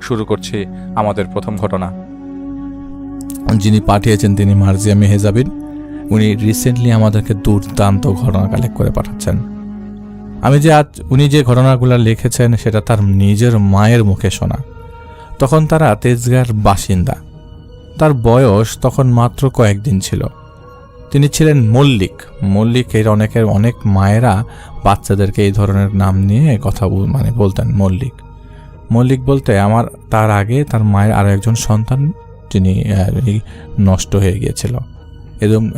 শুরু করছি আমাদের প্রথম ঘটনা। যিনি পাঠিয়েছেন তিনি মার্জিয়া মেহেজাবিন। উনি রিসেন্টলি আমাদেরকে দুর্দান্ত ঘটনা কালেক্ট করে পাঠাচ্ছেন। উনি যে ঘটনাগুলো লিখেছেন সেটা তার নিজের মায়ের মুখে শোনা। তখন তারা তেজগাঁর বাসিন্দা। তার বয়স তখন মাত্র কয়েকদিন ছিল। তিনি ছিলেন মল্লিক। এর অনেক মায়েরা বাচ্চাদেরকে এই ধরনের নাম নিয়ে কথা বলতেন। মল্লিক বলতে তার আগে তার মায়ের আরো একজন সন্তান যিনি নষ্ট হয়ে গিয়েছিল,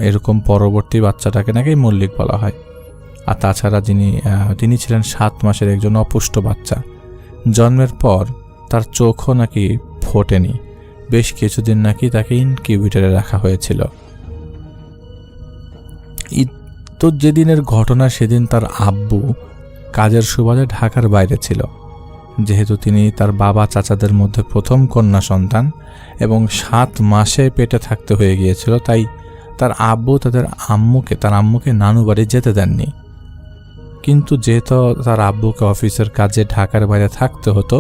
এরকম পরবর্তী বাচ্চাটাকে নাকি মল্লিক বলা হয়। আর তাছাড়া তিনি ছিলেন 7 মাসের একজন অপুষ্ট বাচ্চা। জন্মের পর তার চোখও নাকি ফোটেনি। বেশ কিছুদিন নাকি তাকে ইনকিউবেটরে রাখা হয়েছিল। তো যেদিনের ঘটনা সেদিন তার আব্বু কাজের সুবাদে ঢাকার বাইরে ছিল। যেহেতু তিনি তার বাবা চাচাদের মধ্যে প্রথম কন্যা সন্তান এবং 7 মাসে পেটে থাকতে হয়ে গিয়েছিল, তাই তার আব্বু তার আম্মুকে নানু বাড়ি যেতে দেননি। কিন্তু যেহেতু তার আব্বুকে অফিসের কাজে ঢাকার বাইরে থাকতে হতো,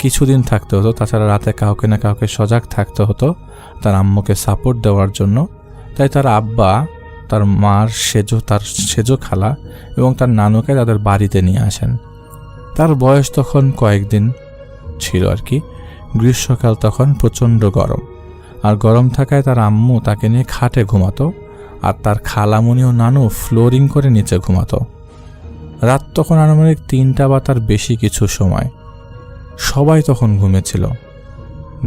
কিছুদিন থাকতে হতো, তাছাড়া রাতে কাউকে না কাউকে সজাগ থাকতে হতো তার আম্মুকে সাপোর্ট দেওয়ার জন্য, তাই তার আব্বা তার মার সেজো খালা এবং তার নানুকে তাদের বাড়িতে নিয়ে আসেন। তার বয়স তখন কয়েকদিন ছিল আর কি। গ্রীষ্মকাল তখন প্রচণ্ড গরম, আর গরম থাকায় তার আম্মু তাকে নিয়ে খাটে ঘুমাতো, আর তার খালামণি ও নানু ফ্লোরিং করে নিচে ঘুমাতো। রাত তখন আনুমানিক 3টা বা তার বেশি কিছু সময়। সবাই তখন ঘুমেছিল।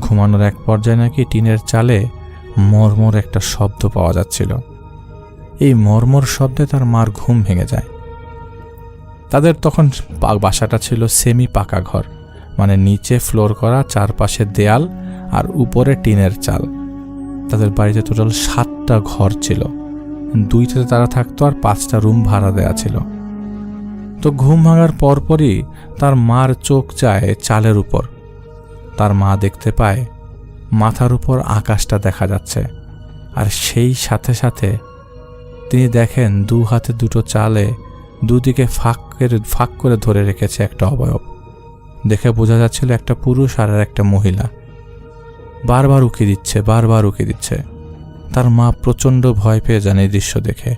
ঘুমানোর এক পর্যায়ে নাকি টিনের চালে মর্মর একটা শব্দ পাওয়া যাচ্ছিল। এই মর্মর শব্দে তার মার ঘুম ভেঙে যায়। তাদের তখন বাসাটা ছিল সেমি পাকা ঘর, মানে নিচে ফ্লোর করা, চারপাশে দেয়াল আর উপরে টিনের চাল। তাদের বাড়িতে টোটাল 7টা ঘর ছিল। 2টাতে তারা থাকতো আর 5টা রুম ভাড়া দেয়া ছিল। তো ঘুম ভাঙার পরপরই তার মার চোখ যায় চালের উপর। তার মা দেখতে পায় মাথার উপর আকাশটা দেখা যাচ্ছে, আর সেই সাথে সাথে তিনি দেখেন 2 হাতে 2টো চালে দুদিকে ফাঁক করে ধরে রেখেছে একটা অবয়ব। দেখে বোঝা যাচ্ছিল একটা পুরুষ আর একটা মহিলা। বারবার উকি দিচ্ছে। তার মা প্রচণ্ড ভয় পেয়ে যান এই দৃশ্য দেখে।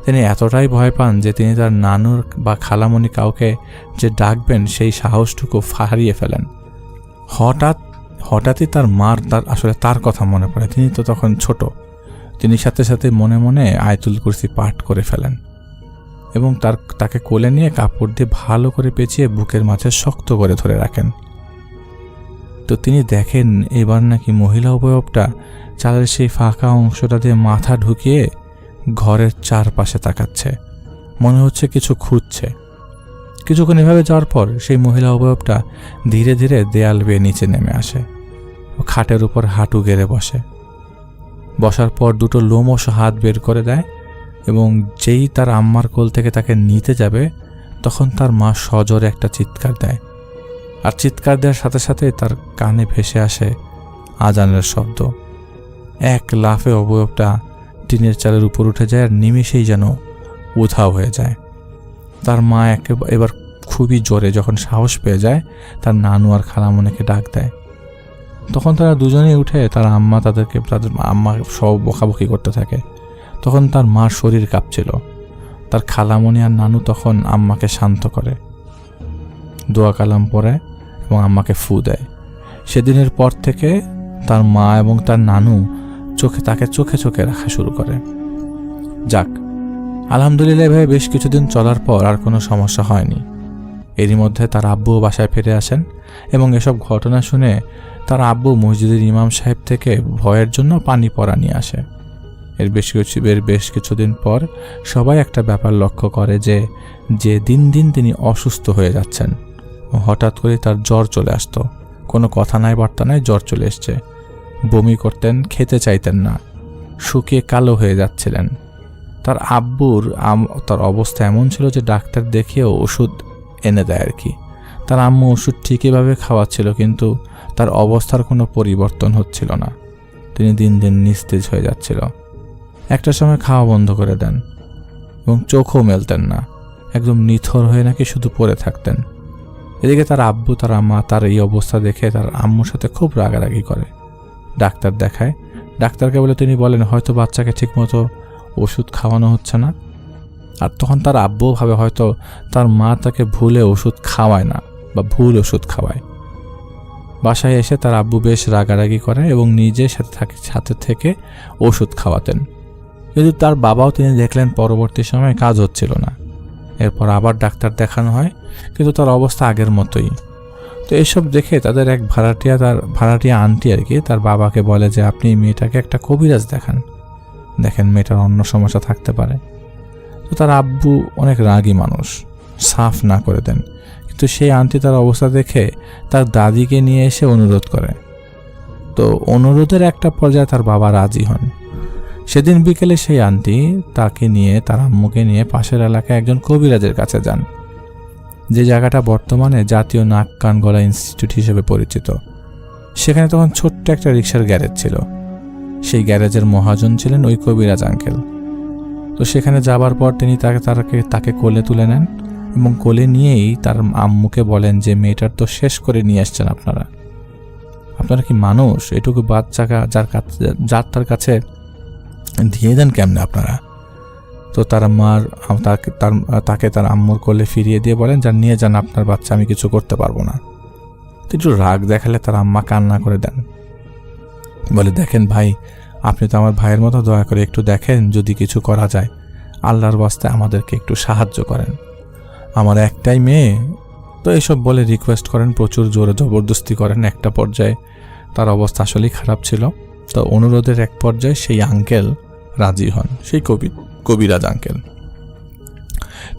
তিনি এতটাই ভয় পান যে তিনি তার নানুর বা খালামণি কাউকে যে ডাকবেন সেই সাহসটুকু হারিয়ে ফেলেন। হঠাৎই তার কথা মনে পড়ে। তিনি তো তখন ছোট। তিনি সাথে সাথে মনে মনে আয়াতুল কুরসি পাঠ করে ফেলেন এবং তাকে কোলে নিয়ে কাপড় দিয়ে ভালো করে পেঁচিয়ে বুকের মাঝে শক্ত করে ধরে রাখেন। তো তিনি দেখেন এবার নাকি মহিলা অবয়বটা চালের সেই ফাঁকা অংশটা দিয়ে মাথা ঢুকিয়ে ঘরের চারপাশে তাকাচ্ছে, মনে হচ্ছে কিছু খুঁজছে। কিছুক্ষণ এভাবে যাওয়ার পর সেই মহিলা অবয়বটা ধীরে ধীরে দেয়াল বেয়ে নিচে নেমে আসে ও খাটের উপর হাঁটু গেড়ে বসার পর 2টো লোমশ হাত বের করে দেয় এবং যেই তার আম্মার কোল থেকে তাকে নিতে যাবে তখন তার মা সজোরে একটা চিৎকার দেয়, আর চিৎকার দেওয়ার সাথে সাথে তার কানে ভেসে আসে আজানের শব্দ। এক লাফে অবয়বটা টিনের চালের উপর উঠে যায় আর নিমেষেই যেন উধাও হয়ে যায়। তার মা এবার খুবই জোরে যখন সাহস পেয়ে যায় তার নানু আর খালামণিকে ডাক দেয়। তখন তারা দুজনেই উঠে তাদের আম্মা সব বকাবকি করতে থাকে। তখন তার মার শরীর কাঁপছিল। তার খালামণি আর নানু তখন আম্মাকে শান্ত করে, দোয়া কালাম পড়ে এবং আম্মাকে ফু দেয়। সেদিনের পর থেকে তার মা এবং তার নানু তাকে চোখে রাখা শুরু করে। যাক, আলহামদুলিল্লাহ ভাই বেশ কিছুদিন চলার পর আর কোনো সমস্যা হয়নি। এরই মধ্যে তার আব্বুও বাসায় ফিরে আসেন এবং এসব ঘটনা শুনে তার আব্বু মসজিদের ইমাম সাহেব থেকে ভয়ের জন্য পানি পড়া নিয়ে আসে। এর বেশ কিছুদিন পর সবাই একটা ব্যাপার লক্ষ্য করে যে দিন দিন তিনি অসুস্থ হয়ে যাচ্ছেন। হঠাৎ করে তার জ্বর চলে আসতো। কোনো কথা নাই বার্তা নাই, জ্বর চলে এসছে। বমি করতেন, খেতে চাইতেন না, শুকিয়ে কালো হয়ে যাচ্ছিলেন। তার তার অবস্থা এমন ছিল যে ডাক্তার দেখিয়েও ওষুধ এনে দেয় আর কি। তার আম্মু ওষুধ ঠিকইভাবে খাওয়াচ্ছিল, কিন্তু তার অবস্থার কোনো পরিবর্তন হচ্ছিল না। তিনি দিন দিন নিস্তেজ হয়ে যাচ্ছিল। একটা সময় খাওয়া বন্ধ করে দেন এবং চোখও মেলতেন না। একদম নিথর হয়ে নাকি শুধু পড়ে থাকতেন। এদিকে তার আব্বু তার আম্মা তার এই অবস্থা দেখে তার আম্মুর সাথে খুব রাগারাগি করে। ডাক্তার দেখায়, ডাক্তারকে বলে তিনি বলেন হয়তো বাচ্চাকে ঠিকমতো ওষুধ খাওয়ানো হচ্ছে না। আর তখন তার আব্বু ভাবে হয়তো তার মা তাকে ভুলে ওষুধ খাওয়ায় না বা ভুল ওষুধ খাওয়ায়। বাসায় এসে তার আব্বু বেশ রাগারাগি করে এবং নিজের সাথে থেকে ওষুধ খাওয়াতেন। কিন্তু তার বাবাও তিনি দেখলেন পরবর্তী সময়ে কাজ হচ্ছিল না। এরপর আবার ডাক্তার দেখানো হয়, কিন্তু তার অবস্থা আগের মতোই। তো এসব দেখে তাদের এক ভাড়াটিয়া আন্টি আর কি তার বাবাকে বলে যে আপনি মেয়েটাকে একটা কবিরাজ দেখান, দেখেন মেয়েটার অন্য সমস্যা থাকতে পারে। তো তার আব্বু অনেক রাগী মানুষ, সাফ না করে দেন। কিন্তু সেই আন্টি তার অবস্থা দেখে তার দাদিকে নিয়ে এসে অনুরোধ করে। তো অনুরোধের একটা পর্যায়ে তার বাবা রাজি হন। সেদিন বিকেলে সেই আন্টি তাকে নিয়ে তার আম্মুকে নিয়ে পাশের এলাকায় একজন কবিরাজের কাছে যান, যে জায়গাটা বর্তমানে জাতীয় নাক কান গলা ইনস্টিটিউট হিসেবে পরিচিত। সেখানে তখন ছোট্ট একটা রিক্সার গ্যারেজ ছিল। সেই গ্যারেজের মহাজন ছিলেন ওই কবিরাজ আঙ্কেল। তো সেখানে যাবার পর তিনি তাকে কোলে তুলে নেন এবং কোলে নিয়েই তার আম্মুকে বলেন যে মেয়েটার তো শেষ করে নিয়ে আসছেন আপনারা কি মানুষ? এটুকু বাচ্চা যার তার কাছে দিয়ে দেন কেমনে আপনারা? তো তার তাকে তার আম্মুর কোলে ফিরিয়ে দিয়ে বলেন যা নিয়ে যান আপনার বাচ্চা, আমি কিছু করতে পারবো না। তো একটু রাগ দেখালে তার আম্মা কান্না করে দেন, বলে দেখেন ভাই, আপনি তো আমার ভাইয়ের মতো, দয়া করে একটু দেখেন যদি কিছু করা যায়, আল্লাহর ওয়াস্তে আমাদেরকে একটু সাহায্য করেন, আমার একটাই মেয়ে। তো এসব বলে রিকোয়েস্ট করেন, প্রচুর জোরে জবরদস্তি করেন। একটা পর্যায়ে তার অবস্থা আসলেই খারাপ ছিল। তো অনুরোধের এক পর্যায়ে সেই আঙ্কেল রাজি হন, সেই কবিরাজ আঙ্কেল।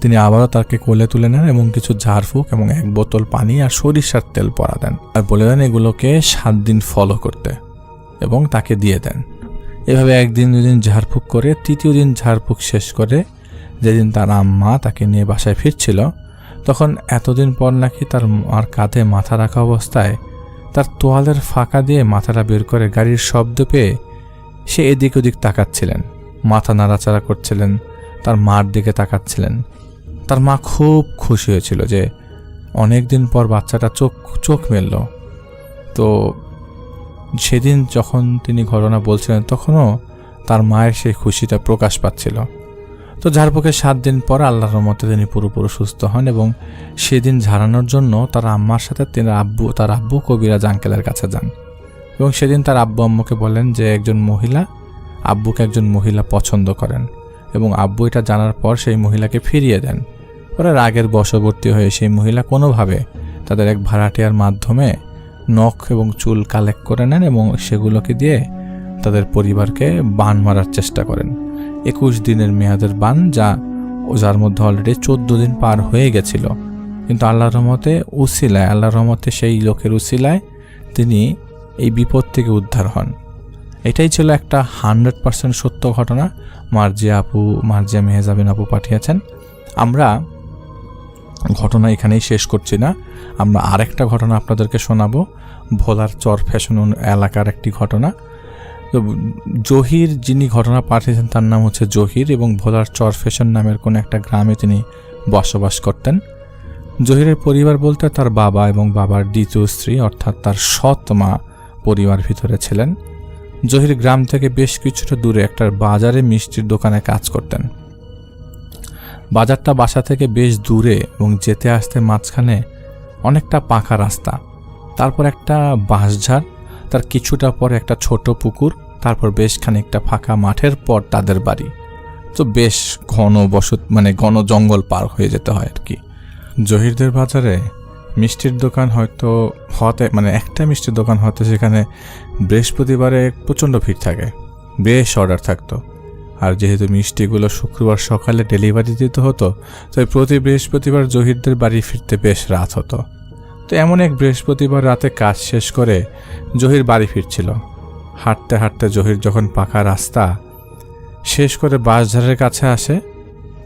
তিনি আবারও তাকে কোলে তুলে নেন এবং কিছু ঝাড়ফুঁক এবং 1 বোতল পানি আর সরিষার তেল পরা দেন, আর বলে দেন এগুলোকে 7 দিন ফলো করতে এবং তাকে দিয়ে দেন। এভাবে 1 দিন 2 দিন ঝাড়ফুঁক করে 3য় দিন ঝাড়ফুঁক শেষ করে যেদিন তার আম্মা তাকে নিয়ে বাসায় ফিরছিল, তখন এতদিন পর নাকি তার মার কাঁধে মাথা রাখা অবস্থায় তার তোয়ালের ফাঁকা দিয়ে মাথাটা বের করে গাড়ির শব্দ পেয়ে সে এদিক ওদিক তাকাচ্ছিলেন, মাথা নাড়াচাড়া করছিলেন, তার মার দিকে তাকাচ্ছিলেন। তার মা খুব খুশি হয়েছিল যে অনেক দিন পর বাচ্চাটা চোখ মেলল। তো সেদিন যখন তিনি ঘটনা বলছিলেন তখনও তার মায়ের সেই খুশিটা প্রকাশ পাচ্ছিল। তো ঝাড়ফুঁকের 7 দিন পর আল্লাহর রহমতে তিনি পুরোপুরি সুস্থ হন এবং সেদিন ঝাড়ানোর জন্য তার আম্মার সাথে তার আব্বু কবিরাজ আঙ্কেলের কাছে যান এবং সেদিন তার আব্বু আম্মুকে বলেন যে আব্বুকে একজন মহিলা পছন্দ করেন এবং আব্বু এটা জানার পর সেই মহিলাকে ফিরিয়ে দেন। পরে রাগের বশবর্তী হয়ে সেই মহিলা কোনোভাবে তাদের এক ভাড়াটিয়ার মাধ্যমে নখ এবং চুল কালেক্ট করে নেন এবং সেগুলোকে দিয়ে তাদের পরিবারকে বান মারার চেষ্টা করেন। 21 দিনের মেয়াদের বান, যার মধ্যে অলরেডি 14 দিন পার হয়ে গেছিল। কিন্তু আল্লাহর রহমতে সেই লোকের উসিলায় তিনি এই বিপদ থেকে উদ্ধার হন। এটাই ছিল একটা 100% সত্য ঘটনা। মার্জিয়া মেহজাবিন আপু পাঠিয়েছেন। আমরা ঘটনা এখানেই শেষ করছি না, আমরা আরেকটা ঘটনা আপনাদেরকে শোনাবো। ভোলার চর ফ্যাশন এলাকার একটি ঘটনা। তো জহির যিনি ঘটনা পাঠিয়েছেন তার নাম হচ্ছে জহির এবং ভোলার চর ফ্যাশন নামের কোন একটা গ্রামে তিনি বসবাস করতেন। জহিরের পরিবার বলতে তার বাবা এবং বাবার দ্বিতীয় স্ত্রী অর্থাৎ তার সৎ মা পরিবার ভিতরে ছিলেন। জহির গ্রাম থেকে বেশ কিছুটা দূরে একটা বাজারে মিষ্টির দোকানে কাজ করতেন। বাজারটা বাসা থেকে বেশ দূরে এবং যেতে আসতে মাঝখানে অনেকটা পাকা রাস্তা, তারপর একটা বাঁশঝাড়, তার কিছুটা পর একটা ছোট পুকুর, তারপর বেশ খানিকটা ফাঁকা মাঠের পর তাদের বাড়ি। তো বেশ ঘন জঙ্গল পার হয়ে যেতে হয় আর কি। জহিরদের বাজারে মিষ্টির দোকান একটা মিষ্টির দোকান হয়তো সেখানে বৃহস্পতিবারে প্রচণ্ড ভিড় থাকে, বেশ অর্ডার থাকতো। আর যেহেতু মিষ্টিগুলো শুক্রবার সকালে ডেলিভারি দিতে হতো, তাই প্রতি বৃহস্পতিবার জহিরদের বাড়ি ফিরতে বেশ রাত হতো। তো এমন এক বৃহস্পতিবার রাতে কাজ শেষ করে জহির বাড়ি ফিরছিল। হাঁটতে হাঁটতে জহির যখন পাকা রাস্তা শেষ করে বাঁশঝাড়ের কাছে আসে,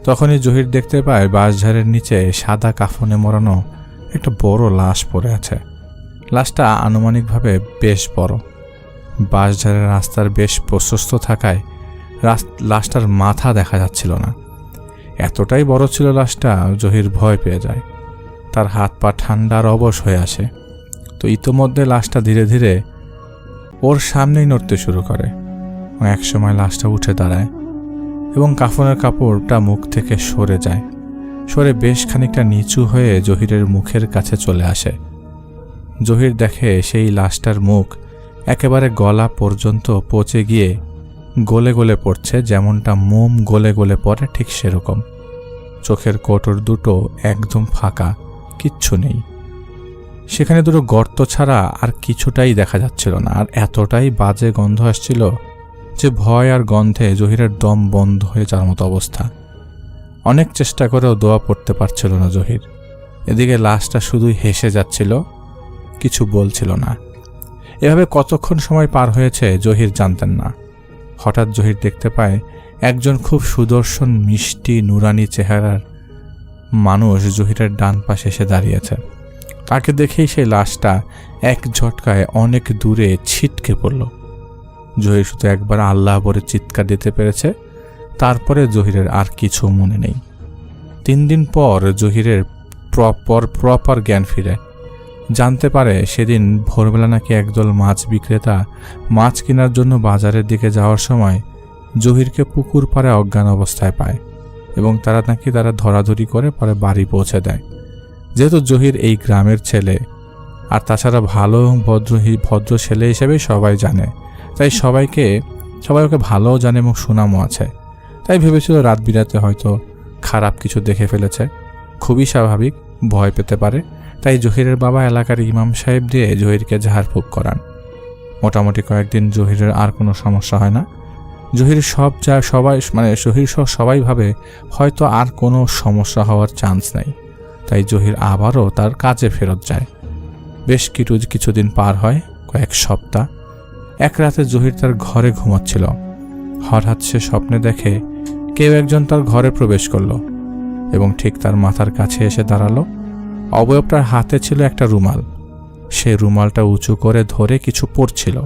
তখনই জহির দেখতে পায় বাঁশঝাড়ের নিচে সাদা কাফনে মোড়ানো একটা বড় লাশ পড়ে আছে। লাশটা আনুমানিকভাবে বেশ বড়। বাঁশঝাড়ের রাস্তার বেশ প্রশস্ত থাকায় লাশটার মাথা দেখা যাচ্ছিল না। এতটাই বড় ছিল লাশটা, জহির ভয় পেয়ে যায়। তার হাত পা ঠান্ডার অবশ হয়ে আসে। তো ইতোমধ্যে লাশটা ধীরে ধীরে ওর সামনেই নড়তে শুরু করে। একসময় লাশটা উঠে দাঁড়ায় এবং কাফনের কাপড়টা মুখ থেকে সরে যায়, সরে বেশ খানিকটা নিচু হয়ে জহিরের মুখের কাছে চলে আসে। জহির দেখে সেই লাশটার মুখ একেবারে গলা পর্যন্ত পচে গিয়ে গলে গলে পড়ছে, যেমনটা মোম গলে গলে পড়ে ঠিক সেরকম। চোখের কোটর দুটো একদম ফাঁকা, কিচ্ছু নেই। সেখানে দুটো গর্ত ছাড়া আর কিছুটাই দেখা যাচ্ছিল না। আর এতটাই বাজে গন্ধ আসছিল যে ভয় আর গন্ধে জহিরের দম বন্ধ হয়ে যাওয়ার মতো অবস্থা। অনেক চেষ্টা করেও দোয়া পড়তে পারছিল না জহির। এদিকে লাশটা শুধুই হেসে যাচ্ছিল, কিছু বলছিল না। এভাবে কতক্ষণ সময় পার হয়েছে জহির জানতেন না। হঠাৎ জহির দেখতে পায় একজন খুব সুদর্শন, মিষ্টি, নুরানি চেহারার মানুষ জহিরের ডান পাশে এসে দাঁড়িয়েছে। তাকে দেখেই সেই লাশটা এক ঝটকায় অনেক দূরে ছিটকে পড়ল। জহির শুধু একবার আল্লাহ বলে চিৎকার দিতে পেরেছে, তারপরে জহিরের আর কিছু মনে নেই। 3 দিন পর জহিরের প্রপার জ্ঞান ফিরে। জানতে পারে সেদিন ভোরবেলা নাকি একদল মাছ বিক্রেতা মাছ কেনার জন্য বাজারের দিকে যাওয়ার সময় জহিরকে পুকুর পাড়ে অজ্ঞান অবস্থায় পায় এবং তারা ধরাধরি করে পরে বাড়ি পৌঁছে দেয়। যেহেতু জহির এই গ্রামের ছেলে, আর তাছাড়া ভালো এবং ভদ্র ছেলে হিসেবে সবাই জানে, তাই সবাই ওকে ভালোও জানে এবং সুনামও আছে। তাই ভেবেছিল রাত বিরাতে হয়তো খারাপ কিছু দেখে ফেলেছে, খুবই স্বাভাবিক, ভয় পেতে পারে। তাই জহিরের বাবা এলাকার ইমাম সাহেব দিয়ে জহিরকে ঝাড়ফুঁক করান। মোটামুটি কয়েকদিন জহিরের আর কোনো সমস্যা হয় না। জহির সবাই ভাবে হয়তো আর কোনো সমস্যা হওয়ার চান্স নেই, তাই জহির আবারও তার কাজে ফেরত যায়। বেশ কিছুদিন পার হয়, কয়েক সপ্তাহ। এক রাতে জহির তার ঘরে ঘুমাচ্ছিল। হঠাৎ সে স্বপ্নে দেখে কেউ একজন তার ঘরে প্রবেশ করল এবং ঠিক তার মাথার কাছে এসে দাঁড়ালো। অবয়বটার হাতে ছিল একটা রুমাল। সে রুমালটা উঁচু করে ধরে কিছু পড়ছিল।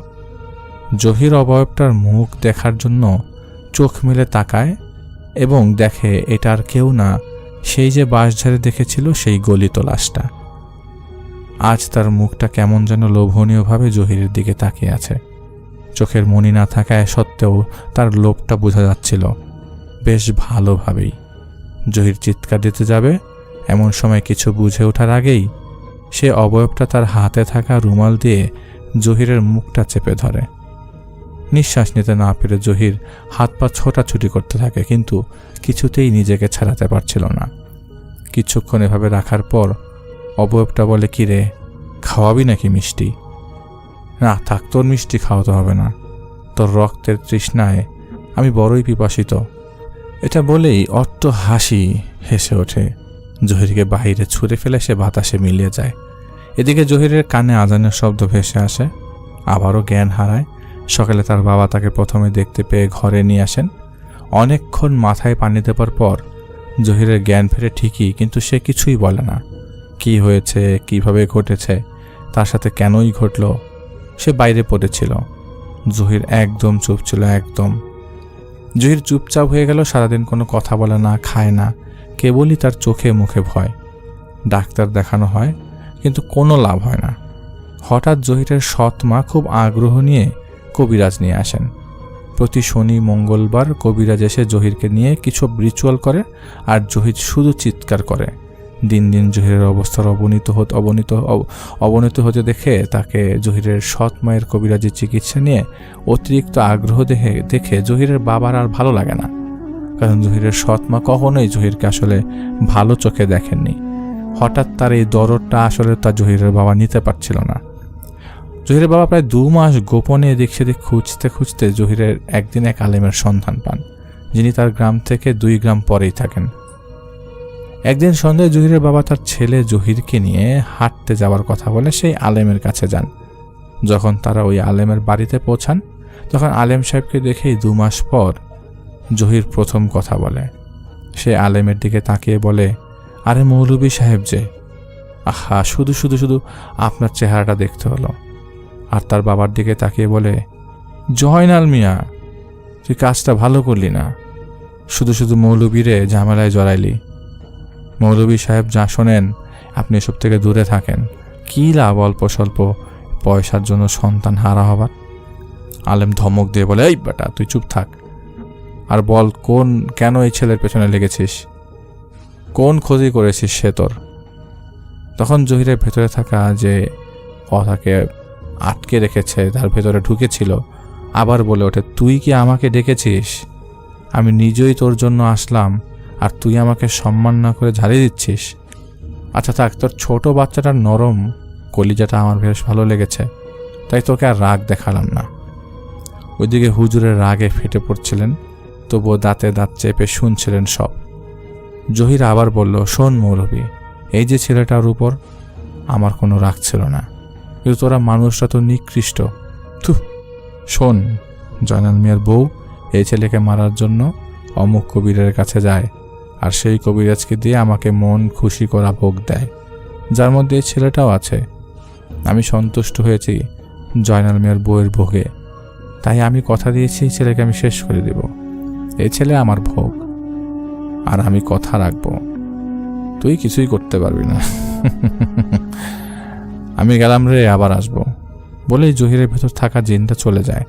জহির অবয়বটার মুখ দেখার জন্য চোখ মেলে তাকায় এবং দেখে এটা আর কেউ না, সেই যে বাঁশঝাড়ে দেখেছিল সেই গলিত লাশটা। আজ তার মুখটা কেমন যেন লোভনীয়ভাবে জহিরের দিকে তাকিয়ে আছে। চোখের মনি না থাকায় সত্ত্বেও তার লোভটা বোঝা যাচ্ছিল বেশ ভালোভাবেই। জহির চিৎকার দিতে যাবে, এমন সময় কিছু বুঝে ওঠার আগেই সে অবয়বটা তার হাতে থাকা রুমাল দিয়ে জহিরের মুখটা চেপে ধরে। নিঃশ্বাস নিতে না পেরে জহির হাত পা ছোটাছুটি করতে থাকে, কিন্তু কিছুতেই নিজেকে ছাড়াতে পারছিল না। কিছুক্ষণ এভাবে রাখার পর অবয়বটা বলে, কি রে, খাওয়াবি নাকি মিষ্টি? না থাক, তোর মিষ্টি খাওয়াতে হবে না, তোর রক্তের তৃষ্ণায় আমি বড়ই পিপাসিত। এটা বলেই অট্ট হাসি হেসে ওঠে। জহিরকে বাহিরে ছুঁড়ে ফেলে সে বাতাসে মিলিয়ে যায়। এদিকে জহিরের কানে আজানের শব্দ ভেসে আসে, আবারও জ্ঞান হারায়। সকালে তার বাবা তাকে প্রথমে দেখতে পেয়ে ঘরে নিয়ে আসেন। অনেকক্ষণ মাথায় পানি দেবার পর জহিরের জ্ঞান ফেরে ঠিকই, কিন্তু সে কিছুই বলে না। কি হয়েছে, কিভাবে ঘটেছে, তার সাথে কেনই ঘটল, সে বাইরে পড়েছিল। জহির একদম চুপ ছিল, একদম। জহির চুপচাপ হয়ে গেল। সারাদিন কোনো কথা বলে না, খায় না, কেবলই তার চোখে মুখে ভয়। ডাক্তার দেখানো হয়, কিন্তু কোনো লাভ হয় না। হঠাৎ জহিরের সৎ মা খুব আগ্রহ নিয়ে কবিরাজ নিয়ে আসেন। প্রতি শনি মঙ্গলবার কবিরাজ এসে জহিরকে নিয়ে কিছু রিচুয়াল করে, আর জহির শুধু চিৎকার করে। দিন দিন জহিরের অবস্থার অবনতি হতে দেখে তাকে জহিরের সৎ মায়ের কবিরাজি চিকিৎসা নিয়ে অতিরিক্ত আগ্রহ দেখে জহিরের বাবার আর ভালো লাগে না। কারণ জহিরের সৎ মা কখনোই জহিরকে আসলে ভালো চোখে দেখেননি। হঠাৎ তার এই দরদটা আসলে তার জহিরের বাবা নিতে পারছিল না। জহিরের বাবা প্রায় 2 মাস গোপনে এদিক সেদিক খুঁজতে খুঁজতে জহিরের একদিন এক আলেমের সন্ধান পান, যিনি তার গ্রাম থেকে 2 গ্রাম পরেই থাকেন। একদিন সন্ধ্যায় জহিরের বাবা তার ছেলে জহিরকে নিয়ে হাঁটতে যাওয়ার কথা বলে সেই আলেমের কাছে যান। যখন তারা ওই আলেমের বাড়িতে পৌঁছান, তখন আলেম সাহেবকে দেখেই 2 মাস পর জহির প্রথম কথা বলে। সে আলেমের দিকে তাকিয়ে বলে, আরে মৌলভী সাহেব যে, আহা, শুধু আপনার চেহারাটা দেখতে হলো। আর তার বাবার দিকে তাকিয়ে বলে, জয়নাল মিয়া, তুই কাজটা ভালো করলি না, শুধু মৌলভীরে ঝামেলায় জড়াইলি। মৌলভী সাহেব যা শোনেন আপনি এসব থেকে দূরে থাকেন। কী লাভ অল্প স্বল্প পয়সার জন্য সন্তান হারা হবার। আলেম ধমক দিয়ে বলে, এই বেটা তুই চুপ থাক, আর বল কেন এই ছেলের পেছনে লেগেছিস, কোন খোঁজই করেছিস সে তোর। তখন জহিরের ভেতরে থাকা যে কথাকে আটকে রেখেছে তার ভেতরে ঢুকেছিল, আবার বলে ওঠে, তুই কি আমাকে ডেকেছিস? আমি নিজেই তোর জন্য আসলাম আর তুই আমাকে সম্মান না করে ঝাড়িয়ে দিচ্ছিস। আচ্ছা থাক, তোর ছোট বাচ্চাটার নরম কলিজাটা আমার বেশ ভালো লেগেছে, তাই তোকে আর রাগ দেখালাম না। ওইদিকে হুজুরের রাগে ফেটে পড়ছিলেন, তবুও দাঁতে দাঁত চেপে শুনছিলেন সব। জহির আবার বলল, শোন মৌলভী, এই যে ছেলেটার উপর আমার কোনো রাগ ছিল না, কিন্তু তোরা মানুষটা তো নিকৃষ্ট। শোন, জয়নাল মিয়ার বউ এই ছেলেকে মারার জন্য অমুক কবিরের কাছে যায়, আর সেই কবিরাজকে দিয়ে আমাকে মন খুশি করা ভোগ দেয়, যার মধ্যে এই ছেলেটাও আছে। আমি সন্তুষ্ট হয়েছি জয়নাল মিয়ার বউয়ের ভোগে, তাই আমি কথা দিয়েছি ছেলেকে আমি শেষ করে দেব। এই ছেলে আমার ভোগ, আর আমি কথা রাখব, তুই কিছুই করতে পারবি না। আমি গেলাম রে, আবার আসবো বলেই জহিরের ভেতর থাকা জিনটা চলে যায়।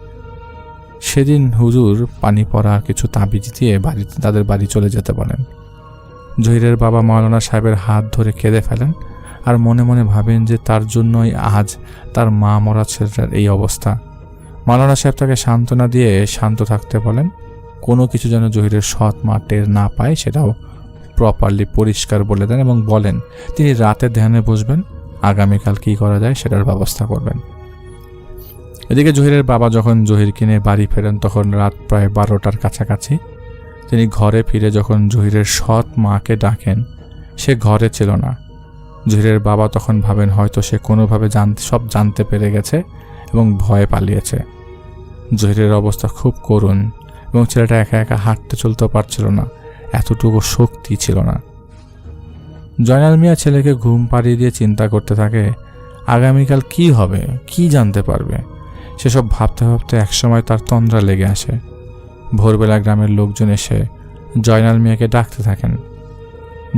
সেদিন হুজুর পানি পড়া কিছু তাবিজ দিয়ে তাদের বাড়ি চলে যেতে বলেন। জহিরের বাবা মাওলানা সাহেবের হাত ধরে কেঁদে ফেলেন, আর মনে মনে ভাবেন যে তার জন্যই আজ তার মা মরা ছেলেটার এই অবস্থা। মাওলানা সাহেব তাকে সান্ত্বনা দিয়ে শান্ত থাকতে বলেন, কোনো কিছু যেন জহিরের সৎ মা টের না পায় সেটাও প্রপারলি পরিষ্কার বলে দেন, এবং বলেন তিনি রাতে ধ্যানে বসবেন, আগামীকাল কী করা যায় সেটার ব্যবস্থা করবেন। এদিকে জহিরের বাবা যখন জহিরকে নিয়ে বাড়ি ফেরেন তখন রাত প্রায় 12টার কাছাকাছি। তিনি ঘরে ফিরে যখন জহিরের সৎ মাকে ডাকেন, সে ঘরে ছিল না। জহিরের বাবা তখন ভাবেন হয়তো সে কোনোভাবে সব জানতে পেরে গেছে এবং ভয়ে পালিয়েছে। জহিরের অবস্থা খুব করুণ, এবং ছেলেটা একা একা হাঁটতে চলতে পারছিল না, এতটুকু শক্তি ছিল না। জয়নাল মিয়া ছেলেকে ঘুম পাড়িয়ে দিয়ে চিন্তা করতে থাকে, আগামীকাল কি হবে, কি জানতে পারবে। সেসব ভাবতে ভাবতে একসময় তার তন্দ্রা লেগে আসে। ভোরবেলা গ্রামের লোকজন এসে জয়নাল মিয়াকে ডাকতে থাকেন।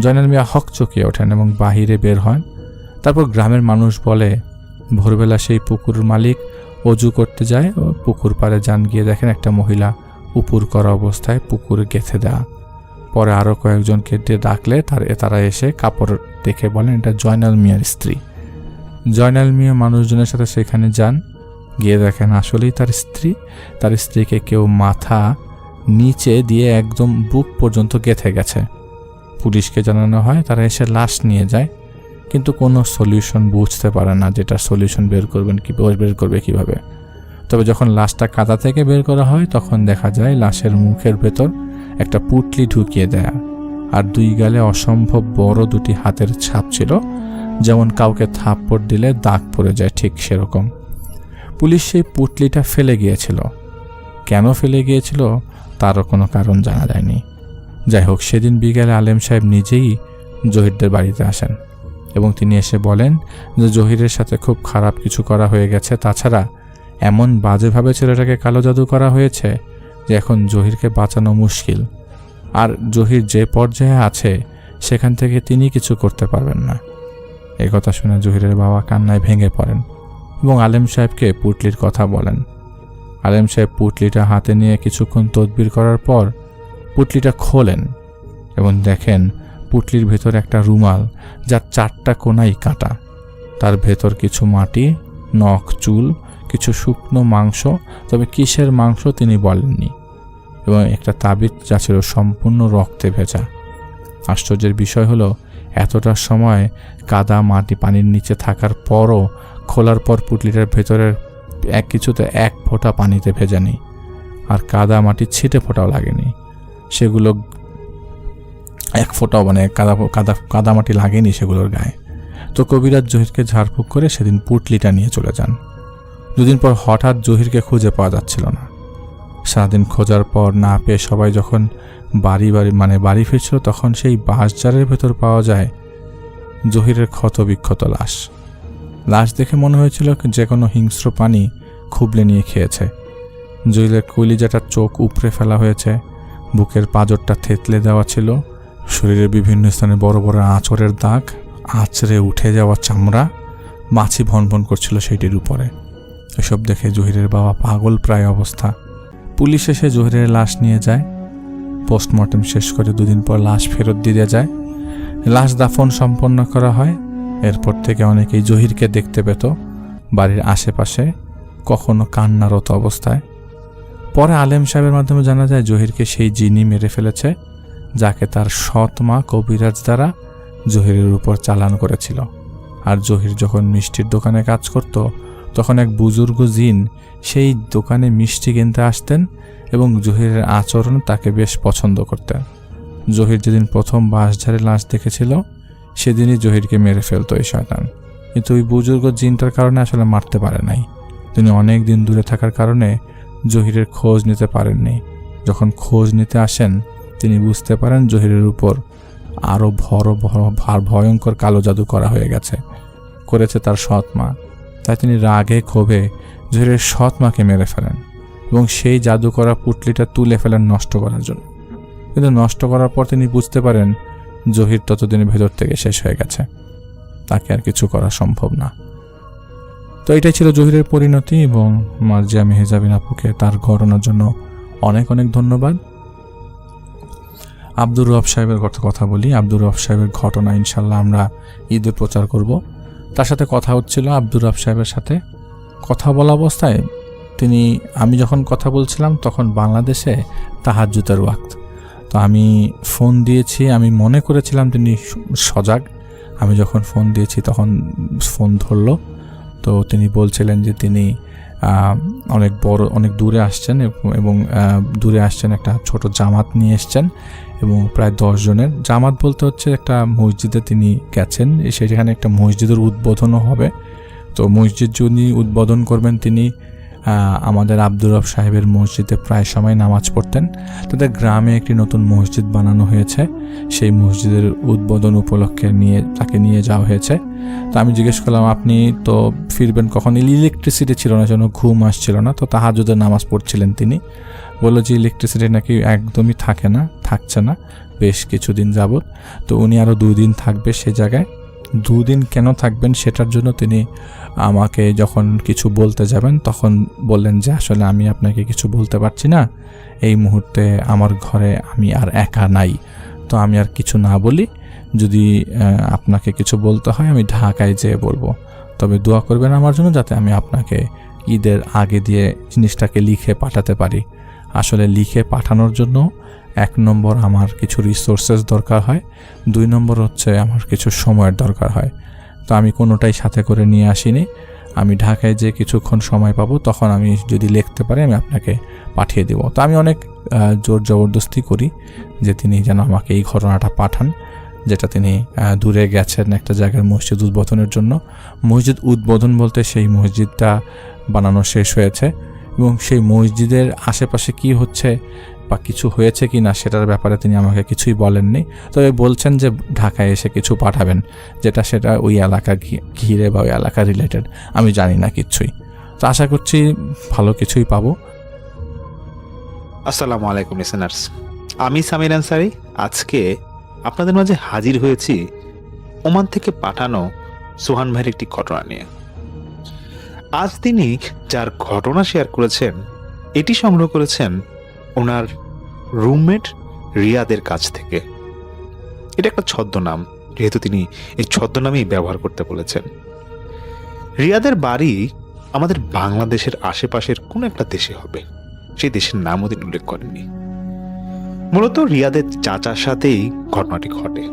জয়নাল মিয়া হকচকিয়ে ওঠেন এবং বাহিরে বের হন। তারপর গ্রামের মানুষ বলে, ভোরবেলা সেই পুকুর মালিক অজু করতে যায় ও পুকুর পাড়ে যান, গিয়ে দেখেন একটা মহিলা উপুর করা অবস্থায় পুকুরে গেঁথে দেওয়া। পরে আরও কয়েকজনকে ডাকলে তারা এসে কাপড় দেখে বলেন এটা জয়নাল মিয়ার স্ত্রী। জয়নাল মিয়া মানুষজনের সাথে সেখানে যান, গিয়ে দেখেন আসলেই তার স্ত্রীকে কেউ মাথা নিচে দিয়ে একদম বুক পর্যন্ত গেঁথে গেছে। পুলিশকে জানানো হয়, তারা এসে লাশ নিয়ে যায়, কিন্তু কোনো সলিউশন বুঝতে পারে না যেটা সলিউশন বের করবে কিভাবে। তবে যখন লাশটা কাদা থেকে বের করা হয় তখন দেখা যায় লাশের মুখের ভেতর একটা পুঁটলি ঢুকিয়ে দেয়া, আর দুই গালে অসম্ভব বড় দুটি হাতের ছাপ ছিল, যেমন কাউকে থাপ্পড় দিলে দাগ পড়ে যায় ঠিক সেরকম। পুলিশ সেই পুঁটলিটা ফেলে গিয়েছিল, কেন ফেলে গিয়েছিল তারও কোনো কারণ জানা যায়নি। যাই হোক, সেদিন বিকেলে আলেম সাহেব নিজেই জহিরদের বাড়িতে আসেন এবং তিনি এসে বলেন যে জহিরের সাথে খুব খারাপ কিছু করা হয়ে গেছে, তাছাড়া এমন বাজেভাবে ছেলেটাকে কালো জাদু করা হয়েছে যে এখন জহিরকে বাঁচানো মুশকিল, আর জহির যে পর্যায়ে আছে সেখান থেকে তিনি কিছু করতে পারবেন না। এই কথা শুনে জহিরের বাবা কান্নায় ভেঙে পড়েন এবং আলেম সাহেবকে পুঁটলির কথা বলেন। আলেম সাহেব পুঁটলিটা হাতে নিয়ে কিছুক্ষণ তদবির করার পর পুঁটলিটা খোলেন এবং দেখেন পুঁটলির ভেতর একটা রুমাল, যার 4টা কোণাই কাটা, তার ভেতর কিছু মাটি, নখ, চুল, কিছু শুকনো মাংস, তবে কিসের মাংস তিনি বলেননি, এবং একটা তাবিজ যা ছিল সম্পূর্ণ রক্তে ভেজা। আশ্চর্যের বিষয় হলো এতটা সময় কাদা মাটি পানির নিচে থাকার পরও খোলার পর পুঁটলিটার ভেতরের কিছুতে 1 ফোঁটা পানিতে ভেজানি, আর কাদা মাটি ছিটে ফোঁটাও লাগেনি, সেগুলো 1 ফোঁটাও কাদা মাটি লাগেনি সেগুলোর গায়ে। তো কবিরাজ জহিরকে ঝাড়ফুঁক করে সেদিন পুঁটলিটা নিয়ে চলে যান। 2 দিন পর হঠাৎ জহিরকে খুঁজে পাওয়া যাচ্ছিল না। সারাদিন খোঁজার পর না পেয়ে সবাই যখন বাড়ি ফিরছিল তখন সেই বাঁশঝাড়ের ভেতর পাওয়া যায় জহিরের ক্ষত বিক্ষত লাশ দেখে মনে হয়েছিল যে কোনো হিংস্র প্রাণী খুবলে নিয়ে খেয়েছে। জহিরের কলিজাটার চোখ উপড়ে ফেলা হয়েছে, বুকের পাঁজরটা থেতলে দেওয়া ছিল, শরীরের বিভিন্ন স্থানে বড় বড় আঁচড়ের দাগ, আঁচড়ে উঠে যাওয়া চামড়া, মাছি ভনভন করছিল সেইটির উপরে। এসব দেখে জহিরের বাবা পাগল প্রায় অবস্থা। পুলিশ এসে জহিরের লাশ নিয়ে যায়। পোস্টমর্টেম শেষ করে 2 দিন পর লাশ ফেরত দিয়ে যায়। লাশ দাফন সম্পন্ন করা হয়। এরপর থেকে অনেকেই জহিরকে দেখতে পেত বাড়ির আশেপাশে, কখনো কান্নারত অবস্থায়। পরে আলেম সাহেবের মাধ্যমে জানা যায় জহিরকে সেই জিনি মেরে ফেলেছে, যাকে তার সৎ মা কবিরাজ দ্বারা জহিরের উপর চালান করেছিল। আর জহির যখন মিষ্টির দোকানে কাজ করত, তখন এক বুজুর্গ জিন সেই দোকানে মিষ্টি কিনতে আসতেন এবং জহিরের আচরণ তাকে বেশ পছন্দ করতেন। জহির যেদিন প্রথম বাঁশঝাড়ে লাশ দেখেছিল, সেদিনই জহিরকে মেরে ফেলতো এই শয়তান। কিন্তু ওই বুজুর্গ জিনটার কারণে আসলে মারতে পারে নাই। তিনি অনেক দিন দূরে থাকার কারণে জহিরের খোঁজ নিতে পারেননি। যখন খোঁজ নিতে আসেন, তিনি বুঝতে পারেন জহিরের উপর আরও ভয়ঙ্কর কালো জাদু করা হয়ে করেছে তার সৎ মা। তাই তিনি রাগে ক্ষোভে জহিরের সৎ মাকে মেরে ফেলেন এবং সেই জাদু করা পুটলিটা তুলে ফেলেন নষ্ট করার জন্য। কিন্তু নষ্ট করার পর তিনি বুঝতে পারেন জহির ততদিনের ভেতর থেকে শেষ হয়ে গেছে, তাকে আর কিছু করা সম্ভব না। তো এটাই ছিল জহিরের পরিণতি। এবং মার্জিয়া মেহজাবিন আপুকে তার ঘটনার জন্য অনেক অনেক ধন্যবাদ। আব্দুর রব সাহেবের কথা বলি। আব্দুর রব সাহেবের ঘটনা ইনশাল্লাহ আমরা ঈদে প্রচার করব। তার সাথে কথা হচ্ছিল, আব্দুর রব সাহেবের সাথে কথা বলা অবস্থায় আমি যখন কথা বলছিলাম তখন বাংলাদেশে তাহাজ্জুদের ওয়াক্ত। তো আমি ফোন দিয়েছি, আমি মনে করেছিলাম তিনি সজাগ। আমি যখন ফোন দিয়েছি তখন ফোন ধরলো। তো তিনি বলছিলেন যে তিনি অনেক দূরে আসছেন এবং দূরে আসছেন, একটা ছোট জামাত নিয়ে এসছেন এবং প্রায় 10 জনের জামাত বলতে হচ্ছে একটা মসজিদে তিনি গেছেন, সেখানে একটা মসজিদের উদ্বোধনও হবে। তো মসজিদ যিনি উদ্বোধন করবেন তিনি আমাদের আব্দুর রব সাহেবের মসজিদে প্রায় সময় নামাজ পড়তেন। তাদের গ্রামে একটি নতুন মসজিদ বানানো হয়েছে, সেই মসজিদের উদ্বোধন উপলক্ষে তাকে নিয়ে যাওয়া হয়েছে। তো আমি জিজ্ঞেস করলাম, আপনি তো ফিরবেন কখন? ইলেকট্রিসিটি ছিল না, যেন ঘুম আসছিল না। তো তাহাজ্জুদের নামাজ পড়ছিলেন তিনি। বললো যে ইলেকট্রিসিটি নাকি একদমই থাকছে না বেশ কিছুদিন যাবৎ। তো উনি আরও 2 দিন থাকবে সে জায়গায়। 2 দিন কেন থাকবেন সেটার জন্য তিনি আমাকে যখন কিছু বলতে যাবেন তখন বললেন যে আসলে আমি আপনাকে কিছু বলতে পারছি না, এই মুহূর্তে আমার ঘরে আমি আর একা নাই, তো আমি আর কিছু না বলি। যদি আপনাকে কিছু বলতে হয় আমি ঢাকায় যেয়ে বলবো, তবে দোয়া করবেন আমার জন্য যাতে আমি আপনাকে ঈদের আগে দিয়ে জিনিসটাকে লিখে পাঠাতে পারি। আসলে লিখে পাঠানোর জন্য 1 নম্বর আমার কিছু রিসোর্সেস দরকার হয়, 2 নম্বর হচ্ছে আমার কিছু সময়ের দরকার হয়। তো আমি কোনোটাই সাথে করে নিয়ে আসিনি। আমি ঢাকায় যে কিছুক্ষণ সময় পাবো তখন আমি যদি লিখতে পারি আমি আপনাকে পাঠিয়ে দেব। তো আমি অনেক জোর জবরদস্তি করি যে তিনি যেন আমাকে এই ঘটনাটা পাঠান, যেটা তিনি দূরে গেছেন একটা জায়গার মসজিদ উদ্বোধনের জন্য। মসজিদ উদ্বোধন বলতে সেই মসজিদটা বানানো শেষ হয়েছে এবং সেই মসজিদের আশেপাশে কি হচ্ছে বা কিছু হয়েছে কি না সেটার ব্যাপারে তিনি আমাকে কিছুই বলেননি। তবে বলছেন যে ঢাকায় এসে কিছু পাঠাবেন, সেটা ওই এলাকা ঘিরে বা ওই এলাকা রিলেটেড, আমি জানি না কিছুই। তো আশা করছি ভালো কিছুই পাবো। আসসালামু আলাইকুম লিসেনার্স, আমি সামির আনসারি। আজকে আপনাদের মাঝে হাজির হয়েছি ওমান থেকে পাঠানো সোহান ভাইয়ের একটি ঘটনা নিয়ে। আজ তিনি যার ঘটনা শেয়ার করেছেন এটি সংগ্রহ করেছেন ওনার রুমমেট রিয়াদের কাছ থেকে। এটা একটা ছদ্মনাম, যেহেতু তিনি এই ছদ্মনামই ব্যবহার করতে বলেছেন। রিয়াদের বাড়ি আমাদের বাংলাদেশের আশেপাশের কোন একটা দেশে হবে, সেই দেশের নামও তিনি উল্লেখ করেননি। মূলত রিয়াদের চাচার সাথেই ঘটনাটি ঘটে।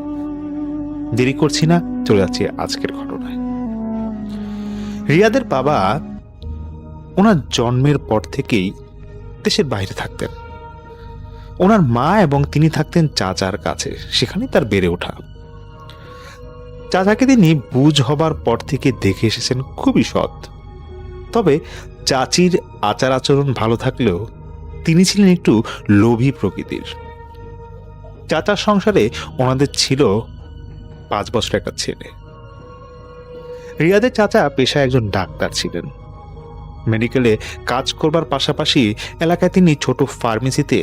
দেরি করছি না, চলে যাচ্ছি আজকের ঘটনায়। রিয়াদের বাবা ওনার জন্মের পর থেকেই দেশের বাইরে থাকতেন। ওনার মা এবং তিনি থাকতেন চাচার কাছে, সেখানেই তার বেড়ে ওঠা। চাচাকে তিনি বুঝ হবার পর থেকে দেখে এসেছেন খুবই সৎ। তবে চাচির আচার আচরণ ভালো থাকলেও তিনি ছিলেন একটু লোভী প্রকৃতির। চাচার সংসারে ওনাদের ছিল 5 বছর একটা ছেলে। রিয়াদের চাচা পেশায় একজন ডাক্তার ছিলেন। মেডিকেলে কাজ করবার পাশাপাশি এলাকায় তিনি ছোট ফার্মেসিতে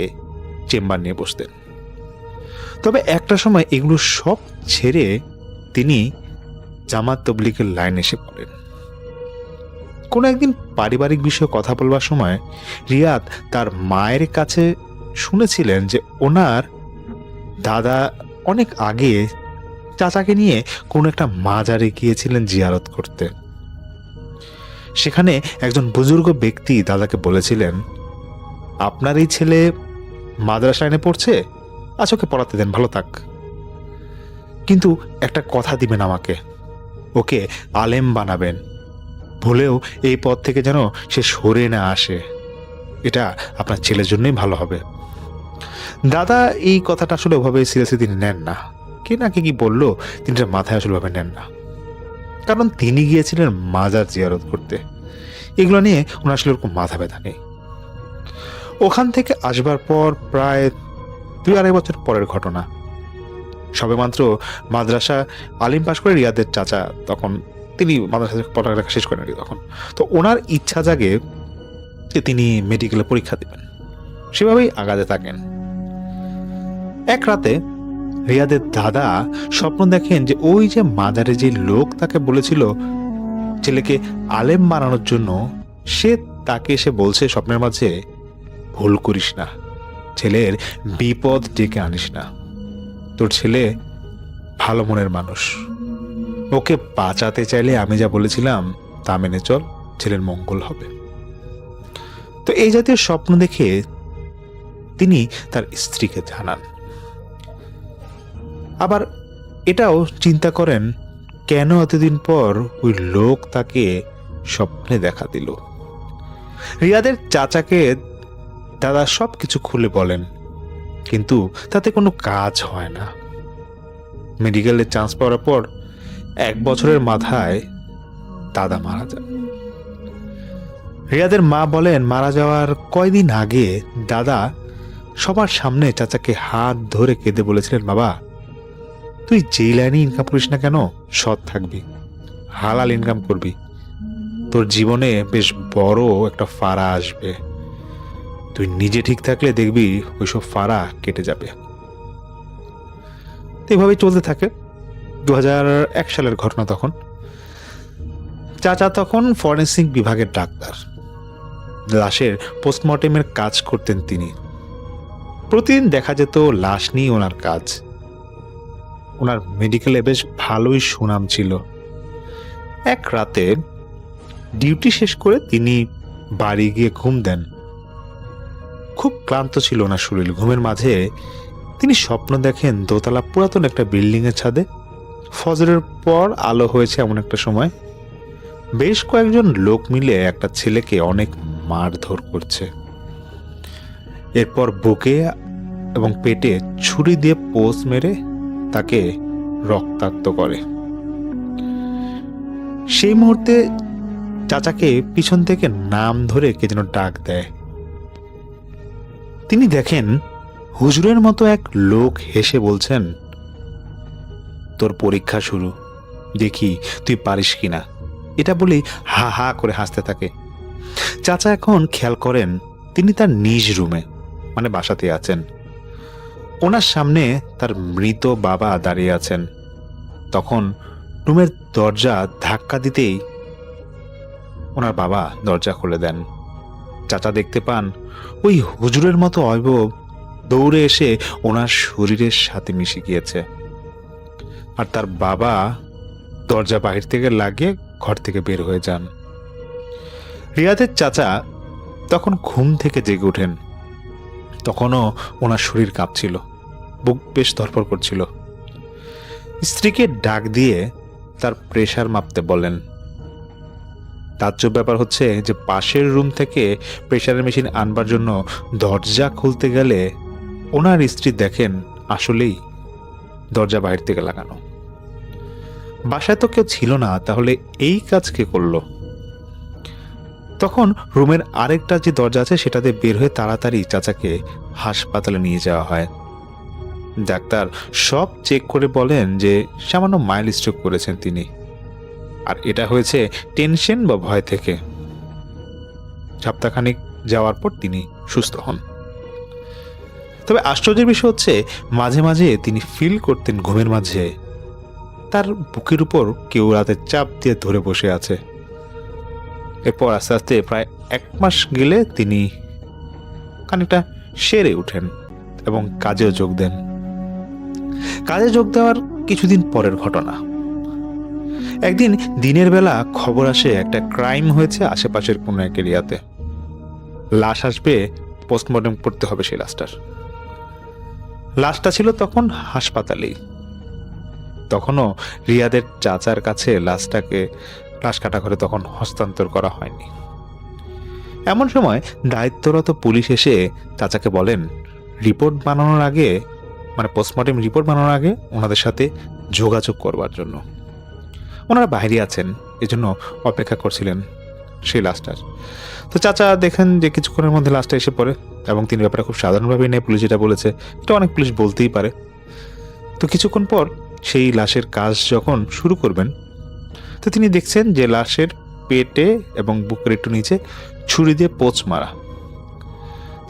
চেম্বার নিয়ে বসতেন। তবে একটা সময় এগুলো সব ছেড়ে তিনি জামাত তবলিগের লাইন এসে পড়েন। কোনো একদিন পারিবারিক বিষয়ে কথা বলবার সময় রিয়াদ তার মায়ের কাছে শুনেছিলেন যে ওনার দাদা অনেক আগে চাচাকে নিয়ে কোনো একটা মাজারে গিয়েছিলেন জিয়ারত করতে। সেখানে একজন বুজুর্গ ব্যক্তি দাদাকে বলেছিলেন, আপনার এই ছেলে মাদ্রাসা লাইনে পড়ছে, আচ্ছা ওকে পড়াতে দেন, ভালো থাক, কিন্তু একটা কথা দিবেন আমাকে, ওকে আলেম বানাবেন, ভুলেও এই পথ থেকে যেন সে সরে না আসে, এটা আপনার ছেলের জন্যই ভালো হবে। দাদা এই কথাটা আসলে ওভাবে সিরিয়াসলি তিনি নেন না, কে না কি বললো তিনি মাথায় আসলে ভাবে নেন না, কারণ তিনি গিয়েছিলেন মাজার জিয়ারত করতে। এগুলো নিয়ে ওনার আসলে ওরকম মাথা ব্যথা নেই। ওখান থেকে আসবার পর প্রায় 2-2.5 বছর পরের ঘটনা। সবেমাত্র মাদ্রাসা আলিম পাশ করে রিয়াদের চাচা, তখন তিনি মাদ্রাসা পড়ালেখা শেষ করেন তখন, তো ওনার ইচ্ছা জাগে যে তিনি মেডিকেলে পরীক্ষা দেবেন, সেভাবেই আগাতে থাকেন। এক রাতে রিয়াদের দাদা স্বপ্ন দেখেন যে ওই যে মাজারে যে লোক তাকে বলেছিল ছেলেকে আলেম বানানোর জন্য, সে তাকে এসে বলছে স্বপ্নের মাঝে, ভুল করিস না, ছেলের বিপদ ডেকে আনিস না, তোর ছেলে ভালো মনের মানুষ, ওকে বাঁচাতে চাইলে আমি যা বলেছিলাম তা মেনে চল, ছেলের মঙ্গল হবে। তো এই জাতীয় স্বপ্ন দেখে তিনি তার স্ত্রীকে জানান। আবার এটাও চিন্তা করেন কেন এতদিন পর ওই লোক তাকে স্বপ্নে দেখা দিল। রিয়াদের চাচাকে দাদা সব কিছু খুলে বলেন, কিন্তু তাতে কোনো কাজ হয় না। মেডিকেলে চান্স পাওয়ার পর 1 বছরের মাথায় দাদা মারা যান। রিয়াদের মা বলেন মারা যাওয়ার কয়দিন আগে দাদা সবার সামনে চাচাকে হাত ধরে কেঁদে বলেছিলেন, বাবা তুই যেই লাইনে ইনকাম করিস না কেন, সৎ থাকবি, হালাল ইনকাম করবি, তোর জীবনে বেশ বড় একটা ফাড়া আসবে, তুই নিজে ঠিক থাকলে দেখবি ওইসব ফাড়া কেটে যাবে। এভাবেই চলতে থাকে। 2001 সালের ঘটনা। তখন চাচা তখন ফরেন্সিক বিভাগের ডাক্তার, লাশের পোস্টমর্টেমের কাজ করতেন তিনি। প্রতিদিন দেখা যেত লাশ নিয়ে ওনার কাজ। ওনার মেডিকেলে বেশ ভালোই সুনাম ছিল। এক রাতে ডিউটি শেষ করে তিনি বাড়ি গিয়ে ঘুম দেন। খুব ক্লান্ত ছিল ওনার শরীর। ঘুমের মাঝে তিনি স্বপ্ন দেখেন দোতলা পুরাতন একটা বিল্ডিং এর ছাদে ফজরের পর আলো হয়েছে এমন একটা সময় বেশ কয়েকজন লোক মিলে একটা ছেলেকে অনেক মারধর করছে। এরপর বুকে এবং পেটে ছুরি দিয়ে পোষ মেরে তাকে রক্তাক্ত করে। সেই মুহূর্তে চাচাকে পিছন থেকে নাম ধরে কে যেন ডাক দেয়। তিনি দেখেন হুজুরের মতো এক লোক হেসে বলছেন, তোর পরীক্ষা শুরু, দেখি তুই পারিস কিনা। এটা বলেই হা হা করে হাসতে থাকে। চাচা এখন খেয়াল করেন তিনি তার নিজ রুমে মানে বাসাতে আছেন। ওনার সামনে তার মৃত বাবা দাঁড়িয়ে আছেন। তখন রুমের দরজা ধাক্কা দিতেই ওনার বাবা দরজা খুলে দেন। চাচা দেখতে পান ওই হুজুরের মতো অয়বব দৌড়ে এসে ওনার শরীরের সাথে মিশে গিয়েছে, আর তার বাবা দরজা বাহির থেকে লাগিয়ে ঘর থেকে বের হয়ে যান। রিয়াদের চাচা তখন ঘুম থেকে জেগে ওঠেন। তখনও ওনার শরীর কাঁপছিল, বুক বেশ ধরপড় করছিল। স্ত্রীকে ডাক দিয়ে তার প্রেশার মাপতে বলেন। তাজ্জব ব্যাপার হচ্ছে যে পাশের রুম থেকে প্রেশারের মেশিন আনবার জন্য দরজা খুলতে গেলে ওনার স্ত্রী দেখেন আসলেই দরজা বাইরে থেকে লাগানো। বাসায় তো কেউ ছিল না, তাহলে এই কাজ কে করলো? তখন রুমের আরেকটা যে দরজা আছে সেটাতে বের হয়ে তাড়াতাড়ি চাচাকে হাসপাতালে নিয়ে যাওয়া হয়। ডাক্তার সব চেক করে বলেন যে সামান্য মাইল স্ট্রোক করেছেন তিনি, আর এটা হয়েছে টেনশন বা ভয় থেকে। সপ্তাহখানিক যাওয়ার পর তিনি সুস্থ হন। তবে আশ্চর্যের বিষয় হচ্ছে মাঝে মাঝে তিনি ফিল করতেন ঘুমের মাঝে তার বুকের উপর কেউ রাতে চাপ দিয়ে ধরে বসে আছে। এরপর আস্তে আস্তে প্রায় 1 মাস গেলে তিনি খানিকটা সেরে উঠেন এবং কাজেও যোগ দেন। কাজে যোগ দেওয়ার কিছুদিন পরের ঘটনা। একদিন দিনের বেলা খবর আসে একটা ক্রাইম হয়েছে আশেপাশের কোনো এক এরিয়াতে। লাশ আসবে, পোস্টমর্টম করতে হবে সেই লাশটার। লাশটা ছিল তখন হাসপাতালেই। তখনও রিয়াদের চাচার কাছে লাশ কাটা করে তখন হস্তান্তর করা হয়নি। এমন সময় দায়িত্বরত পুলিশ এসে চাচাকে বলেন রিপোর্ট বানানোর আগে, মানে পোস্টমর্টম রিপোর্ট বানানোর আগে ওনাদের সাথে যোগাযোগ করবার জন্য। ওনারা বাইরে আছেন, এজন্য অপেক্ষা করছিলেন সেই লাশটার। তো চাচা দেখেন যে কিছুক্ষণের মধ্যে লাশটা এসে পড়ে এবং তিনি ব্যাপারে খুব সাধারণভাবে নেই। পুলিশ যেটা বলেছে এটা অনেক পুলিশ বলতেই পারে। তো কিছুক্ষণ পর সেই লাশের কাজ যখন শুরু করবেন, তো তিনি দেখছেন যে লাশের পেটে এবং বুকের একটু নিচে ছুরি দিয়ে পোঁচ মারা।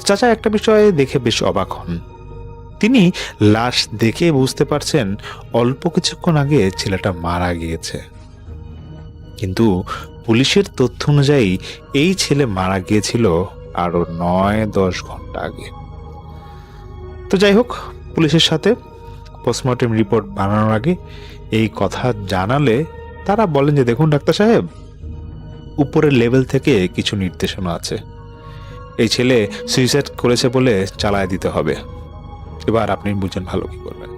চাচা একটা বিষয়ে দেখে বেশ অবাক হন। তিনি লাশ দেখে বুঝতে পারছেন অল্প কিছুক্ষণ আগে ছেলেটা মারা গিয়েছে, কিন্তু পুলিশের তথ্য অনুযায়ী এই ছেলে মারা গিয়েছিল আরো 9-10 ঘন্টা আগে। তো যাই হোক, পুলিশের সাথে পোস্টমর্টম রিপোর্ট বানানোর আগে এই কথা জানালে তারা বলেন যে দেখুন ডাক্তার সাহেব, উপরের লেভেল থেকে কিছু নির্দেশনা আছে, এই ছেলে সুইসাইড করেছে বলে চালায় দিতে হবে। এবার আপনি বুঝেন ভালো কি করবেন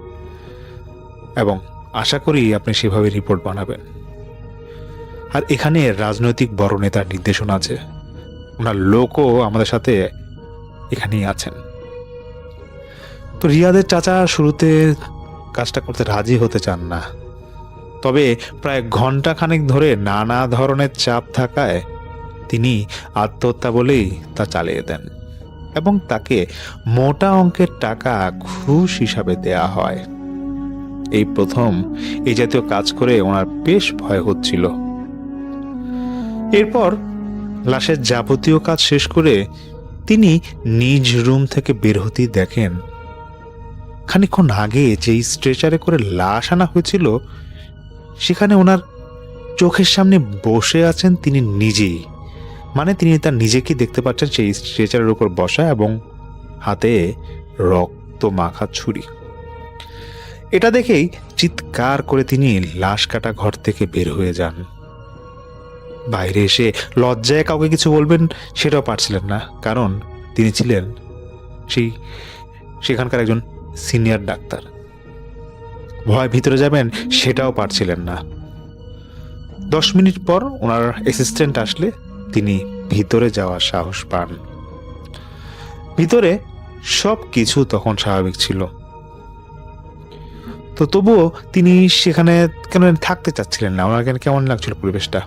এবং আশা করি আপনি সেভাবে রিপোর্ট বানাবেন। আর এখানে রাজনৈতিক বড় নেতার নির্দেশনা আছে, ওনার লোকও আমাদের সাথে এখানেই আছেন। তো রিয়াদের চাচা শুরুতে কাজটা করতে রাজি হতে চান না, তবে প্রায় ঘন্টা খানেক ধরে নানা ধরনের চাপ থাকায় তিনি আত্মহত্যা বলেই তা চালিয়ে দেন এবং তাকে মোটা অঙ্কের টাকা ঘুষ হিসাবে দেয়া হয়। এই প্রথম এই জাতীয় কাজ করে ওনার বেশ ভয় হচ্ছিল। এরপর লাশের যাবতীয় কাজ শেষ করে তিনি নিজ রুম থেকে বের হতেই দেখেন খানিকক্ষণ আগে যেই স্ট্রেচারে করে লাশ আনা হয়েছিল সেখানে ওনার চোখের সামনে বসে আছেন তিনি নিজেই। মানে তিনি তার নিজেকে দেখতে পাচ্ছেন সেই স্ট্রেচারের উপর বসা এবং হাতে রক্ত মাখা ছুরি। এটা দেখেই চিৎকার করে তিনি লাশ কাটা ঘর থেকে বের হয়ে যান। বাইরে এসে লজ্জায় কাউকে কিছু বলবেন সেটাও পারছিলেন না, কারণ তিনি ছিলেন সেখানকার একজন সিনিয়র ডাক্তার। ভয় ভিতরে যাবেন সেটাও পারছিলেন না। 10 মিনিট পর ওনার অ্যাসিস্ট্যান্ট আসলে তিনি ভিতরে যাওয়ার সাহস পান। ভিতরে সব কিছু তখন স্বাভাবিক ছিল, তো তবুও তিনি সেখানে কেন থাকতে চাচ্ছিলেন না। ওনার কেমন লাগছিল পরিবেশটা।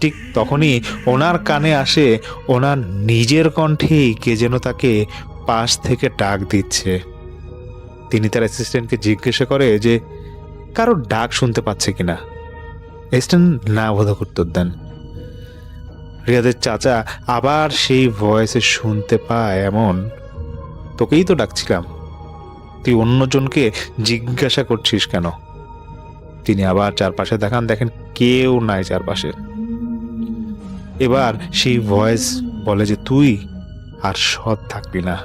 ঠিক তখনই ওনার কানে আসে ওনার নিজের কণ্ঠেই কে যেন তাকে পাশ থেকে ডাক দিচ্ছে। তিনি তার অ্যাসিস্ট্যান্টকে জিজ্ঞাসা করে যে কারো ডাক শুনতে পাচ্ছে কিনা। অ্যাসিস্ট্যান্ট না বোধক উত্তর দেন। রিয়াদের চাচা আবার সেই ভয়েসে শুনতে পায়, এমন তোকেই তো ডাকছিলাম, তুই অন্যজনকে জিজ্ঞাসা করছিস কেন। তিনি আবার চারপাশে দেখেন কেউ নাই চারপাশে। এবার সেই ভয়েস বলে যে তুই আর সৎ থাকবি না,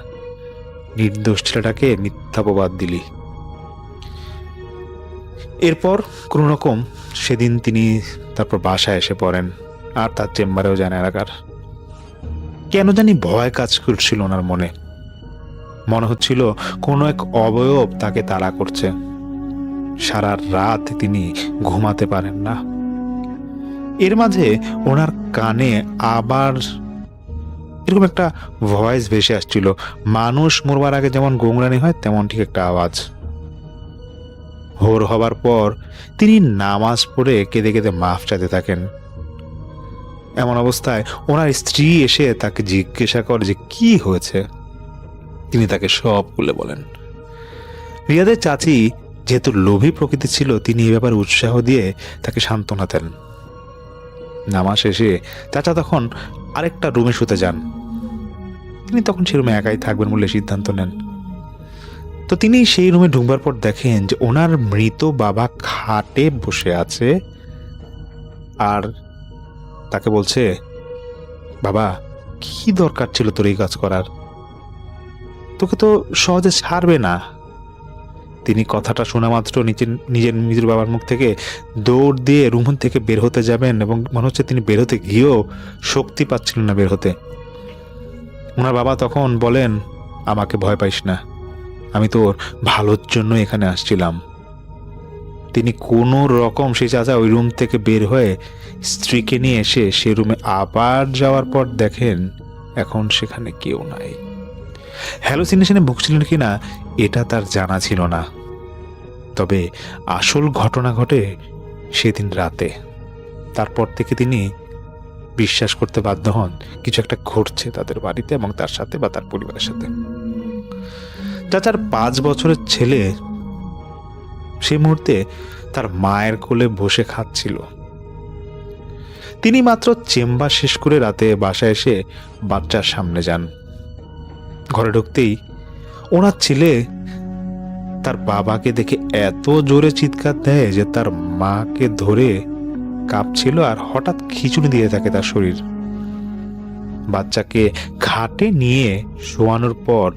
নির্দোষ ছেলেটাকে মিথ্যাপবাদ দিলি। এরপর কোনো রকম সেদিন তিনি তারপর বাসায় এসে পড়েন, আর তার চেম্বারেও যান এলাকার। কেন জানি ভয় কাজ করছিল ওনার মনে। মনে হচ্ছিল কোনো এক অবয়ব তাকে তাড়া করছে। সারা রাত তিনি ঘুমাতে পারেন না। এর মাঝে ওনার কানে আবার এরকম একটা ভয়েস ভেসে আসছিল, মানুষ মরবার আগে যেমন গোংরানি হয় তেমন ঠিক একটা আওয়াজ। ভোর হবার পর তিনি নামাজ পড়ে কেঁদে কেঁদে মাফ চাইতে থাকেন। এমন অবস্থায় ওনার স্ত্রী এসে তাকে জিজ্ঞাসা করে যে কি হয়েছে। তিনি তাকে সব খুলে বলেন। রিয়াদের চাচি যেহেতু লোভী প্রকৃতি ছিল, তিনি এই ব্যাপারে উৎসাহ দিয়ে তাকে সান্ত্বনা দেন। নামাজ শেষে চাচা তখন আরেকটা রুমে শুতে যান। তিনি তখন সে রুমে একাই থাকবেন বলে সিদ্ধান্ত নেন। তো তিনি সেই রুমে ঢুকবার পর দেখেন যে ওনার মৃত বাবা খাটে বসে আছে আর তাকে বলছে, বাবা কি দরকার ছিল তোর এই কাজ করার, তোকে তো সহজে ছাড়বে না। তিনি কথাটা শোনা মাত্র নিজের মৃত বাবার মুখ থেকে দৌড় দিয়ে রুম থেকে বের হতে যাবেন এবং মনে হচ্ছে তিনি বের হতে গিয়েও শক্তি পাচ্ছিলেন না বের হতে। ওনার বাবা তখন বলেন, আমাকে ভয় পাইস না, আমি তোর ভালোর জন্য এখানে আসছিলাম। তিনি কোনো রকম সেই চাচা ওই রুম থেকে বের হয়ে স্ত্রীকে নিয়ে এসে সে রুমে আবার যাওয়ার পর দেখেন এখন সেখানে কেউ নাই। হ্যালুসিনেশনে ভুগছিলেন কিনা এটা তার জানা ছিল না, তবে আসল ঘটনা ঘটে সেদিন রাতে। তারপর থেকে তিনি বিশ্বাস করতে বাধ্য হন কিছু একটা ঘটছে তাদের বাড়িতে এবং তার সাথে বা তার পরিবারের সাথে। চাচার 5 বছরের ছেলে সেই মুহূর্তে তার মায়ের কোলে বসে খাচ্ছিল। তিনি মাত্র চেম্বার শেষ করে রাতে বাসায় এসে বাচ্চার সামনে যান। ঘরে ঢুকতেই ওনার ছেলে তার বাবাকে দেখে এত জোরে চিৎকার দেয় যে তার মাকে ধরে কাঁপছিল আর হঠাৎ খিঁচুনি দিয়ে থাকে তার শরীর। বাচ্চাকে খাটে নিয়ে শোয়ানোর পর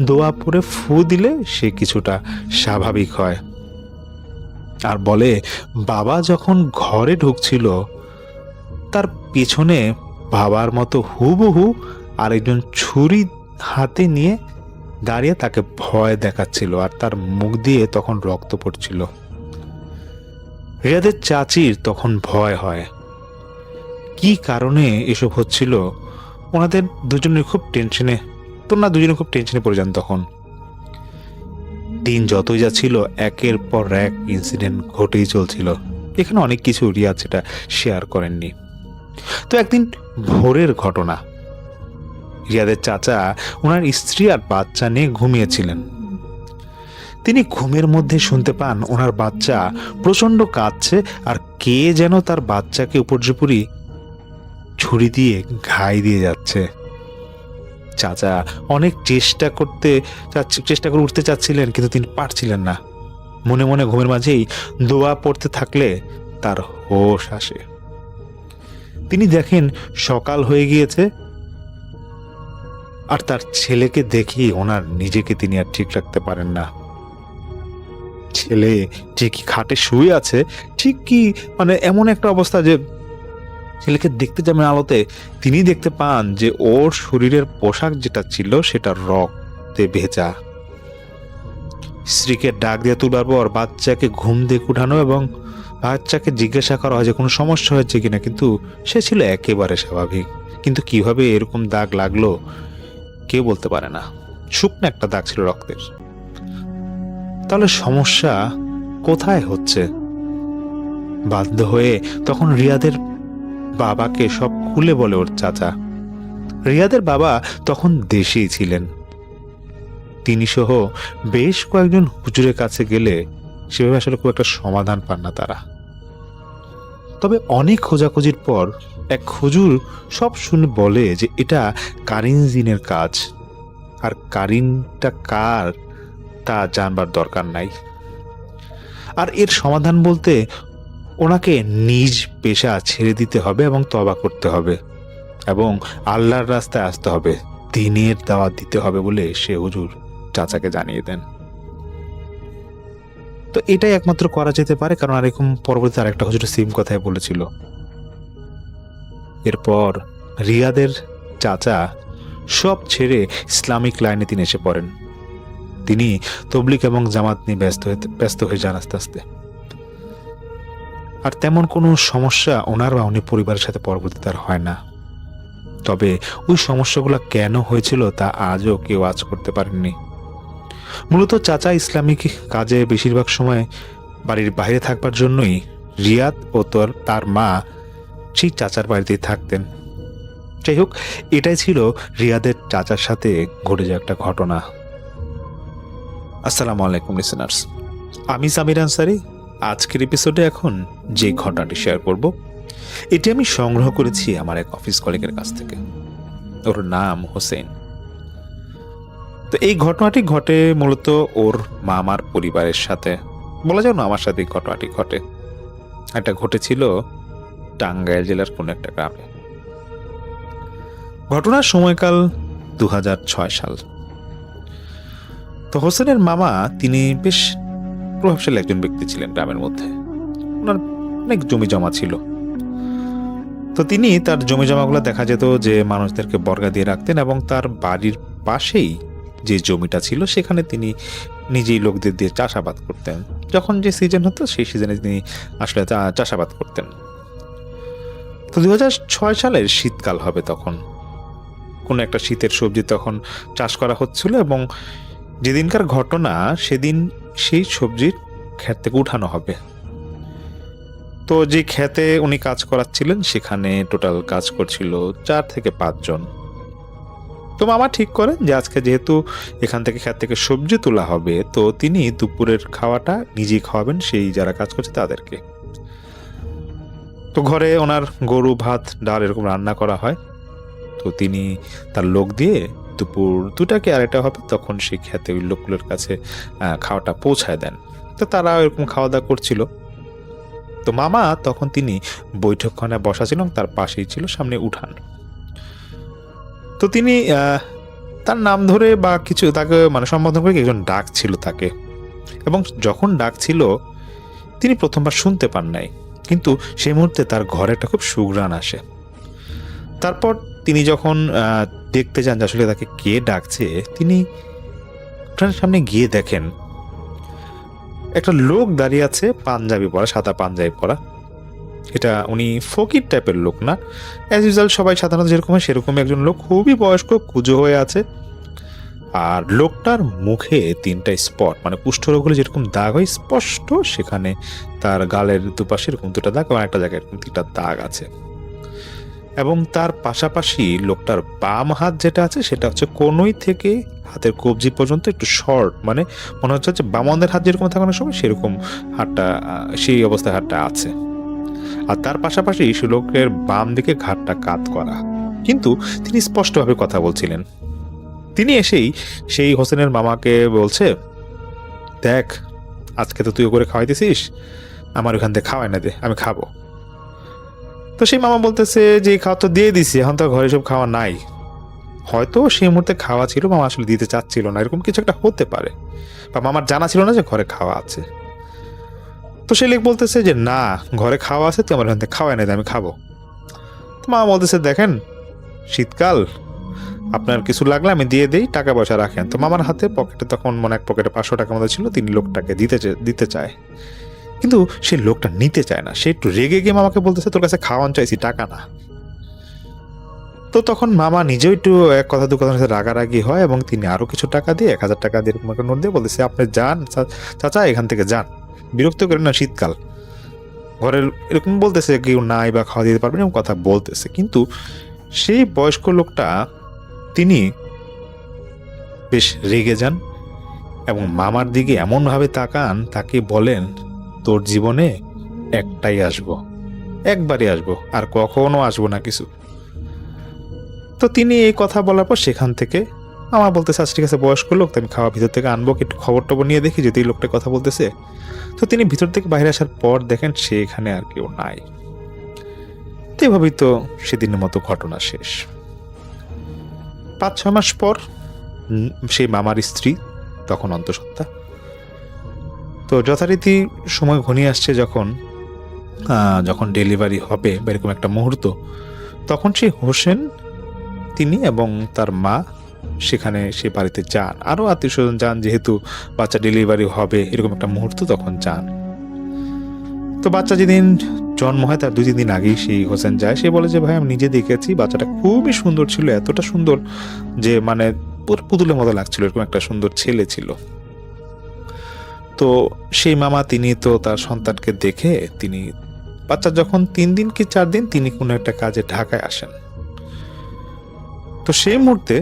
দোয়া পরে ফু দিলে সে কিছুটা স্বাভাবিক হয়। আর বলে বাবা যখন ঘরে ঢুকছিল তার পেছনে বাবার মতো হুবহু আরেকজন ছুরি হাতে নিয়ে দাঁড়িয়ে তাকে ভয় দেখাচ্ছিল আর তার মুখ দিয়ে তখন রক্ত পড়ছিল। রিয়াদের চাচির তখন ভয় হয়। কি কারণে এসব হচ্ছিল ওনাদের দুজনের খুব টেনশনে, দুজনে খুব টেনশনে পড়ে যান। তখন দিন যতই যাচ্ছিল একের পর এক ইনসিডেন্ট ঘটেই চলছিল। এখানে অনেক কিছু রিয়াদ সেটা শেয়ার করেননি। তো একদিন ভোরের ঘটনা, রিয়াদের চাচা ওনার স্ত্রী আর বাচ্চা নিয়ে ঘুমিয়েছিলেন। তিনি ঘুমের মধ্যে শুনতে পান ওনার বাচ্চা প্রচন্ড কাঁদছে আর কে যেন তার বাচ্চাকে উপর্যুপরি ছুরি দিয়ে ঘাই দিয়ে যাচ্ছে। চাচা অনেক চেষ্টা করে উঠতে চাচ্ছিলেন কিন্তু তিনি পারছিলেন না। মনে মনে ঘুমের মাঝেই দোয়া পড়তে থাকলে তার হোশ আসে। তিনি দেখেন সকাল হয়ে গিয়েছে আর তার ছেলেকে দেখি ওনার নিজেকে তিনি আর ঠিক রাখতে পারেন না। ছেলে ঠিকই খাটে শুয়ে আছে, ঠিক কি মানে এমন একটা অবস্থা যে ছেলেকে দেখতে যাবেন আলোতে তিনি দেখতে পান যে ওর শরীরের পোশাক যেটা ছিল সেটা রক্তে ভেজা। স্ত্রীকে ডাক দিয়ে তুলবার পর বাচ্চাকে ঘুম দিয়ে উঠানো এবং বাচ্চাকে জিজ্ঞাসা করা হয় যে কোনো সমস্যা হয়েছে কিনা, কিন্তু সে ছিল একেবারে স্বাভাবিক। কিন্তু কিভাবে এরকম দাগ লাগলো কেউ বলতে পারে না, শুকনো একটা দাগ ছিল রক্তের। তাহলে সমস্যা কোথায় হচ্ছে? বাধ্য হয়ে তখন রিয়াদের বাবাকে সব খুলে বলে ওর চাচা। রিয়াদের বাবা তখন দেশেই ছিলেন। তিনি সহ বেশ কয়েকজন হুজুরের কাছে গেলে সেভাবে আসলে খুব একটা সমাধান পান না তারা। তবে অনেক খোঁজাখুঁজির পর এক হুজুর সব শুনে বলে যে এটা কারিন জিনের কাজ, আর কারিনটা কার তা জানবার দরকার নাই। আর এর সমাধান বলতে ওনাকে নিজ পেশা ছেড়ে দিতে হবে এবং তওবা করতে হবে এবং আল্লাহর রাস্তায় আসতে হবে, দ্বীনের দাওয়াত দিতে হবে বলে সে হুজুর চাচাকে জানিয়ে দেন। তো এটাই একমাত্র করা যেতে পারে, কারণ এরকম পরবর্তীতে আরেকটা হুজুর সেম কথাই বলেছিল। এরপর রিয়াদের চাচা সব ছেড়ে ইসলামিক লাইনে তিনি এসে পড়েন। তিনি তবলিগ এবং জামাত নিয়ে ব্যস্ত হয়ে যান আস্তে আস্তে। আর তেমন কোনো সমস্যা ওনার বা উনি পরিবারের সাথে পরবর্তীতে আর হয় না। তবে ওই সমস্যাগুলো কেন হয়েছিল তা আজও কেউ আজ করতে পারেননি। মূলত চাচা ইসলামিক কাজে বেশিরভাগ সময় বাড়ির বাইরে থাকবার জন্যই রিয়াদ ও তার মা সেই চাচার বাড়িতেই থাকতেন। যাই হোক, এটাই ছিল রিয়াদের চাচার সাথে ঘটে যাওয়া একটা ঘটনা। আসসালামু আলাইকুম লিসেনার্স, আমি সামির আনসারি। আজকের এপিসোডে এখন যে ঘটনাটি শেয়ার করব এটি আমি সংগ্রহ করেছি আমার এক অফিস কলিগের কাছ থেকে। ওর নাম হোসেন। তো এই ঘটনাটি ঘটে মূলত ওর মামার পরিবারের সাথে, বলা যায় না আমার সাথে এই ঘটনাটি ঘটে। এটা ঘটেছিল টাঙ্গাইল জেলার কোন একটা গ্রামে। ঘটনার সময়কাল 2006 সাল। তো হোসেনের মামা তিনি বেশ প্রভাবশালী একজন ব্যক্তি ছিলেন গ্রামের মধ্যে। ওনার অনেক জমি জমা ছিল। তো তিনি তার জমি জমাগুলো দেখা যেত যে মানুষদেরকে বর্গা দিয়ে রাখতেন, এবং তার বাড়ির পাশেই যে জমিটা ছিল সেখানে তিনি নিজেই লোকদের দিয়ে চাষাবাদ করতেন। যখন যে সিজন হতো সেই সিজনে তিনি আসলে চাষাবাদ করতেন। তো 2006 সালের শীতকাল হবে, তখন কোনো একটা শীতের সবজি তখন চাষ করা হচ্ছিল, এবং যেদিনকার ঘটনা সেদিন সেই সবজির ক্ষেত থেকে উঠানো হবে। তো যে ক্ষেতে উনি কাজ করাচ্ছিলেন সেখানে টোটাল কাজ করছিল 4 থেকে 5 জন। তো মামা ঠিক করেন যে আজকে যেহেতু এখান থেকে ক্ষেত থেকে সবজি তোলা হবে, তো তিনি দুপুরের খাওয়াটা নিজেই খাওয়াবেন সেই যারা কাজ করছে তাদেরকে। তো ঘরে ওনার গরু, ভাত, ডাল এরকম রান্না করা হয়। তো তিনি তার লোক দিয়ে দুপুর 2টা কি 2:30 হবে তখন সেই ক্ষেতে ওই লোকগুলোর কাছে খাওয়াটা পৌঁছায় দেন। তো তারা এরকম খাওয়া দাওয়া করছিল। তো মামা তখন তিনি বৈঠকখানে বসা ছিলেন, তার পাশেই ছিল সামনে উঠান। তো তিনি তার নাম ধরে বা কিছু তাকে মানে সম্বোধন করে একজন ডাক ছিল তাকে, এবং যখন ডাক ছিল তিনি প্রথমবার শুনতে পান নাই, কিন্তু সেই মুহূর্তে তার ঘরে একটা খুব সুঘ্রাণ আসে। তারপর তিনি যখন দেখতে যান যে আসলে তাকে কে ডাকছে, তিনি উঠানের সামনে গিয়ে দেখেন একটা লোক দাঁড়িয়ে আছে, পাঞ্জাবি পরা, সাদা পাঞ্জাবি পরা। এটা উনি ফকির টাইপের লোক না, অ্যাজ ইউজুয়াল সবাই সাধারণত যেরকম হয় সেরকমই একজন লোক, খুবই বয়স্ক, কুঁজো হয়ে আছে। আর লোকটার মুখে 3টা স্পট, মানে কুষ্ঠরোগ হলে যেরকম দাগ হয় স্পষ্ট, সেখানে তার গালের দুপাশে এরকম 2টা দাগ, এবং একটা জায়গায় এরকম 3টা দাগ আছে। এবং তার পাশাপাশি লোকটার বাম হাত যেটা আছে সেটা হচ্ছে কনুই থেকে হাতের কবজি পর্যন্ত একটু শর্ট, মানে মনে হচ্ছে যে বামনের হাত যেরকম থাকে অনেক সময় সেরকম হাতটা, সেই অবস্থায় হাতটা আছে। আর তার পাশাপাশি সে লোকের বাম দিকে ঘাটটা কাত করা, কিন্তু তিনি স্পষ্টভাবে কথা বলছিলেন। তিনি এসেই সেই হোসেনের মামাকে বলছে, দেখ আজকে তো তুই করে খাওয়াইতেছিস, আমার ওখান থেকে খাওয়াই না, দে আমি খাবো। তো সেই মামা বলতেছে যে খাওয়া তো দিয়ে দিছি, এখন তো ঘরে সব খাওয়া নাই। হয়তো সেই মুহূর্তে খাওয়া ছিল, মামা আসলে দিতে চাচ্ছিল না, এরকম কিছু একটা হতে পারে, বা মামার জানা ছিল না যে ঘরে খাওয়া আছে। তো সে লোক বলতেছে যে না, ঘরে খাওয়া আছে, তুই আমার এখান থেকে খাওয়াই না, আমি খাবো। তো মামা বলতেছে দেখেন শীতকাল, আপনার কিছু লাগলে আমি দিয়ে দিই, টাকা পয়সা রাখেন। তো মামার হাতে পকেটে তখন মনে এক পকেটে 500 টাকা মতো ছিল, তিনি লোকটাকে দিতে চায়, কিন্তু সে লোকটা নিতে চায় না। সে একটু রেগে গিয়ে মামাকে বলতেছে তোর কাছে খাওয়ান চাইছি, টাকা না। তো তখন মামা নিজেও একটু এক কথা দু কথার সাথে রাগারাগি হয়, এবং তিনি আরো কিছু টাকা দিয়ে 1000 টাকা দিয়ে এরকম একটা নোট দিয়ে বলতেছে আপনি যান চাচা, এখান থেকে যান, বিরক্ত করেন না, শীতকাল ঘরের এরকম বলতেছে, কেউ নাই বা খাওয়া দিতে পারবেন এরকম কথা বলতেছে। কিন্তু সেই বয়স্ক লোকটা তিনি বেশ রেগে যান, এবং মামার দিকে এমনভাবে তাকান, তাকে বলেন তোর জীবনে একটাই আসবো, একবারই আসবো, আর কখনো আসবো না কিছু। তো তিনি এই কথা বলার পর সেখান থেকে আমার বলতেছে আচ্ছা ঠিক আছে, বয়স্ক লোক, তো আমি খাওয়া ভিতর থেকে আনবো, একটু খবর টবর নিয়ে দেখি যদি এই লোকটা কথা বলতেছে। তো তিনি ভিতর থেকে বাইরে আসার পর দেখেন সেখানে আর কেউ নাই। তো এভাবেই তো সেদিনের মতো ঘটনা শেষ। 5-6 মাস পর সেই মামার স্ত্রী তখন অন্তঃসত্ত্বা। তো যথারীতি সময় ঘনিয়ে আসছে, যখন ডেলিভারি হবে বা এরকম একটা মুহূর্ত, তখন সেই হোসেন তিনি এবং তার মা সেখানে সে বাড়িতে যান, আরও আত্মীয় স্বজন যান, যেহেতু বাচ্চা ডেলিভারি হবে এরকম একটা মুহূর্ত, তখন যান। তো বাচ্চা যেদিন জন্ম হয় তার 2-3 দিন আগেই সেই হোসেন যায়। সে বলে যে ভাই আমি নিজে দেখেছি, বাচ্চাটা খুবই সুন্দর ছিল, এতটা সুন্দর যে মানে পুরো পুতুলের মতো লাগছিল, এরকম একটা সুন্দর ছেলে ছিল। তো সেই মামা তিনি তো তার সন্তানকে দেখে তিনি বাচ্চা যখন 3 দিন কি 4 দিন তিনি কোনো একটা কাজে ঢাকায় আসেন। তো সেই মুহূর্তে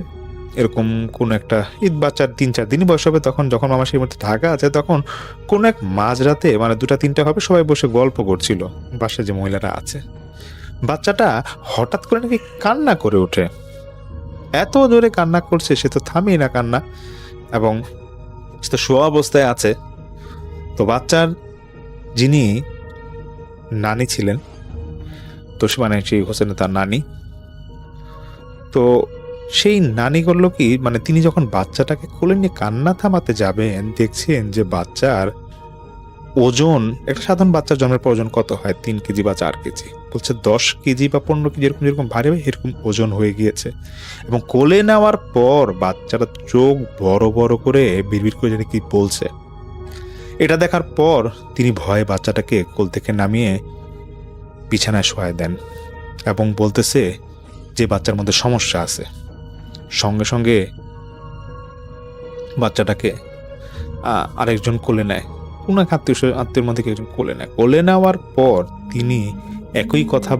এরকম কোন একটা ঈদ বাচ্চার 3-4 দিনই বয়স হবে, তখন যখন মামা সেই মুহূর্তে ঢাকা আছে, তখন কোন এক মাঝরাতে মানে 2টা-3টা হবে, সবাই বসে গল্প করছিল বাসায় যে মহিলারা আছে। বাচ্চাটা হঠাৎ করে নাকি কান্না করে ওঠে, এত জোরে কান্না করছে, সে তো থামেই না কান্না। এবং সে তো শোয়া অবস্থায় আছে। তো বাচ্চার যিনি নানি ছিলেন, তো মানে সেই হোসেনের তার নানি, তো সেই নানি করলো কি, মানে তিনি যখন বাচ্চাটাকে কোলে নিয়ে কান্না থামাতে যাবেন, দেখছেন যে বাচ্চার ওজন, একটা সাধারণ বাচ্চার জন্মের পর ওজন কত হয়, 3 কেজি বা 4 কেজি, বলছে 10 কেজি বা 15 কেজি, এরকম যেরকম ভারী হয় এরকম ওজন হয়ে গিয়েছে। এবং কোলে নেওয়ার পর বাচ্চাটা চোখ বড় বড় করে বিড়বিড় করে জানি কি বলছে। এটা দেখার পর তিনি ভয়ে বাচ্চাটাকে কোল থেকে নামিয়ে বিছানায় শোয়ায় দেন এবং বলতেছে যে বাচ্চার মধ্যে সমস্যা আছে। সঙ্গে সঙ্গে বাচ্চাটাকে আরেকজন কোলে নেয়, কোনো এক আত্মীয়ের মধ্যে একজন কোলে নেয়। কোলে নেওয়ার পর তিনি একই কথা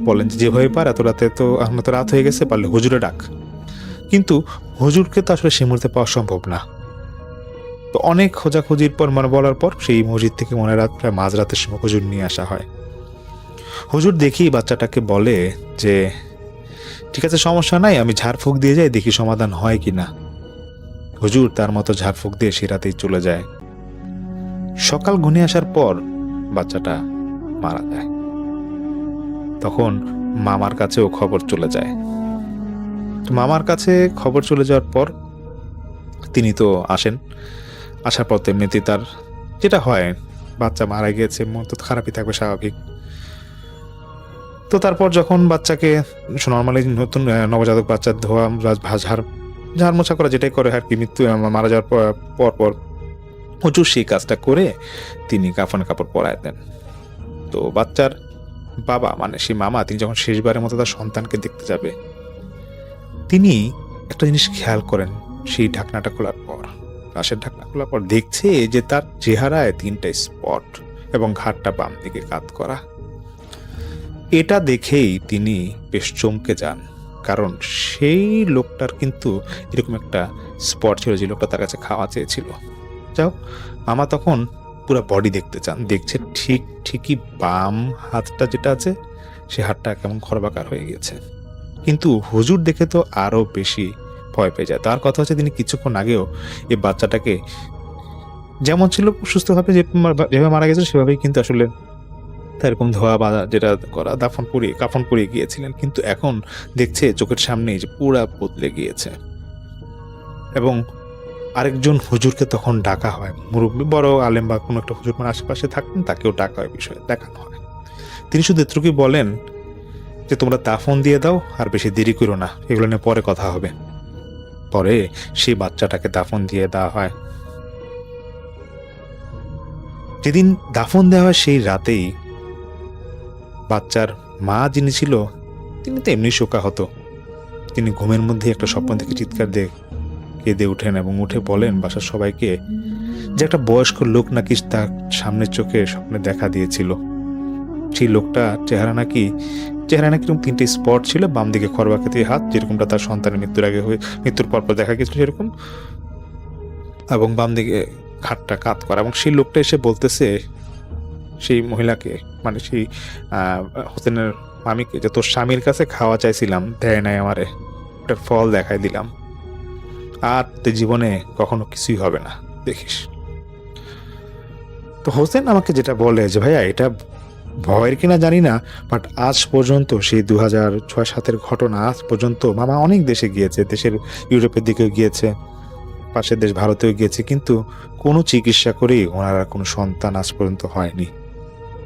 বলেন যে যেভাবে পার, এত রাতে তো এখন তো রাত হয়ে গেছে, পারলে হুজুরে ডাক। কিন্তু হুজুরকে তো আসলে সে মুহূর্তে পাওয়া সম্ভব না। তো অনেক খোঁজাখুঁজির পর, মানে বলার পর, সেই মসজিদ থেকে মনে রাত প্রায় মাঝরাতের সময় হুজুর নিয়ে আসা হয়। হুজুর দেখি বাচ্চাটাকে বলে যে ঠিক আছে, সমস্যা নাই, আমি ঝাড়ফুঁক দিয়ে যাই, দেখি সমাধান হয় কিনা। হুজুর তার মতো ঝাড়ফুঁক দিয়ে সে রাতেই চলে যায়। সকাল ঘনিয়ে আসার পর বাচ্চাটা মারা যায়। তখন মামার কাছেও খবর চলে যায়। মামার কাছে খবর চলে যাওয়ার পর তিনি তো আসেন। আসার পর তো এমনিতেই তার যেটা হয়, বাচ্চা মারা গিয়েছে, মন তো খারাপই থাকবে, স্বাভাবিক। তো তারপর যখন বাচ্চাকে নর্মালি নতুন নবজাতক বাচ্চা ধোয়া, ঝাড় মোছা করা, যেটাই করে আর কি, মৃত্যু মারা যাওয়ার পর হুজুর সেই কাজটা করে তিনি কাফন কাপড় পরায় দেন। তো বাচ্চার বাবা, মানে সেই মামা, তিনি যখন শেষবারের মতো তার সন্তানকে দেখতে যাবে, তিনি একটা জিনিস খেয়াল করেন। সেই ঢাকনাটা খোলার পর, লাশের ঢাকনা খোলার পর দেখছে যে তার চেহারায় 3টা স্পট এবং ঘাড়টা বাম দিকে কাত করা। এটা দেখেই তিনি বেশ চমকে যান, কারণ সেই লোকটার কিন্তু এরকম একটা স্পট ছিল যে লোকটা তার কাছে খাওয়া চেয়েছিল। যাও, মামা তখন পুরো বডি দেখতে চান। দেখছে ঠিকই বাম হাতটা যেটা আছে, সে হাতটা কেমন খরবাকার হয়ে গেছে। কিন্তু হুজুর দেখে তো আরো বেশি ভয় পেয়ে যায়। তার কথা হচ্ছে তিনি কিছুক্ষণ আগেও এই বাচ্চাটাকে যেমন ছিল সুস্থভাবে যেভাবে মারা গেছে সেভাবেই কিন্তু আসলে এরকম ধোয়া বা যেটা করা কাফন পরিয়ে গিয়েছিলেন, কিন্তু এখন দেখছে চোখের সামনেই যে পুরা বদলে গিয়েছে। এবং আরেকজন হুজুরকে তখন ডাকা হয়, মুরব্বী বড় আলেম বা কোনো একটা হুজুর মানে আশেপাশে থাকতেন, তাকেও ডাকা হয়, বিষয়ে দেখানো হয়। তিনি শুধু এতটুকুই বলেন যে তোমরা দাফন দিয়ে দাও, আর বেশি দেরি করো না, এগুলো নিয়ে পরে কথা হবে। পরে সেই বাচ্চাটাকে দাফন দিয়ে দেওয়া হয়। যেদিন দাফন দেওয়া হয় সেই রাতেই বাচ্চার মা যিনি ছিল, তিনি তো এমনি শোকাহত। তিনি ঘুমের মধ্যে একটা স্বপ্ন থেকে চিৎকার দিয়ে কেঁদে উঠেন এবং উঠে বলেন বাসার সবাইকে যে একটা বয়স্ক লোক নাকি তার সামনের চোখে স্বপ্নে দেখা দিয়েছিল। সেই লোকটা চেহারা নাকি এরকম 3টে স্পট ছিল, বাম দিকে খরবাকাতি হাত, যেরকমটা তার সন্তানের মৃত্যুর পর দেখা গেছিল সেরকম, এবং বাম দিকে ঘাটটা কাত করা। এবং সেই লোকটা এসে বলতেছে সেই মহিলাকে, মানে সেই হোসেনের মামিকে, যে তোর স্বামীর কাছে খাওয়া চাইছিলাম, দেয় নাই আমারে, ওটার ফল দেখাই দিলাম, আর তোর জীবনে কখনো কিছুই হবে না, দেখিস। তো হোসেন আমাকে যেটা বলে যে ভাইয়া এটা ভয়ের কিনা জানি না, বাট আজ পর্যন্ত সেই 2006-07 ঘটনা, আজ পর্যন্ত মামা অনেক দেশে গিয়েছে, দেশের ইউরোপের দিকেও গিয়েছে, পাশের দেশ ভারতেও গিয়েছে, কিন্তু কোনো চিকিৎসা করেই ওনারা কোনো সন্তান আজ পর্যন্ত হয়নি।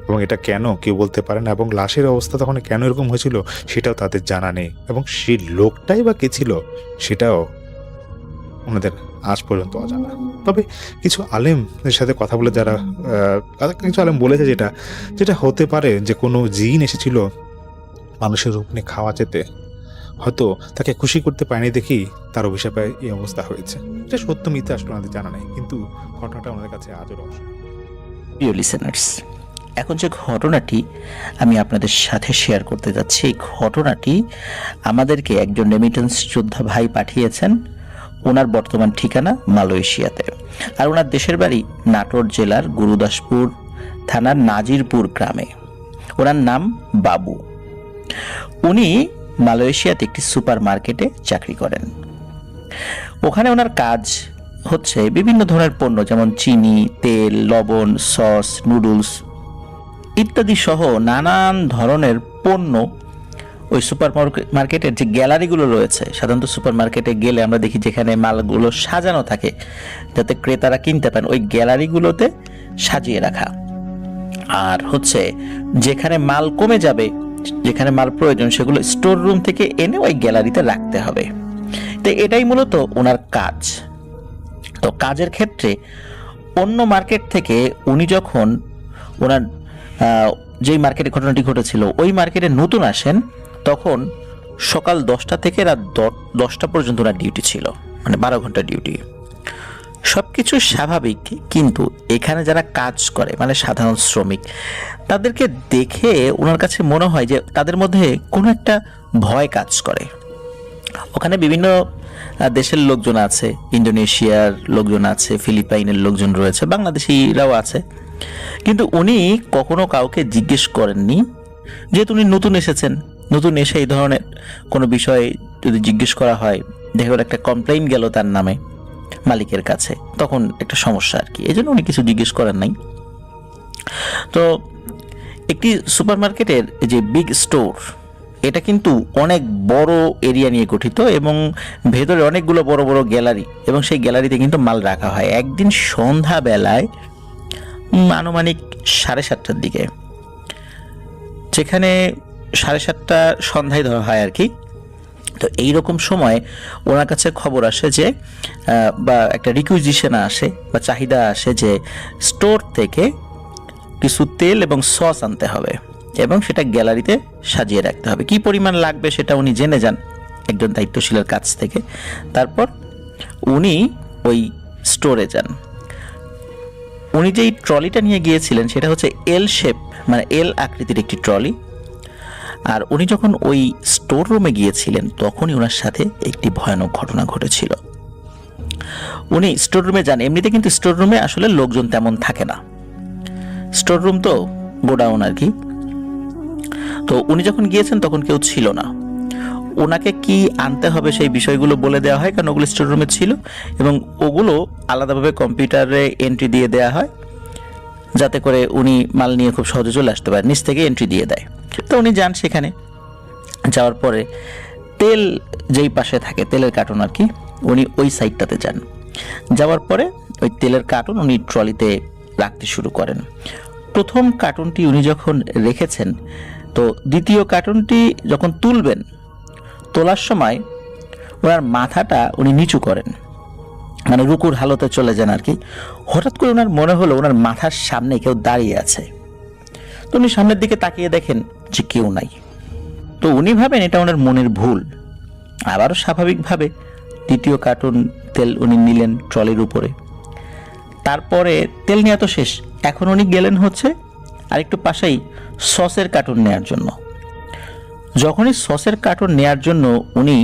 এবং এটা কেন কেউ বলতে পারে না, এবং লাশের অবস্থা তখন কেন এরকম হয়েছিল সেটাও তাদের জানা নেই, এবং সেই লোকটাই বা কে ছিল সেটাও ওনাদের আজ পর্যন্ত অজানা। তবে কিছু আলেমদের সাথে কথা বলে যারা কিছু আলেম বলেছে যেটা হতে পারে যে কোনো জিন এসেছিল মানুষের রূপ নিয়ে খাওয়া যেতে, হয়তো তাকে খুশি করতে পারেনি দেখেই তার অভিশাপে এই অবস্থা হয়েছে। এটা সত্য মিথ্যা আসলে আমাদের জানা নেই, কিন্তু ঘটনাটা আমাদের কাছে আজও রহস্য। প্রিয় লিসেনার্স, এখন যে ঘটনাটি আমি আপনাদের সাথে শেয়ার করতে যাচ্ছি, এই ঘটনাটি আমাদেরকে একজন রেমিটেন্স যোদ্ধা ভাই পাঠিয়েছেন। ওনার বর্তমান ঠিকানা মালয়েশিয়াতে, আর ওনার দেশের বাড়ি নাটোর জেলার গুরুদাসপুর থানার নাজিরপুর গ্রামে। ওনার নাম বাবু। উনি মালয়েশিয়াতে একটি সুপার মার্কেটে চাকরি করেন। ওখানে ওনার কাজ হচ্ছে বিভিন্ন ধরনের পণ্য, যেমন চিনি, তেল, লবণ, সস, নুডলস ইত্যাদি সহ নানান ধরনের পণ্য ওই সুপার মার্কেটের যে গ্যালারিগুলো রয়েছে, সাধারণত সুপার মার্কেটে গেলে আমরা দেখি যেখানে মালগুলো সাজানো থাকে যাতে ক্রেতারা কিনতে পারেন, ওই গ্যালারিগুলোতে সাজিয়ে রাখা। আর হচ্ছে যেখানে মাল কমে যাবে, যেখানে মাল প্রয়োজন, সেগুলো স্টোর রুম থেকে এনে ওই গ্যালারিতে রাখতে হবে। তো এটাই মূলত ওনার কাজ। তো কাজের ক্ষেত্রে অন্য মার্কেট থেকে উনি যখন ওনার যেই মার্কেটে ঘটনাটি ঘটেছিল ওই মার্কেটে নতুন আসেন, তখন সকাল 10টা থেকে রাত 10টা পর্যন্ত ওনার ডিউটি ছিল, মানে 12 ঘন্টা ডিউটি। সব কিছু স্বাভাবিক, কিন্তু এখানে যারা কাজ করে মানে সাধারণ শ্রমিক, তাদেরকে দেখে ওনার কাছে মনে হয় যে তাদের মধ্যে কোনো একটা ভয় কাজ করে। ওখানে বিভিন্ন দেশের লোকজন আছে, ইন্দোনেশিয়ার লোকজন আছে, ফিলিপাইনের লোকজন রয়েছে, বাংলাদেশিরাও আছে, কিন্তু উনি কখনো কাউকে জিজ্ঞেস করেননি, যেহেতু উনি নতুন এসেছেন। নতুন এসে এই ধরনের কোনো বিষয় যদি জিজ্ঞেস করা হয়, দেখা গেল একটা কমপ্লেইন গেল তার নামে মালিকের কাছে, তখন একটা সমস্যা আর কি, এই জন্য উনি কিছু জিজ্ঞেস করেন নাই। তো একটি সুপারমার্কেটের যে বিগ স্টোর, এটা কিন্তু অনেক বড় এরিয়া নিয়ে গঠিত এবং ভেতরে অনেকগুলো বড় বড় গ্যালারি, এবং সেই গ্যালারিতে কিন্তু মাল রাখা হয়। একদিন সন্ধ্যাবেলায় আনুমানিক 7:30টার দিকে, যেখানে 7:30টা সন্ধ্যায় ধরা হয় আর কি, তো এইরকম সময় ওনার কাছে খবর আসে যে বা একটা রিকুইজিশন আসে বা চাহিদা আসে যে স্টোর থেকে কিছু তেল এবং সস আনতে হবে এবং সেটা গ্যালারিতে সাজিয়ে রাখতে হবে। কি পরিমাণ লাগবে সেটা উনি জেনে যান একজন দায়িত্বশীলের কাছ থেকে। তারপর উনি ওই স্টোরে যান। উনি যেই ট্রলিটা নিয়ে গিয়েছিলেন সেটা হচ্ছে এল শেপ, মানে এল আকৃতির একটি ট্রলি। আর উনি যখন ওই স্টোর রুমে গিয়েছিলেন তখনই ওনার সাথে একটি ভয়ানক ঘটনা ঘটেছিল। উনি স্টোর রুমে যান, এমনিতে কিন্তু স্টোর রুমে আসলে লোকজন তেমন থাকে না, স্টোর রুম তো গোডাউন আর কি। তো উনি যখন গিয়েছেন তখন কেউ ছিল না। ওনাকে কি আনতে হবে সেই বিষয়গুলো বলে দেওয়া হয়, কারণ ওগুলো স্টোর রুমে ছিল এবং ওগুলো আলাদাভাবে কম্পিউটারে এন্ট্রি দিয়ে দেওয়া হয় যাতে করে উনি মাল নিয়ে খুব সহজে চলে আসতে পারে, নিচ থেকে এন্ট্রি দিয়ে দেয়। তো উনি যান সেখানে, যাওয়ার পরে তেল যেই পাশে থাকে তেলের কার্টন আর কি, উনি ওই সাইডটাতে যান। যাওয়ার পরে ওই তেলের কার্টন উনি ট্রলিতে রাখতে শুরু করেন। প্রথম কার্টুনটি উনি যখন রেখেছেন, তো দ্বিতীয় কার্টুনটি যখন তুলবেন, তোলার সময় ওনার মাথাটা উনি নিচু করেন, মানে রুকুর হালতে চলে যান আর কি। হঠাৎ করে ওনার মনে হলো ওনার মাথার সামনে কেউ দাঁড়িয়ে আছে। তো উনি সামনের দিকে তাকিয়ে দেখেন যে কেউ নাই। তো উনি ভাবেন এটা ওনার মনের ভুল। আবারও স্বাভাবিকভাবে দ্বিতীয় কার্টুন তেল উনি নিলেন ট্রলির উপরে। তারপরে তেল নেওয়া তো শেষ, এখন উনি গেলেন হচ্ছে আরেকটু পাশেই সসের কার্টুন নেওয়ার জন্য। যখনই সসের কার্টুন নেওয়ার জন্য উনি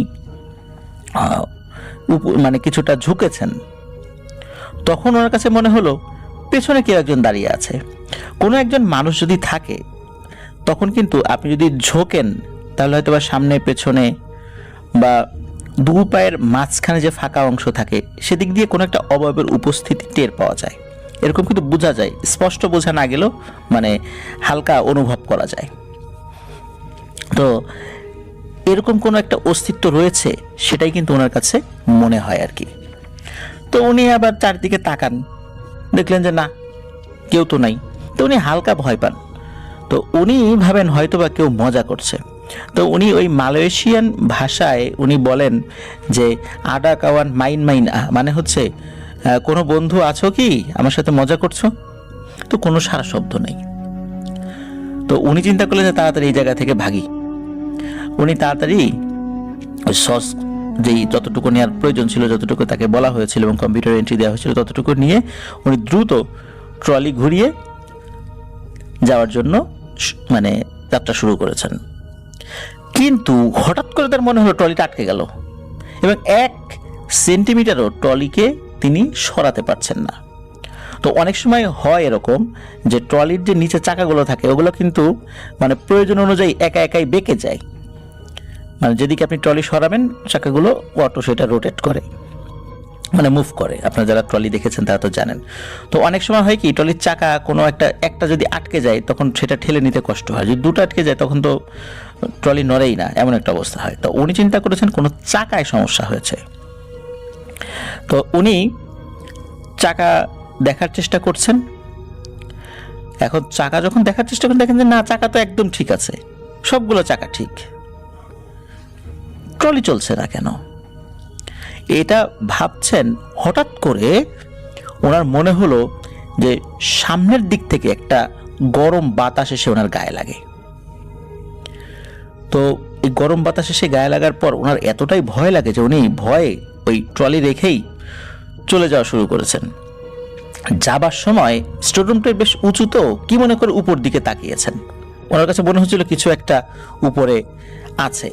মানে কিছুটা ঝুঁকেছেন, তখন ওনার কাছে মনে হলো পেছনে কেউ একজন দাঁড়িয়ে আছে। কোনো একজন মানুষ যদি থাকে তখন কিন্তু আপনি যদি ঝোঁকেন তাহলে হয়তো বা সামনে পেছনে বা দু পায়ের মাঝখানে যে ফাঁকা অংশ থাকে সেদিক দিয়ে কোনো একটা অবয়বের উপস্থিতি টের পাওয়া যায়, এরকম কিন্তু বোঝা যায়। স্পষ্ট বোঝা না গেলেও মানে হালকা অনুভব করা যায়। তো এরকম কোনো একটা অস্তিত্ব রয়েছে সেটাই কিন্তু ওনার কাছে মনে হয় আর কি। তো উনি আবার চারদিকে তাকান, দেখলেন যে না, কেউ তো নাই। তো উনি হালকা ভয় পান। তো উনি ভাবেন হয়তো বা কেউ মজা করছে। তো উনি ওই মালয়েশিয়ান ভাষায় উনি বলেন যে আডা কাওয়ান মাইন মাইন, মানে হচ্ছে কোনো বন্ধু আছো কি, আমার সাথে মজা করছো? তো কোনো সারা শব্দ নেই। তো উনি চিন্তা করলেন যে তাড়াতাড়ি এই জায়গা থেকে ভাগি। উনি তাড়াতাড়ি ওই সস যেই যতটুকু নেওয়ার প্রয়োজন ছিল, যতটুকু তাকে বলা হয়েছিল এবং কম্পিউটার এন্ট্রি দেওয়া হয়েছিল ততটুকু নিয়ে উনি দ্রুত ট্রলি ঘুরিয়ে যাওয়ার জন্য মানে যাত্রা শুরু করেছেন। কিন্তু হঠাৎ করে তার মনে হলো ট্রলিটা আটকে গেল এবং 1 সেন্টিমিটারও ট্রলিকে তিনি সরাতে পারছেন না। তো অনেক সময় হয় এরকম যে ট্রলির যে নিচে চাকাগুলো থাকে ওগুলো কিন্তু মানে প্রয়োজন অনুযায়ী একা একাই বেঁকে যায়, মানে যেদিকে আপনি ট্রলি সরাবেন চাকাগুলো অটো সেটা রোটেট করে। মানে মুভ করে। আপনারা যারা ট্রলি দেখেছেন তারা তো জানেন। তো অনেক সময় হয় কি, ট্রলির চাকা কোনো একটা যদি আটকে যায় তখন সেটা ঠেলে নিতে কষ্ট হয়, যদি দুটো আটকে যায় তখন তো ট্রলি নড়েই না, এমন একটা অবস্থা হয়। তো উনি চিন্তা করেছেন কোনো চাকায় সমস্যা হয়েছে। তো উনি চাকা দেখার চেষ্টা করছেন। এখন চাকা যখন দেখার চেষ্টা করেন, দেখেন যে না, চাকা তো একদম ঠিক আছে, সবগুলো চাকা ঠিক, ট্রলি চলছে না কেন? এটা ভাবছেন, হঠাৎ করে ওনার মনে হলো যে সামনের দিক থেকে একটা গরম বাতাস এসে ওনার গায়ে লাগে। তো এই গরম বাতাস এসে গায়ে লাগার পর ওনার এতটাই ভয় লাগে যে উনি ভয়ে ওই ট্রলি রেখেই চলে যাওয়া শুরু করেছেন। যাবার সময় স্টোররুমটা বেশ উঁচু, তো কি মনে করে উপর দিকে তাকিয়েছেন। ওনার কাছে মনে হচ্ছিল কিছু একটা উপরে আছে।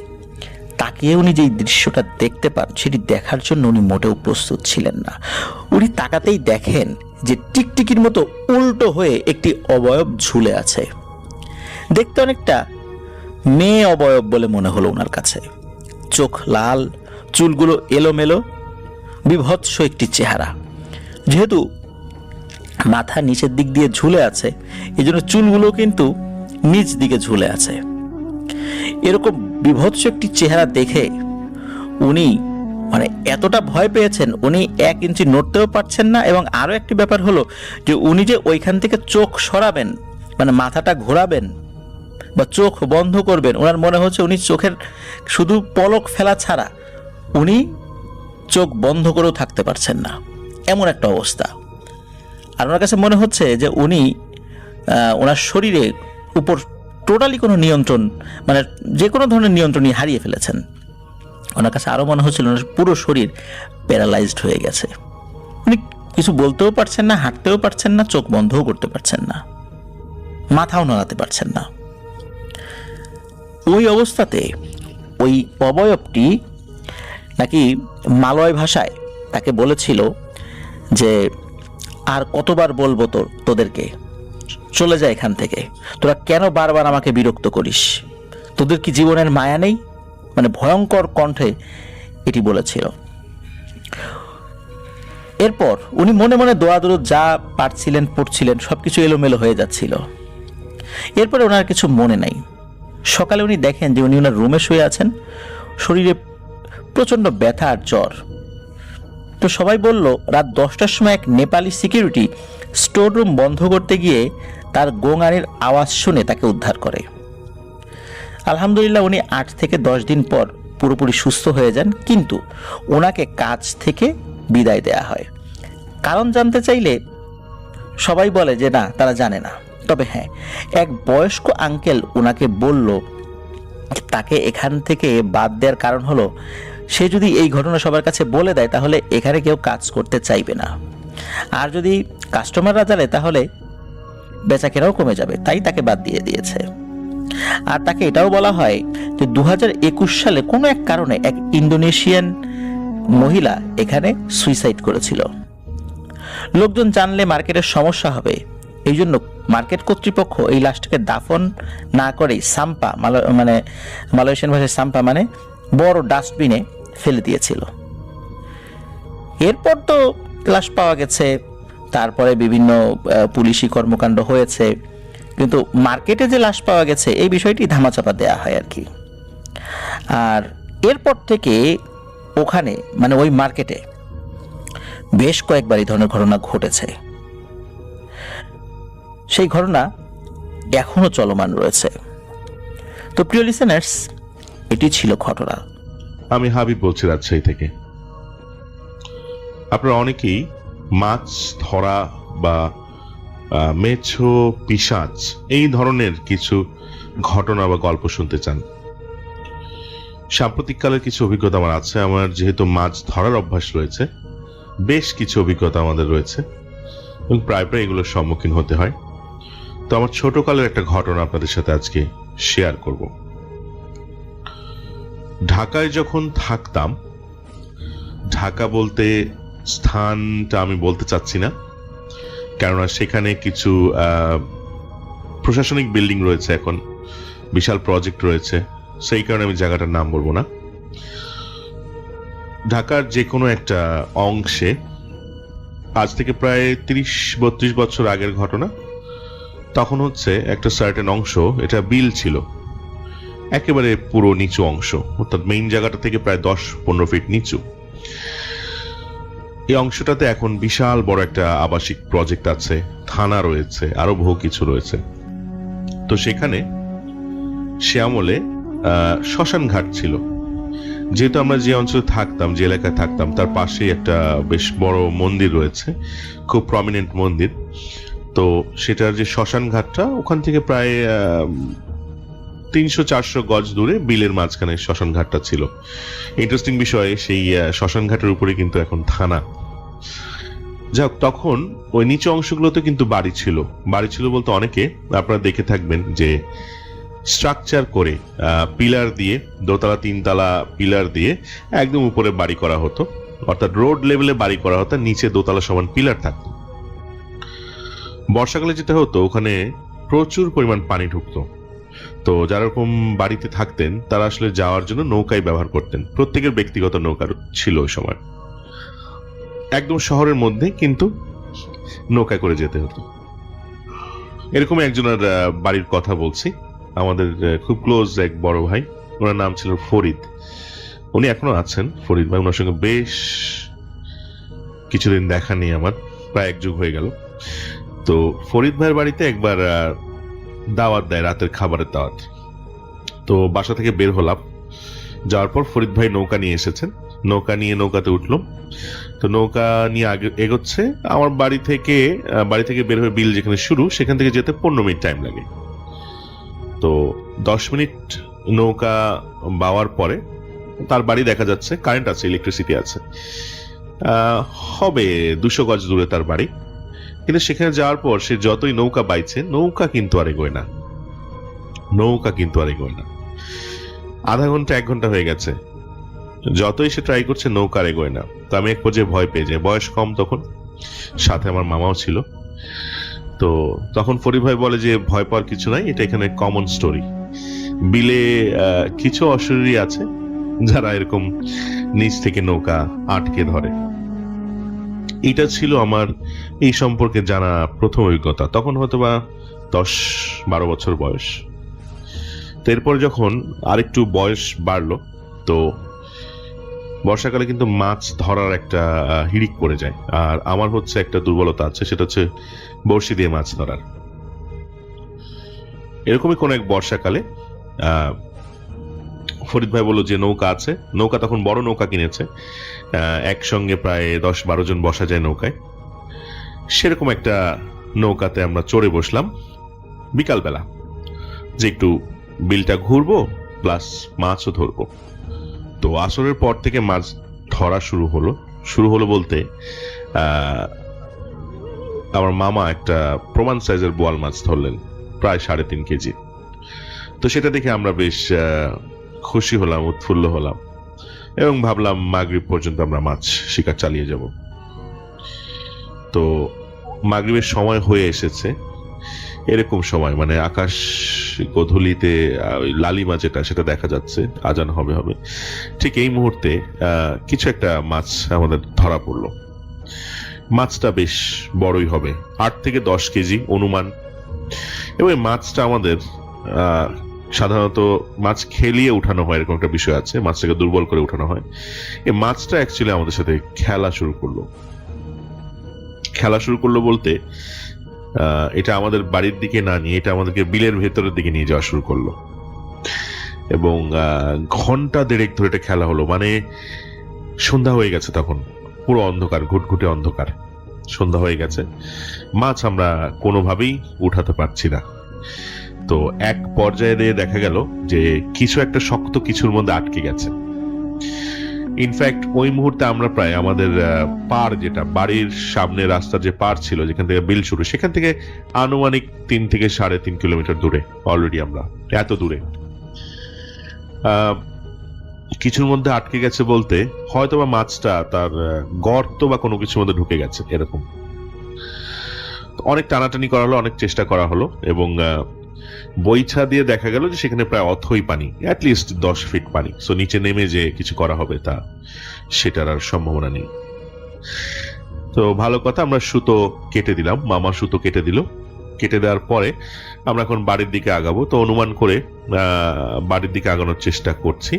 তাকিয়ে উনি যেই দৃশ্যটা দেখতে পান, সেটি দেখার জন্য উনি মোটেও প্রস্তুত ছিলেন না। উনি তাকাতেই দেখেন যে টিকটিকির মতো উল্টো হয়ে একটি অবয়ব ঝুলে আছে। দেখতে অনেকটা মেয়ে অবয়ব বলে মনে হলো ওনার কাছে। চোখ লাল, চুলগুলো এলোমেলো, বিভৎস একটি চেহারা। যেহেতু মাথা নিচের দিক দিয়ে ঝুলে আছে, এই জন্য চুলগুলো কিন্তু নিচ দিকে ঝুলে আছে। এরকম বিভৎস একটি চেহারা দেখে উনি মানে এতটা ভয় পেয়েছেন, উনি 1 ইঞ্চি নড়তেও পারছেন না। এবং আরো একটি ব্যাপার হলো যে উনি যে ওইখান থেকে চোখ সরাবেন, মানে মাথাটা ঘোরাবেন বা চোখ বন্ধ করবেন, ওনার মনে হচ্ছে উনি চোখের শুধু পলক ফেলা ছাড়া উনি চোখ বন্ধ করেও থাকতে পারছেন না, এমন একটা অবস্থা। আর ওনার কাছে মনে হচ্ছে যে উনি ওনার শরীরে উপর টোটালি কোনো নিয়ন্ত্রণ, মানে যে কোনো ধরনের নিয়ন্ত্রণই হারিয়ে ফেলেছেন। ওনার কাছে আরও মনে হচ্ছিল ওনার পুরো শরীর প্যারালাইজড হয়ে গেছে। উনি কিছু বলতেও পারছেন না, হাঁটতেও পারছেন না, চোখ বন্ধও করতে পারছেন না, মাথাও নাড়াতে পারছেন না। ওই অবস্থাতে ওই অবয়বটি নাকি মালয় ভাষায় তাকে বলেছিল যে আর কতবার বলবো তোদেরকে, চলে যায় এখান থেকে, তোরা কেন বারবার আমাকে বিরক্ত করিস, তোদের কি জীবনের মায়া নেই? মানে ভয়ঙ্কর কণ্ঠে এটি বলেছিল। এরপর উনি মনে মনে দোয়া দরুদ যা পারছিলেন পড়ছিলেন, সবকিছু এলোমেলো হয়ে যাচ্ছিল। এরপরে ওনার কিছু মনে নাই। সকালে উনি দেখেন যে উনি ওনার রুমে শুয়ে আছেন, শরীরে প্রচন্ড ব্যথা আর জ্বর। তো সবাই বলল রাত 10টার সময় এক নেপালি সিকিউরিটি স্টোর রুম বন্ধ করতে গিয়ে তার গোঙানির আওয়াজ শুনে তাকে উদ্ধার করে। আলহামদুলিল্লাহ উনি 8 থেকে 10 দিন পর পুরোপুরি সুস্থ হয়ে যান, কিন্তু ওনাকে কাজ থেকে বিদায় দেয়া হয়। কারণ জানতে চাইলে সবাই বলে যে না, তারা জানে না। তবে হ্যাঁ, এক বয়স্ক আঙ্কেল ওনাকে বলল তাকে এখান থেকে বাদ দেওয়ার কারণ হলো সে যদি এই ঘটনা সবার কাছে বলে দেয় তাহলে এখানে কেউ কাজ করতে চাইবে না, আর যদি কাস্টমাররা জানে তাহলে বেচাকেনাও কমে যাবে, তাই তাকে বাদ দিয়ে দিয়েছে। আর তাকে এটাও বলা হয় যে 2021 সালে কোনো এক কারণে এক ইন্দোনেশিয়ান মহিলা এখানে সুইসাইড করেছিল। লোকজন জানলে মার্কেটের সমস্যা হবে, এই জন্য মার্কেট কর্তৃপক্ষ এই লাশটাকে দাফন না করেই সাম্পা, মানে মালয়েশিয়ান ভাষায় সাম্পা মানে বড় ডাস্টবিনে ফেলে দিয়েছিল। এরপর তো লাশ পাওয়া গেছে, তারপরে বিভিন্ন পুলিশি কর্মকাণ্ড হয়েছে, কিন্তু মার্কেটে যে লাশ পাওয়া গেছে এই বিষয়টি ধামাচাপা দেয়া হয় আর কি। আর এরপর থেকে ওখানে মানে ওই মার্কেটে বেশ কয়েকবার এই ধরনের ঘটনা ঘটেছে। সেই ঘটনা এখনো চলমান রয়েছে। তো প্রিয় লিসেনার্স, এটি ছিল ঘটনা। আমি হাবিব বলছি রাজশাহী থেকে। আপনারা অনেকেই মাছ ধরা বা মেছো পিশাচ এই ধরনের কিছু ঘটনা বা গল্প শুনতে চান। সাম্প্রতিককালের কিছু অভিজ্ঞতা আমার আছে। আমার যেহেতু মাছ ধরার অভ্যাস রয়েছে, বেশ কিছু অভিজ্ঞতা আমাদের রয়েছে এবং প্রায় প্রায় এগুলোর সম্মুখীন হতে হয়। তো আমার ছোটকালের একটা ঘটনা আপনাদের সাথে আজকে শেয়ার করব। ঢাকায় যখন থাকতাম, ঢাকা বলতে স্থানটা আমি বলতে চাচ্ছি না, কেননা সেখানে কিছু প্রশাসনিক বিল্ডিং রয়েছে, এখন বিশাল প্রজেক্ট রয়েছে, সেই কারণে আমি জায়গাটার নাম বলবো না। ঢাকার যে কোনো একটা অংশে, আজ থেকে প্রায় 30-32 বছর আগের ঘটনা, তখন হচ্ছে একটা সার্টেন অংশ, এটা বিল ছিল, একেবারে পুরো নিচু অংশ, অর্থাৎ মেইন জায়গাটা থেকে প্রায় 10-15 ফিট নিচু। এই অংশটাতে এখন বিশাল বড় একটা আবাসিক প্রজেক্ট আছে, থানা রয়েছে, আরো বহু কিছু রয়েছে। তো সেখানে সে আমলে শ্মশান ঘাট ছিল। যেহেতু আমরা যে অঞ্চলে থাকতাম, যে এলাকায় থাকতাম, তার পাশেই একটা বেশ বড় মন্দির রয়েছে, খুব প্রমিনেন্ট মন্দির। তো সেটার যে শ্মশান ঘাটটা, ওখান থেকে প্রায় 300-400 গজ দূরে বিলের মাঝখানে শ্মশান ঘাটটা ছিল। ইন্টারেস্টিং বিষয়, সেই শ্মশান ঘাটের উপরে কিন্তু এখন থানা। যাক, তখন ওই নিচু অংশগুলোতে কিন্তু বাড়ি ছিল বলতে অনেকে আপনারা দেখে থাকবেন যে স্ট্রাকচার করে পিলার দিয়ে, দোতলা 3তলা পিলার দিয়ে একদম উপরে বাড়ি করা হতো, অর্থাৎ রোড লেভেলে বাড়ি করা হতো, নিচে দোতলা সমান পিলার থাকতো। বর্ষাকালে যেটা হতো, ওখানে প্রচুর পরিমাণ পানি ঢুকতো। তো যারা এরকম বাড়িতে থাকতেন তারা আসলে যাওয়ার জন্য নৌকাই ব্যবহার করতেন। প্রত্যেকের ব্যক্তিগত নৌকা ছিল ওই সময়, একদম শহরের মধ্যে, কিন্তু নৌকা করে যেতে হতো। এরকম একজনের বাড়ির কথা বলছি, আমাদের খুব ক্লোজ এক বড় ভাই, ওনার নাম ছিল ফরিদ। উনি এখনো আছেন, ফরিদ ভাই। ওনার সঙ্গে বেশ কিছুদিন দেখা নেই আমার, প্রায় 1 যুগ হয়ে গেল। তো ফরিদ ভাইয়ের বাড়িতে একবার দাওয়াত দেয়, রাতের খাবারের দাওয়াত। তো বাসা থেকে বের হলাম, যাওয়ার পর ফরিদ ভাই নৌকা নিয়ে এসেছেন, নৌকাতে উঠলো। তো নৌকা নিয়ে আগে এগোচ্ছে। আমার বাড়ি থেকে বের হয়ে বিল যেখানে শুরু, সেখান থেকে যেতে 15 মিনিট টাইম লাগে। তো 10 মিনিট নৌকা বাওয়ার পরে তার বাড়ি দেখা যাচ্ছে, কারেন্ট আছে, ইলেকট্রিসিটি আছে, হবে 200 গজ দূরে তার বাড়ি। কিন্তু সেখানে যাওয়ার পর সে যতই নৌকা বাইছে, নৌকা কিন্তু আর এগোয় না। আধা ঘন্টা 1 ঘন্টা হয়ে গেছে, যতই সে ট্রাই করছে, নৌকা আর এগোয় না। তো আমি এক পর্যায়ে ভয় পেয়ে যাই। বয়স কম তখন, সাথে আমার মামাও ছিল। তো তখন ফরিদ ভাই বলে যে ভয় পাওয়ার কিছু নাই, এটা এখানে কমন স্টোরি। বিলে কিছু অশরীরী আছে যারা এরকম নিচ থেকে নৌকা আটকে ধরে। এটা ছিল আমার এই সম্পর্কে জানা প্রথম অভিজ্ঞতা। তখন হয়তো বা 10-12 বছর বয়স। তো এরপর যখন আরেকটু বয়স বাড়লো, তো বর্ষাকালে কিন্তু মাছ ধরার একটা হিড়িক পড়ে যায়। আর আমার হচ্ছে একটা দুর্বলতা আছে, সেটা হচ্ছে বড়শি দিয়ে মাছ ধরার। এরকমই কোন এক বর্ষাকালে ফরিদ ভাই বললো যে নৌকা আছে। নৌকা তখন বড় নৌকা কিনেছে, একসঙ্গে প্রায় 10-12 জন বসা যায় নৌকায়। সেরকম একটা নৌকাতে আমরা চড়ে বসলাম বিকালবেলা, যে একটু বিলটা ঘুরবো প্লাস মাছও ধরবো। তো আসরের পর থেকে মাছ ধরা শুরু হলো বলতে আমার মামা একটা প্রমাণ সাইজের বোয়াল মাছ ধরলেন, প্রায় 3.5 কেজি। তো সেটা দেখে আমরা বেশ খুশি হলাম, উৎফুল্ল হলাম, এবং ভাবলাম মাগরিব পর্যন্ত আমরা মাছ শিকার চালিয়ে যাব। তো মাগরিবের সময় হয়ে এসেছে। এরকম সময় মানে আকাশ গোধূলিতে লালিমা সেটা দেখা যাচ্ছে, আজান হবে। ঠিক এই মুহূর্তে কিছু একটা মাছ আমাদের ধরা পড়লো। মাছটা বেশ বড়ই হবে, 8 থেকে 10 কেজি অনুমান। এবং মাছটা আমাদের সাধারণত মাছ খেলিয়ে উঠানো হয়, এরকম একটা বিষয় আছে, মাছটাকে দুর্বল করে উঠানো হয়। এই মাছটা অ্যাকচুয়ালি আমাদের সাথে খেলা শুরু করলো বলতে এটা আমাদের বাড়ির দিকে না নিয়ে এটা আমাদেরকে বিলের ভেতরের দিকে নিয়ে যাওয়া শুরু করলো। এবং ঘন্টা 1.5 ধরে এটা খেলা হলো। মানে সন্ধ্যা হয়ে গেছে, তখন পুরো অন্ধকার, ঘুটঘুটে অন্ধকার, সন্ধ্যা হয়ে গেছে। মাছ আমরা কোনোভাবেই উঠাতে পারছি না। তো এক পর্যায়ে দেখা গেল যে কিছু একটা শক্ত কিছুর মধ্যে আটকে গেছে। ইনফ্যাক্ট ওই মুহূর্তে আমরা প্রায় আমাদের পার, যেটা বাড়ির সামনে রাস্তার যে পার ছিল যেখান থেকে বিল শুরু, সেখান থেকে আনুমানিক 3 থেকে 3.5 কিলোমিটার দূরে অলরেডি আমরা, এত দূরে। কিছুর মধ্যে আটকে গেছে বলতে হয়তো বা মাছটা তার গর্ত বা কোনো কিছুর মধ্যে ঢুকে গেছে, এরকম। অনেক টানাটানি করা হলো, অনেক চেষ্টা করা হলো, এবং বইছা দিয়ে দেখা গেল যে সেখানে প্রায় অথই পানি, অ্যাটলিস্ট 10 ফিট পানি। সো নিচে নেমে যে কিছু করা হবে তা সেটার আর সম্ভাবনা নেই। তো ভালো কথা, আমরা সুতো কেটে দিলাম, মামা সুতো কেটে দিল। কেটে দেওয়ার পরে আমরা এখন বাড়ির দিকে আগাবো। তো অনুমান করে বাড়ির দিকে আগানোর চেষ্টা করছি।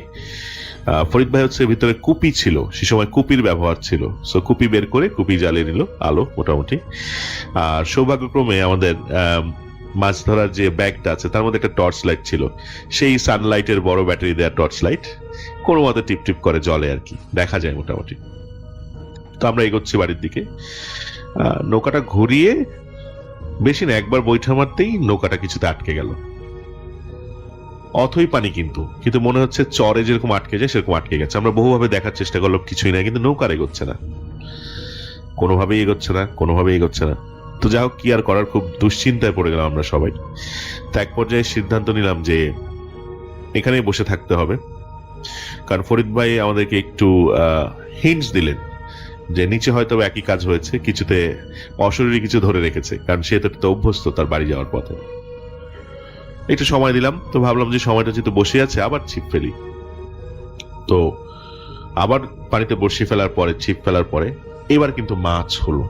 ফরিদ ভাই হচ্ছে ভিতরে কুপি ছিল, সে সময় কুপির ব্যবহার ছিল। সো কুপি বের করে কুপি জ্বালিয়ে নিল, আলো মোটামুটি। আর সৌভাগ্যক্রমে আমাদের মাছ ধরার যে ব্যাগটা আছে তার মধ্যে একটা টর্চ লাইট ছিল, সেই সানলাইটের বড় ব্যাটারি দেওয়া টর্চ লাইট, কোনো মতে টিপ টিপ করে জ্বলে আর কি, দেখা যায় মোটামুটি। তো আমরা এগোচ্ছি বাড়ির দিকে। নৌকাটা ঘুরিয়ে বেশি না, একবার বৈঠা মারতেই নৌকাটা কিছুতে আটকে গেল। অথই পানি কিন্তু কিন্তু মনে হচ্ছে চরে যেরকম আটকে যায় সেরকম আটকে গেছে। আমরা বহুভাবে দেখার চেষ্টা করলাম, কিছুই না, কিন্তু নৌকার এগোচ্ছে না, কোনোভাবেই এগোচ্ছে না, কোনোভাবেই এগোচ্ছে না। তো যাই হোক, কি আর করার, খুব দুশ্চিন্তায় পড়ে গেলাম আমরা সবাই। তো এক পর্যায়ে সিদ্ধান্ত নিলাম যে এখানেই বসে থাকতে হবে, কারণ ফরিদ ভাই আমাদেরকে একটু হিন্টস দিলেন যে নিচে হয়তো একই কাজ হয়েছে, কিছুতে অশরীরী কিছু ধরে রেখেছে, কারণ সে তো অভ্যস্ত তার বাড়ি যাওয়ার পথে। একটু সময় দিলাম, তো ভাবলাম যে সময়টা যেহেতু বসে আছে আবার ছিপ ফেলি। তো আবার পানিতে বসে ফেলার পরে, ছিপ ফেলার পরে এবার কিন্তু মাছ হলো।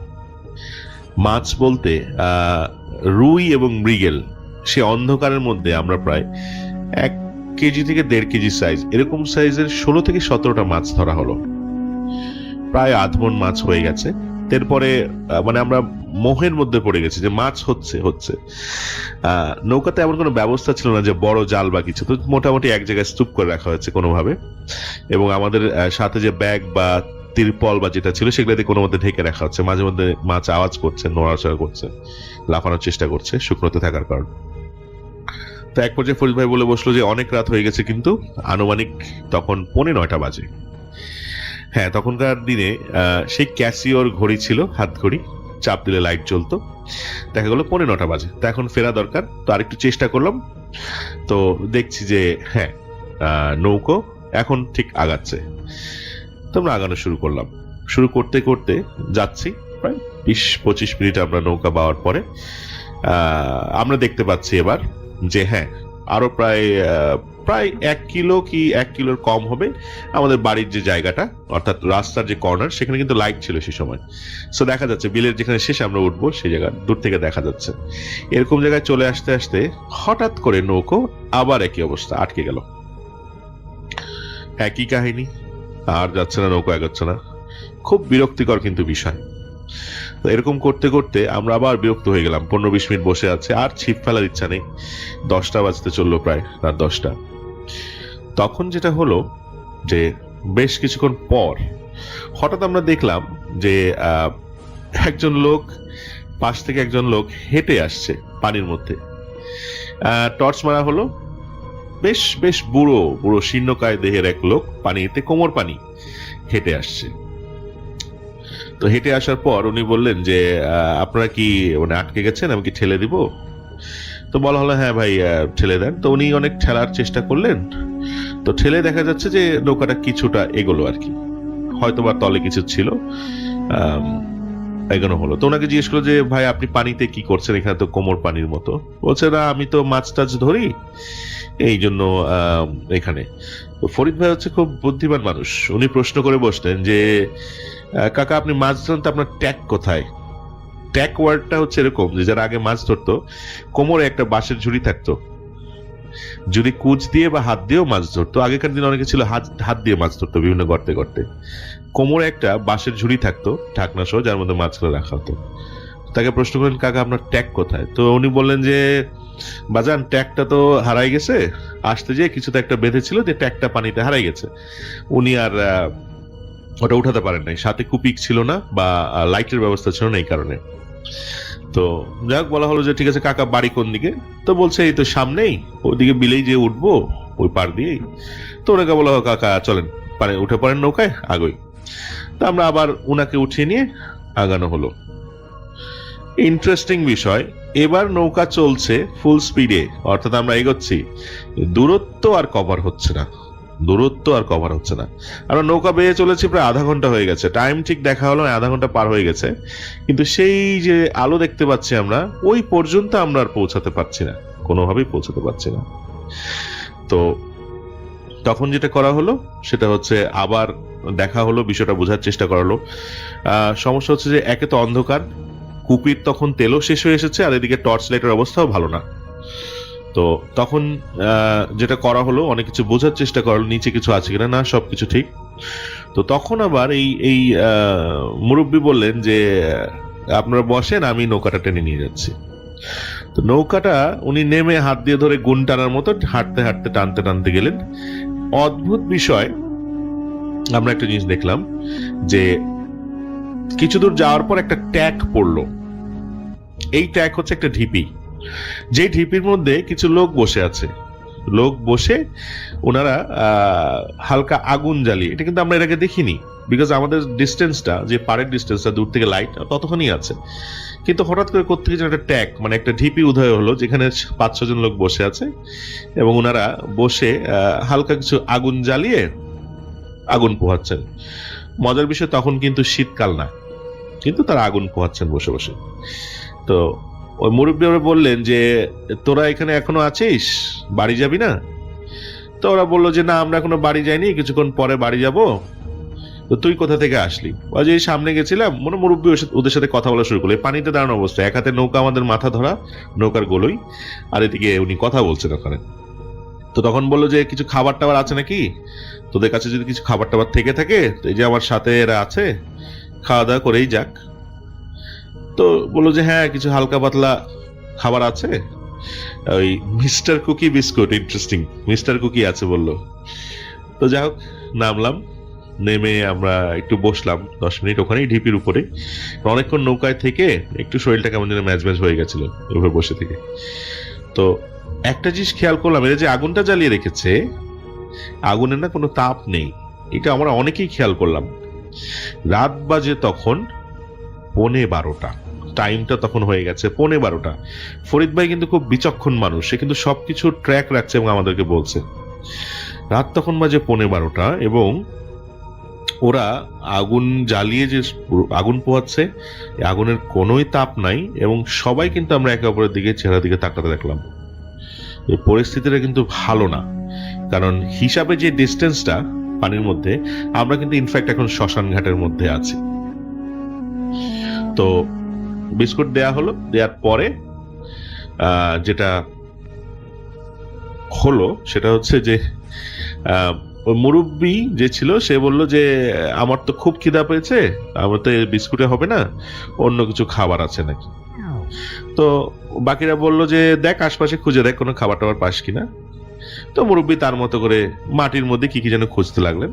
মাছ বলতে রুই এবং মৃগেল। সে অন্ধকারের মধ্যে আমরা প্রায় 1 কেজি থেকে 1.5 কেজি সাইজ, এরকম সাইজের 16 থেকে 17টা মাছ ধরা হলো। প্রায় আধমন মাছ হয়ে গেছে। এরপরে মানে আমরা মোহের মধ্যে পড়ে গেছি যে মাছ হচ্ছে হচ্ছে। নৌকাতে এমন কোনো ব্যবস্থা ছিল না যে বড় জাল বা কিছু, তো মোটামুটি এক জায়গায় স্তূপ করে রাখা হয়েছে কোনোভাবে, এবং আমাদের সাথে যে ব্যাগ বা তিরপল বা যেটা ছিল সেগুলোতে কোনো মধ্যে ঢেকে রাখা হচ্ছে। মাঝে মধ্যে মাছ আওয়াজ করছে, নড়াচড়া করছে, লাফানোর চেষ্টা করছে শুকনোতে থাকার কারণ। তো এক পর্যায়ে ফরিদ ভাই বলে বসলো যে অনেক রাত হয়ে গেছে, কিন্তু আনুমানিক তখন 9:45 বাজে। হ্যাঁ, তখনকার দিনে সেই ক্যাসিওর ঘড়ি ছিল, হাত ঘড়ি, চাপ দিলে লাইট জ্বলতো। দেখা গেলো 9:45 বাজে, তো এখন ফেরা দরকার। তো আরেকটু চেষ্টা করলাম, তো দেখছি যে হ্যাঁ, নৌকো এখন ঠিক আগাচ্ছে। তো আমরা আগানো শুরু করলাম। শুরু করতে করতে যাচ্ছি, প্রায় 20-25 মিনিট আমরা নৌকা বাওয়ার পরে আমরা দেখতে পাচ্ছি এবার যে হ্যাঁ, আরো প্রায় 1 কিলো কি 1 কিলোর কম হবে আমাদের বাড়ির যে জায়গাটা, অর্থাৎ রাস্তার যে কর্নার, সেখানে কিন্তু লাইট ছিল সে সময়। সো দেখা যাচ্ছে বিলের যেখানে শেষে আমরা উঠবো সেই জায়গা দূর থেকে দেখা যাচ্ছে। এরকম জায়গায় চলে আসতে আসতে হঠাৎ করে নৌকো আবার একই অবস্থা, আটকে গেল। একই কাহিনী, আর যাচ্ছে না, নৌকো এগোচ্ছে না। খুব বিরক্তিকর কিন্তু বিষয়। তো এরকম করতে করতে আমরা আবার বিরক্ত হয়ে গেলাম। 15-20 মিনিট বসে আছে, আর ছিপ ফেলার ইচ্ছা নেই। 10টা বাজতে চললো, প্রায় রাত 10টা। তখন যেটা হলো যে বেশ কিছুক্ষণ পর হঠাৎ আমরা দেখলাম যে একজন লোক, পাশ থেকে একজন লোক হেঁটে আসছে পানির মধ্যে। টর্চ মারা হলো, বেশ বেশ বুড়ো বুড়ো শীর্ণকায় দেহের এক লোক, পানিতে কোমর পানি, হেঁটে আসছে। তো হেঁটে আসার পর উনি বললেন যে আপনারা কি মানে আটকে গেছেন, আমি কি ঠেলে দিব? তো বলা হলো হ্যাঁ ভাই, ঠেলে দেন। তো উনি অনেক ঠেলার চেষ্টা করলেন, তো ঠেলে দেখা যাচ্ছে যে নৌকাটা কিছুটা এগোলো আর কি, হয়তো বা তলে কিছু ছিল, এগোনো হলো। তো ওনাকে জিজ্ঞেস করলো যে ভাই আপনি পানিতে কি করছেন, এখানে তো কোমর পানির মতো। বলছে না, আমি তো মাছ টাছ ধরি, এই জন্য এখানে। ফরিদ ভাই হচ্ছে খুব বুদ্ধিমান মানুষ, উনি প্রশ্ন করে বসলেন যে কাকা আপনি মাছ ধরেন, তো আপনার ট্যাগ কোথায়? ট্যাগ ওয়ার্ডটা হচ্ছে এরকম যে যারা আগে মাছ ধরতো কোমরে একটা বাঁশের ঝুড়ি থাকতো, যদি কুচ দিয়ে বা হাত দিয়েও মাছ ধরতো। আগেকার দিনে অনেকে ছিল হাত দিয়ে মাছ ধরতো বিভিন্ন গর্তে গর্তে। কোমরে একটা বাঁশের ঝুড়ি থাকতো ঢাকনা সহ, যার মধ্যে মাছগুলো রাখা হতো। তাকে প্রশ্ন করলেন কাকা আপনার ট্যাগ কোথায়? তো উনি বললেন যে বাজান ট্যাগটা তো হারাই গেছে, আসতে যেয়ে কিছুতে একটা বেঁধে ছিল, যে ট্যাগটা পানিতে হারাই গেছে। উনি আর ওটা উঠাতে পারেন নাই, সাথে কুপিক ছিল না বা লাইটের ব্যবস্থা ছিল না এই কারণে। তো যাক, বলা হলো যে ঠিক আছে কাকা বাড়ি কোন দিকে? তো বলছে এই তো সামনেই, ওইদিকে বিলেই যে উঠবো ওই পার দিয়েই। তো ওনাকে বলা হলো কাকা চলেন পারে উঠে পড়েন নৌকায়, আগোই। তো আমরা আবার উনাকে উঠিয়ে নিয়ে আগানো হলো। ইন্টারেস্টিং বিষয়, এবার নৌকা চলছে ফুল স্পিডে, অর্থাৎ আমরা এগোচ্ছি, দূরত্ব আর কভার হচ্ছে না, দূরত্ব আর কভার হচ্ছে না। আমরা নৌকা বেয়ে চলেছি, প্রায় আধা ঘন্টা হয়ে গেছে, টাইম ঠিক দেখা হলো আধা ঘন্টা পার হয়ে গেছে, কিন্তু সেই যে আলো দেখতে পাচ্ছি আমরা, ওই পর্যন্ত আমরা আর পৌঁছাতে পারছি না। কোনোভাবেই পৌঁছাতে পারছি না। তো তখন যেটা করা হলো সেটা হচ্ছে আবার দেখা হলো, বিষয়টা বোঝার চেষ্টা করা হলো। সমস্যা হচ্ছে যে একে তো অন্ধকার, কুপির তখন তেলও শেষ হয়ে এসেছে, আর এদিকে টর্চ লাইটের অবস্থাও ভালো না। তো তখন যেটা করা হলো, অনেক কিছু বোঝার চেষ্টা করা হলো, নিচে কিছু আছে কিনা, না সবকিছু ঠিক। তো তখন আবার এই মুরব্বী বললেন যে আপনারা বসেন, আমি নৌকাটা টেনে নিয়ে যাচ্ছি। তো নৌকাটা উনি নেমে হাত দিয়ে ধরে গুণ টানার মতো হাঁটতে হাঁটতে টানতে টানতে গেলেন। অদ্ভুত বিষয়, আমরা একটা জিনিস দেখলাম যে কিছু দূর যাওয়ার পর একটা ট্যাগ পড়লো। এই ট্যাগ হচ্ছে একটা ঢিপি, যে ঢিপির মধ্যে কিছু লোক বসে আছে। লোক বসে ওনারা হালকা আগুন জ্বালিয়ে, এটা কিন্তু আমরা এর আগে দেখিনি, বিকজ আমাদের ডিস্টেন্সটা, যে পাড়ের ডিস্টেন্সটা দূর থেকে লাইট ততক্ষণই আছে। কিন্তু হঠাৎ করে কোত্থেকে যেন একটা ট্যাগ, মানে একটা ঢিপি উদয় হলো, যেখানে 5-6 জন লোক বসে আছে এবং ওনারা বসে হালকা কিছু আগুন জ্বালিয়ে আগুন পোহাচ্ছেন। মজার বিষয়, তখন কিন্তু শীতকাল না, কিন্তু তারা আগুন পোহাচ্ছেন বসে বসে। তো ওই মুরব্বী ওরা বললেন যে তোরা এখানে এখনো আছিস, বাড়ি যাবি না? তো ওরা বললো যে না, আমরা এখনো বাড়ি যাইনি, কিছুক্ষণ পরে বাড়ি যাব। তো তুই কোথা থেকে আসলি? যে সামনে গেছিলাম। মুরব্বী ওদের সাথে কথা বলা শুরু করলো। পানিতে দাঁড়ানো অবস্থা, এক হাতে নৌকা, আমাদের মাথা ধরা নৌকার গোলই, আর এদিকে উনি কথা বলছেন ওখানে। তো তখন বললো যে কিছু খাবার টাবার আছে নাকি, তোদের কাছে যদি কিছু খাবার টাবার থেকে থাকে, এই যে আমার সাথে এরা আছে, খাওয়া দাওয়া করেই যাক। তো বললো যে হ্যাঁ, কিছু হালকা পাতলা খাবার আছে, ওই Mister Cookie biscuit, interesting, Mister Cookie আছে বললো। তো যাই হোক, নামলাম, নেমে আমরা একটু বসলাম 10 মিনিট ওখানেই ঢিপির উপরে। অনেকক্ষণ নৌকায় থেকে একটু শরীরটা কেমন যেন ম্যাচ ম্যাচ হয়ে গেছিল ওইভাবে বসে থেকে। তো একটা জিনিস খেয়াল করলাম, এরা যে আগুনটা জ্বালিয়ে রেখেছে, আগুনের না কোনো তাপ নেই। এটা আমরা অনেকেই খেয়াল করলাম। রাত বাজে তখন 12:15, টাইমটা তখন হয়ে গেছে 12:15। ফরিদ ভাই কিন্তু খুব বিচক্ষণ মানুষ, সে কিন্তু সবকিছু ট্র্যাক রাখছে এবং আমাদেরকে বলছে। রাত তখন বাজে 12:15 এবং ওরা আগুন জ্বালিয়ে যে আগুন পোহাচ্ছে, আগুনের কোনোই তাপ নাই এবং সবাই কিন্তু আমরা একে অপরের দিকে, চেহারা দিকে তাকাতে দেখলাম। এই পরিস্থিতিটা কিন্তু ভালো না, কারণ হিসাবে যে ডিস্টেন্সটা পানির মধ্যে, আমরা কিন্তু ইনফ্যাক্ট এখন শ্মশান ঘাটের মধ্যে আছি। তো বিস্কুট দেয়া হলো, দেওয়ার পরে যেটা হলো সেটা হচ্ছে যে ওই মুরব্বী যে ছিল সে বলল যে আমার তো খুব খিদা পেয়েছে, আমার তো বিস্কুটে হবে না, অন্য কিছু খাবার আছে নাকি। তো বাকিরা বলল যে দেখ আশপাশে খুঁজে দেখ কোনো খাবার টাবার পাস কিনা। তো মুরব্বী তার মতো করে মাটির মধ্যে কি কি যেন খুঁজতে লাগলেন।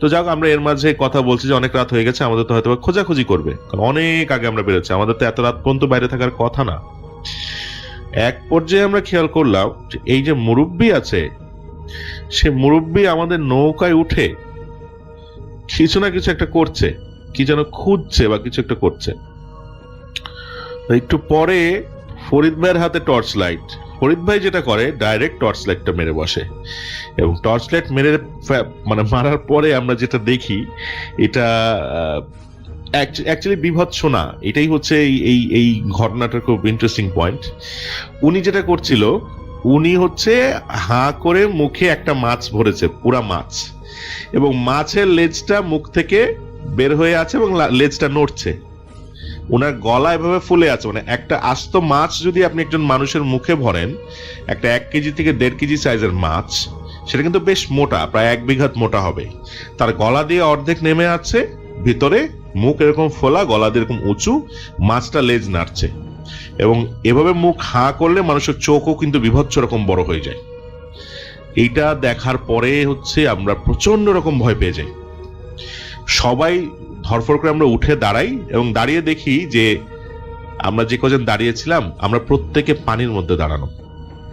তো যাক, আমরা এর মাঝে কথা বলছি যে অনেক রাত হয়ে গেছে, আমাদের তো হয়তো খোঁজাখুঁজি করবে, কারণ অনেক আগে আমরা বেরোচ্ছি, আমাদের তো এত রাত পর্যন্ত বাইরে থাকার কথা না। এক পর্যায়ে আমরা খেয়াল করলাম যে এই যে মুরব্বী আছে, সে মুরব্বী আমাদের নৌকায় উঠে কিছু না কিছু একটা করছে, কি যেন খুঁজছে বা কিছু একটা করছে। একটু পরে ফরিদ ভাইয়ের হাতে টর্চ লাইট। ফরিদ ভাই যেটা করে, ডাইরেক্ট টর্চ লাইটটা মেরে বসে এবং টর্চ লাইট মেরে মানে মারার পরে আমরা যেটা দেখি, এটা অ্যাকচুয়ালি বিভৎস না। এটাই হচ্ছে এই ঘটনাটার খুব ইন্টারেস্টিং পয়েন্ট। উনি যেটা করছিল, উনি হচ্ছে হাঁ করে মুখে একটা মাছ ভরেছে, পুরা মাছ, এবং মাছের লেজটা মুখ থেকে বের হয়ে আছে এবং লেজটা নড়ছে। ওনার গলা এভাবে ফুলে আছে, মানে একটা আস্ত মাছ যদি আপনি একজন মানুষের মুখে ভরেন, একটা 1 কেজি থেকে 1.5 কেজি সাইজের মাছ, সেটা কিন্তু বেশ মোটা, প্রায় 1 বিঘা মোটা হবে। তার গলা দিয়ে অর্ধেক নেমে আছে ভিতরে, মুখ এরকম ফোলা, গলা দিয়ে এরকম উঁচু, মাছটা লেজ নাড়ছে এবং এভাবে মুখ হাঁ করলে মানুষের চোখও কিন্তু বিভৎস রকম বড় হয়ে যায়। এইটা দেখার পরে হচ্ছে আমরা প্রচন্ড রকম ভয় পেয়ে যাই। সবাই ধরফর করে আমরা উঠে দাঁড়াই এবং দাঁড়িয়ে দেখি যে আমরা যে কজন দাঁড়িয়েছিলাম, আমরা প্রত্যেকে পানির মধ্যে দাঁড়ানো।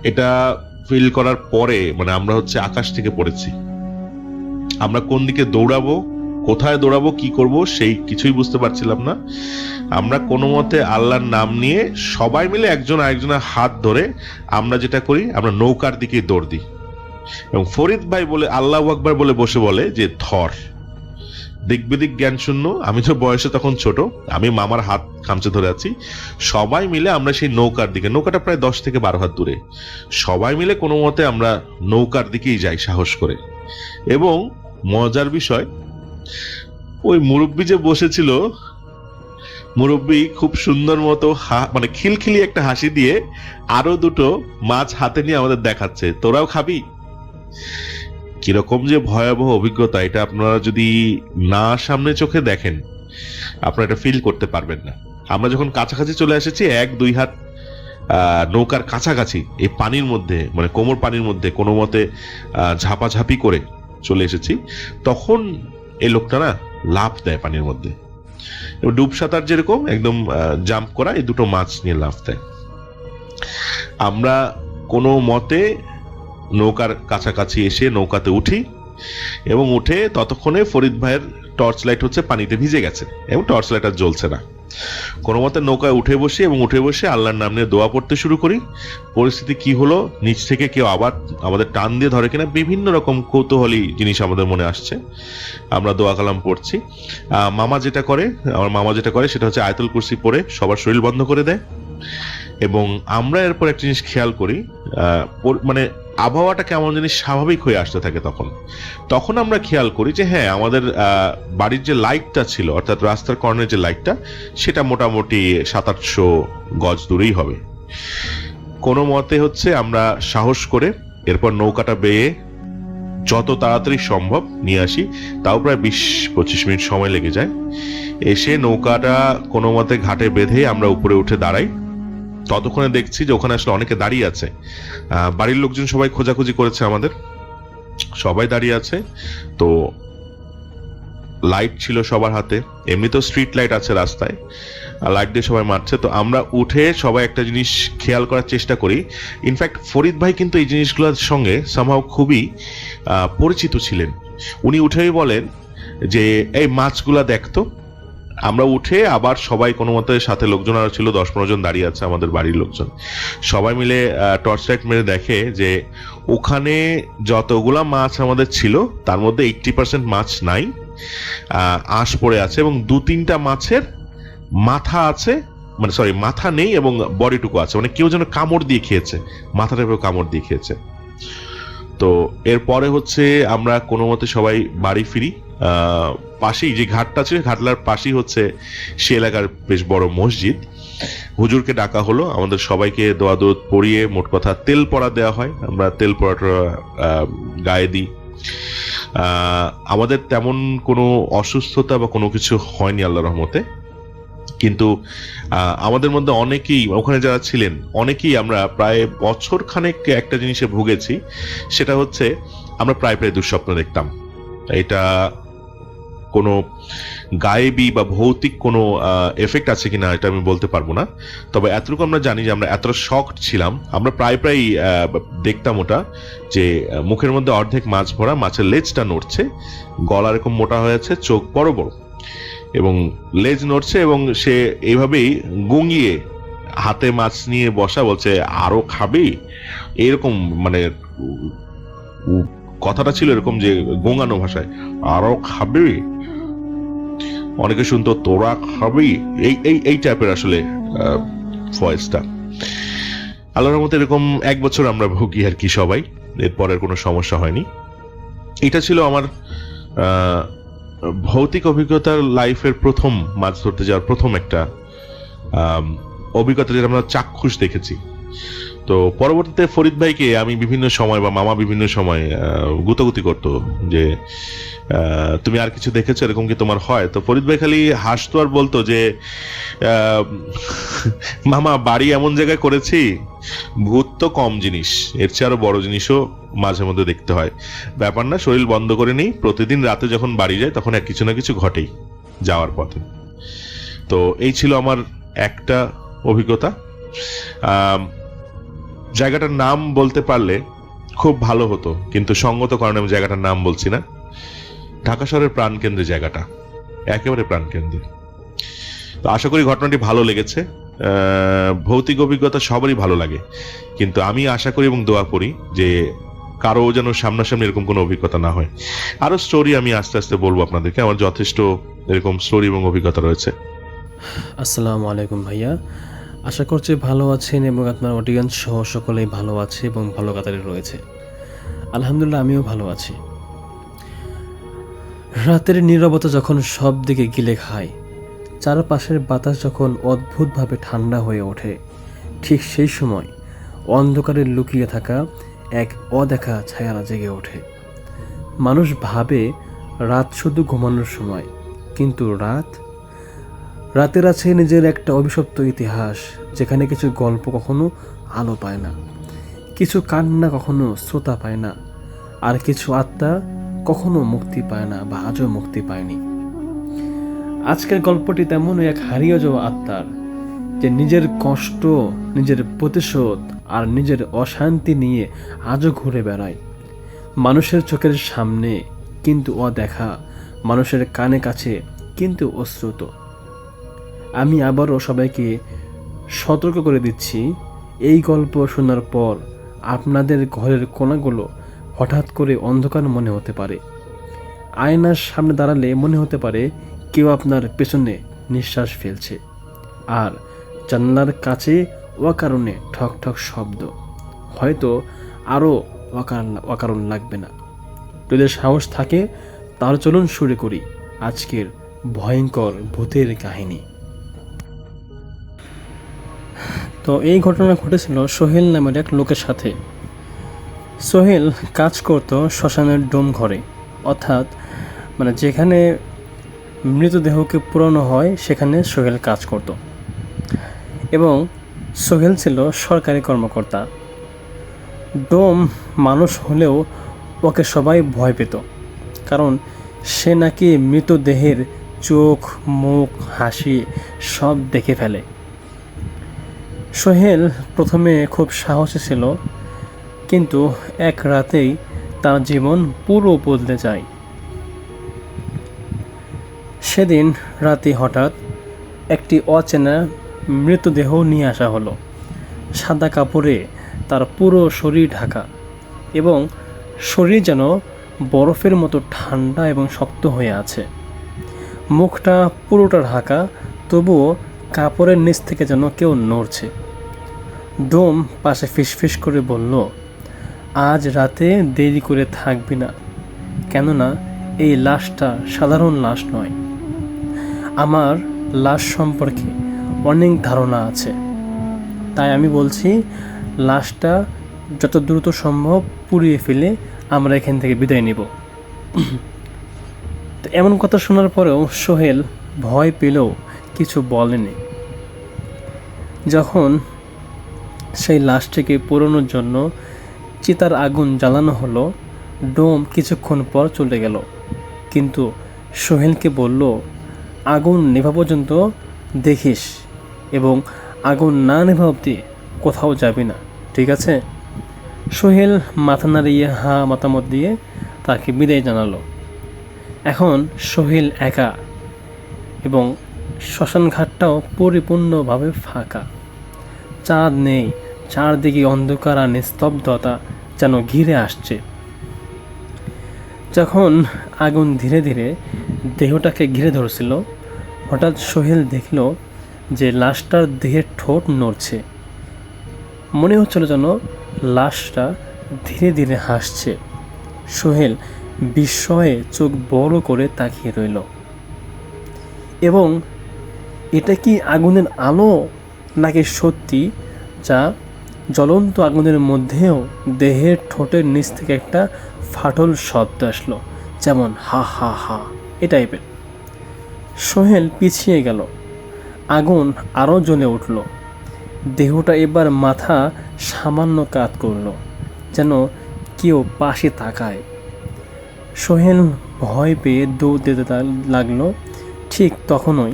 এটা ফিল করার পরে মানে আমরা হচ্ছে আকাশ থেকে পড়েছি। আমরা কোন দিকে দৌড়াবো, কোথায় দৌড়াবো, কি করব, সেই কিছুই বুঝতে পারছিলাম না। আমরা কোনো মতে আল্লাহর নাম নিয়ে সবাই মিলে একজন আরেকজনের হাত ধরে আমরা যেটা করি, আমরা নৌকার দিকে দৌড় দিই এবং ফরিদ ভাই বলে আল্লাহু আকবার বলে বসে বলে যে ধর। দিক বিদিক জ্ঞান শূন্য। আমি তো বয়সে তখন ছোট, আমি মামার খামচে ধরে আছি, সবাই মিলে আমরা সেই নৌকার দিকে, নৌকাটা প্রায় 10 থেকে 12 হাত দূরে, সবাই মিলে কোনো মতে আমরা নৌকার দিকেই যাই সাহস করে। এবং মজার বিষয়, ওই মুরব্বী যে বসেছিল, মুরব্বী খুব সুন্দর মতো মানে খিলখিলি একটা হাসি দিয়ে আরো দুটো মাছ হাতে নিয়ে আমাদের দেখাচ্ছে, তোরাও খাবি। কিরকম যে ভয়াবহ অভিজ্ঞতা, এটা আপনারা যদি না সামনে চোখে দেখেন আপনারা এটা ফিল করতে পারবেন না। আমরা যখন কাছাকাছি চলে এসেছি, 1-2 হাত নৌকার কাছাকাছি, এই পানির মধ্যে মানে কোমর পানির মধ্যে কোনো মতে ঝাপাঝাপি করে চলে এসেছি, তখন এই লোকটা না লাফ দেয় পানির মধ্যে, ডুব সাঁতার যেরকম একদম জাম্প করা, এই দুটো মাছ নিয়ে লাফ দেয়। আমরা কোনো মতে নৌকার কাছাকাছি এসে নৌকাতে উঠি এবং উঠে ততক্ষণে ফরিদ ভাইয়ের টর্চ লাইট হচ্ছে পানিতে ভিজে গেছে এবং টর্চ লাইট আর জ্বলছে না। কোনো মতে নৌকায় উঠে বসি এবং উঠে বসে আল্লাহর নাম নিয়ে দোয়া পড়তে শুরু করি। পরিস্থিতি কি হলো, নিচ থেকে কেউ আবার আমাদের টান দিয়ে ধরে কিনা, বিভিন্ন রকম কৌতূহলী জিনিস আমাদের মনে আসছে। আমরা দোয়া কালাম পড়ছি। আমার মামা যেটা করে সেটা হচ্ছে আয়াতুল কুরসি পড়ে সবার শরীর বন্ধ করে দেয়। এবং আমরা এরপর একটা জিনিস খেয়াল করি, মানে আবহাওয়াটা কেমন জিনিস স্বাভাবিক হয়ে আসতে থাকে। তখন আমরা খেয়াল করি যে হ্যাঁ, আমাদের বাড়ির যে লাইটটা ছিল, অর্থাৎ রাস্তার কর্নারের যে লাইটটা, সেটা মোটামুটি 700-800 গজ দূরেই হবে। কোনো মতে হচ্ছে আমরা সাহস করে এরপর নৌকাটা বেয়ে যত তাড়াতাড়ি সম্ভব নিয়ে আসি, তাও প্রায় 20-25 মিনিট সময় লেগে যায়। এসে নৌকাটা কোনো মতে ঘাটে বেঁধে আমরা উপরে উঠে দাঁড়াই। ততক্ষণে দেখছি যে ওখানে আসলে অনেকে দাঁড়িয়ে আছে, বাড়ির লোকজন সবাই খোঁজাখুঁজি করেছে, আমাদের সবাই দাঁড়িয়ে আছে। তো লাইট ছিল সবার হাতে, এমনিতেও স্ট্রিট লাইট আছে রাস্তায়, লাইট দিয়ে সবাই মারছে। তো আমরা উঠে সবাই একটা জিনিস খেয়াল করার চেষ্টা করি। ইনফ্যাক্ট ফরিদ ভাই কিন্তু এই জিনিসগুলোর সঙ্গে সামহাও খুবই পরিচিত ছিলেন। উনি উঠেই বলেন যে এই মাছগুলা দেখতো। আমরা উঠে আবার সবাই কোনো মতে, সাথে লোকজন আরো ছিল 10-15 জন দাঁড়িয়ে আছে, আমাদের বাড়ির লোকজন, সবাই মিলে টর্চ লাইট মেরে দেখে যে ওখানে যতগুলা মাছ আমাদের ছিল তার মধ্যে 80% মাছ নাই, আঁশ পড়ে আছে এবং 2-3টা মাছের মাথা আছে, মানে সরি মাথা নেই এবং বডিটুকু আছে, মানে কেউ যেন কামড় দিয়ে খেয়েছে, মাথাটাকেও কামড় দিয়ে খেয়েছে। তো এরপরে হচ্ছে আমরা কোনো মতে সবাই বাড়ি ফিরি। পাশেই যে ঘাটটা ছিল, ঘাটলার পাশেই হচ্ছে সে এলাকার বেশ বড় মসজিদ। হুজুরকে ডাকা হলো, আমাদের সবাইকে দোয়া দরুদ পড়িয়ে মোট কথা তেল পড়া দেওয়া হয়। আমরা তেল পড়াটা গায়ে দিই। আমাদের তেমন কোনো অসুস্থতা বা কোনো কিছু হয়নি আল্লাহর রহমতে, কিন্তু আমাদের মধ্যে অনেকেই, ওখানে যারা ছিলেন অনেকেই আমরা প্রায় বছর খানেক একটা জিনিসে ভুগেছি। সেটা হচ্ছে আমরা প্রায় দুঃস্বপ্ন দেখতাম। এটা কোনো গায়েবী বা ভৌতিক কোনো এফেক্ট আছে কিনা এটা আমি বলতে পারবো না, তবে এতটুকু আমরা জানি যে আমরা এতটা শকড ছিলাম। আমরা প্রায় দেখতাম ওটা, যে মুখের মধ্যে অর্ধেক মাছ ভরা, মাছের লেজটা নড়ছে, গলা এরকম মোটা হয়েছে, চোখ বড় বড় এবং লেজ নড়ছে, এবং সে এইভাবেই গুঙিয়ে হাতে মাছ নিয়ে বসা, বলছে আরো খাবি, এরকম মানে কথাটা ছিল এরকম যে গোঙানো ভাষায়, আরো খাবি, অনেকে শুনতো তোরা খাবি, এই টাইপের আসলে ভয়েসটা। আল্লাহর মতো এরকম 1 বছর আমরা ভুগি আর কি সবাই, এরপরের কোনো সমস্যা হয়নি। এটা ছিল আমার ভৌতিক অভিজ্ঞতার লাইফের প্রথম, মাছ ধরতে যাওয়ার প্রথম একটা অভিজ্ঞতা, যেটা আমরা চাক্ষুষ দেখেছি। তো পরবর্তীতে ফরিদ ভাইকে আমি বিভিন্ন সময় বা মামা বিভিন্ন সময় গুতাগুতি করতো যে তুমি আর কিছু দেখেছো, এরকম কি তোমার হয়? তো ফরিদ ভাই খালি হাসতো আর বলতো যে মামা বাড়ি এমন জায়গায় করেছি, ভূত তো কম জিনিস, এর চেয়ে আরো বড় জিনিসও মাঝে মধ্যে দেখতে হয়। ব্যাপার না, শরীর বন্ধ করে নেই, প্রতিদিন রাতে যখন বাড়ি যায় তখন কিছু না কিছু ঘটেই যাওয়ার পথে। তো এই ছিল আমার একটা অভিজ্ঞতা। জায়গাটার নাম বলতে পারলে খুব ভালো হতো, কিন্তু সঙ্গত কারণে আমি জায়গাটার নাম বলছি না। ঢাকা শহরের প্রাণকেন্দ্রে জায়গাটা, একেবারে প্রাণকেন্দ্রে। তো আশা করি ঘটনাটি ভালো লেগেছে। ভৌতিক অভিজ্ঞতা সবারই ভালো লাগে, কিন্তু আমি আশা করি এবং দোয়া করি যে কারো যেন সামনাসামনি এরকম কোনো অভিজ্ঞতা না হয়। আরো স্টোরি আমি আস্তে আস্তে বলবো আপনাদেরকে, আমার যথেষ্ট এরকম স্টোরি এবং অভিজ্ঞতা রয়েছে। আসসালামু আলাইকুম ভাইয়া, আশা করছি ভালো আছেন এবং আপনার অডিয়েন্স সহ সকলেই ভালো আছে এবং ভালো কাতারে রয়েছে। আলহামদুলিল্লাহ আমিও ভালো আছি। রাতের নীরবতা যখন সব দিকে গিলে খায়, চারপাশের বাতাস যখন অদ্ভুতভাবে ঠান্ডা হয়ে ওঠে, ঠিক সেই সময় অন্ধকারে লুকিয়ে থাকা এক অদেখা ছায়ারা জেগে ওঠে। মানুষ ভাবে রাত শুধু ঘুমানোর সময়, কিন্তু রাতের আছে নিজের একটা অভিশপ্ত ইতিহাস, যেখানে কিছু গল্প কখনো আলো পায় না, কিছু কান্না কখনো শ্রোতা পায় না, আর কিছু আত্মা কখনো মুক্তি পায় না বা আজও মুক্তি পায়নি। আজকের গল্পটি তেমনই এক হারিয়ে যাওয়া আত্মার, যে নিজের কষ্ট, নিজের প্রতিশোধ আর নিজের অশান্তি নিয়ে আজও ঘুরে বেড়ায় মানুষের চোখের সামনে কিন্তু অদেখা, মানুষের কানে কাছে কিন্তু অশ্রুত। আমি আবারও সবাইকে সতর্ক করে দিচ্ছি, এই গল্প শোনার পর আপনাদের ঘরের কোণাগুলো হঠাৎ করে অন্ধকার মনে হতে পারে। আয়নার সামনে দাঁড়ালে মনে হতে পারে কেউ আপনার পেছনে নিঃশ্বাস ফেলছে, আর জানলার কাছে অকারণে ঠক ঠক শব্দ হয়তো আরও অকারণ লাগবে না। যদি সাহস থাকে তাহলে চলুন শুরু করি আজকের ভয়ঙ্কর ভূতের কাহিনী। তো এই ঘটনা ঘটেছিল সোহেল নামের এক লোকের সাথে। সোহেল কাজ করত শ্মশানের ডোম ঘরে, অর্থাৎ যেখানে মৃতদেহকে পোড়ানো হয় সেখানে সোহেল কাজ করত। এবং সোহেল ছিল সরকারি কর্মকর্তা। ডোম মানুষ হলেও ওকে সবাই ভয় পেত, কারণ সে নাকি মৃতদেহের চোখ, মুখ, হাসি সব দেখে ফেলে। সোহেল প্রথমে খুব সাহসী ছিল, কিন্তু এক রাতেই তার জীবন পুরো বদলে যায়। সেদিন রাতে হঠাৎ একটি অচেনা মৃতদেহ নিয়ে আসা হলো। সাদা কাপড়ে তার পুরো শরীর ঢাকা, এবং শরীর যেন বরফের মতো ঠান্ডা এবং শক্ত হয়ে আছে। মুখটা পুরোটা ঢাকা, তবুও কাপড়ের নিচ থেকে যেন কেউ নড়ছে। ডোম পাশে ফিসফিস করে বলল, আজ রাতে দেরি করে থাকবি না, কেননা এই লাশটা সাধারণ লাশ নয়। আমার লাশ সম্পর্কে অনেক ধারণা আছে, তাই আমি বলছি লাশটা যত দ্রুত সম্ভব পুড়িয়ে ফেলে আমরা এখান থেকে বিদায় নিব। তো এমন কথা শোনার পরেও সোহেল ভয় পেলেও কিছু বলেনি। যখন সেই লাশটিকে পোড়ানোর জন্য চিতার আগুন জ্বালানো হলো, ডোম কিছুক্ষণ পর চলে গেল, কিন্তু সোহেলকে বলল, আগুন নেভা পর্যন্ত দেখিস এবং আগুন না নেভা অবধি কোথাও যাবি না, ঠিক আছে? সোহেল মাথা নাড়িয়ে মতামত দিয়ে তাকে বিদায় জানালো। এখন সোহেল একা, এবং শ্মশান ঘাটটাও পরিপূর্ণভাবে ফাঁকা। চাঁদ নেই, চারদিকে অন্ধকার আর নিস্তব্ধতা যেন ঘিরে আসছে। যখন আগুন ধীরে ধীরে দেহটাকে ঘিরে ধরছিল, হঠাৎ সোহেল দেখল যে লাশটার দেহের ঠোঁট নড়ছে। মনে হচ্ছিল যেন লাশটা ধীরে ধীরে হাসছে। সোহেল বিস্ময়ে চোখ বড় করে তাকিয়ে রইল, এবং এটা কি আগুনের আলো নাকি সত্যি, যা জ্বলন্ত আগুনের মধ্যেও দেহের ঠোঁটের নিচ থেকে একটা ফাটল শব্দ আসলো, যেমন হা হা হা এ টাইপের। সোহেল পিছিয়ে গেল, আগুন আরও জ্বলে উঠল। দেহটা এবার মাথা সামান্য কাত করল, যেন কেউ পাশে তাকায়। সোহেল ভয় পেয়ে দৌড় দিতে লাগলো। ঠিক তখনই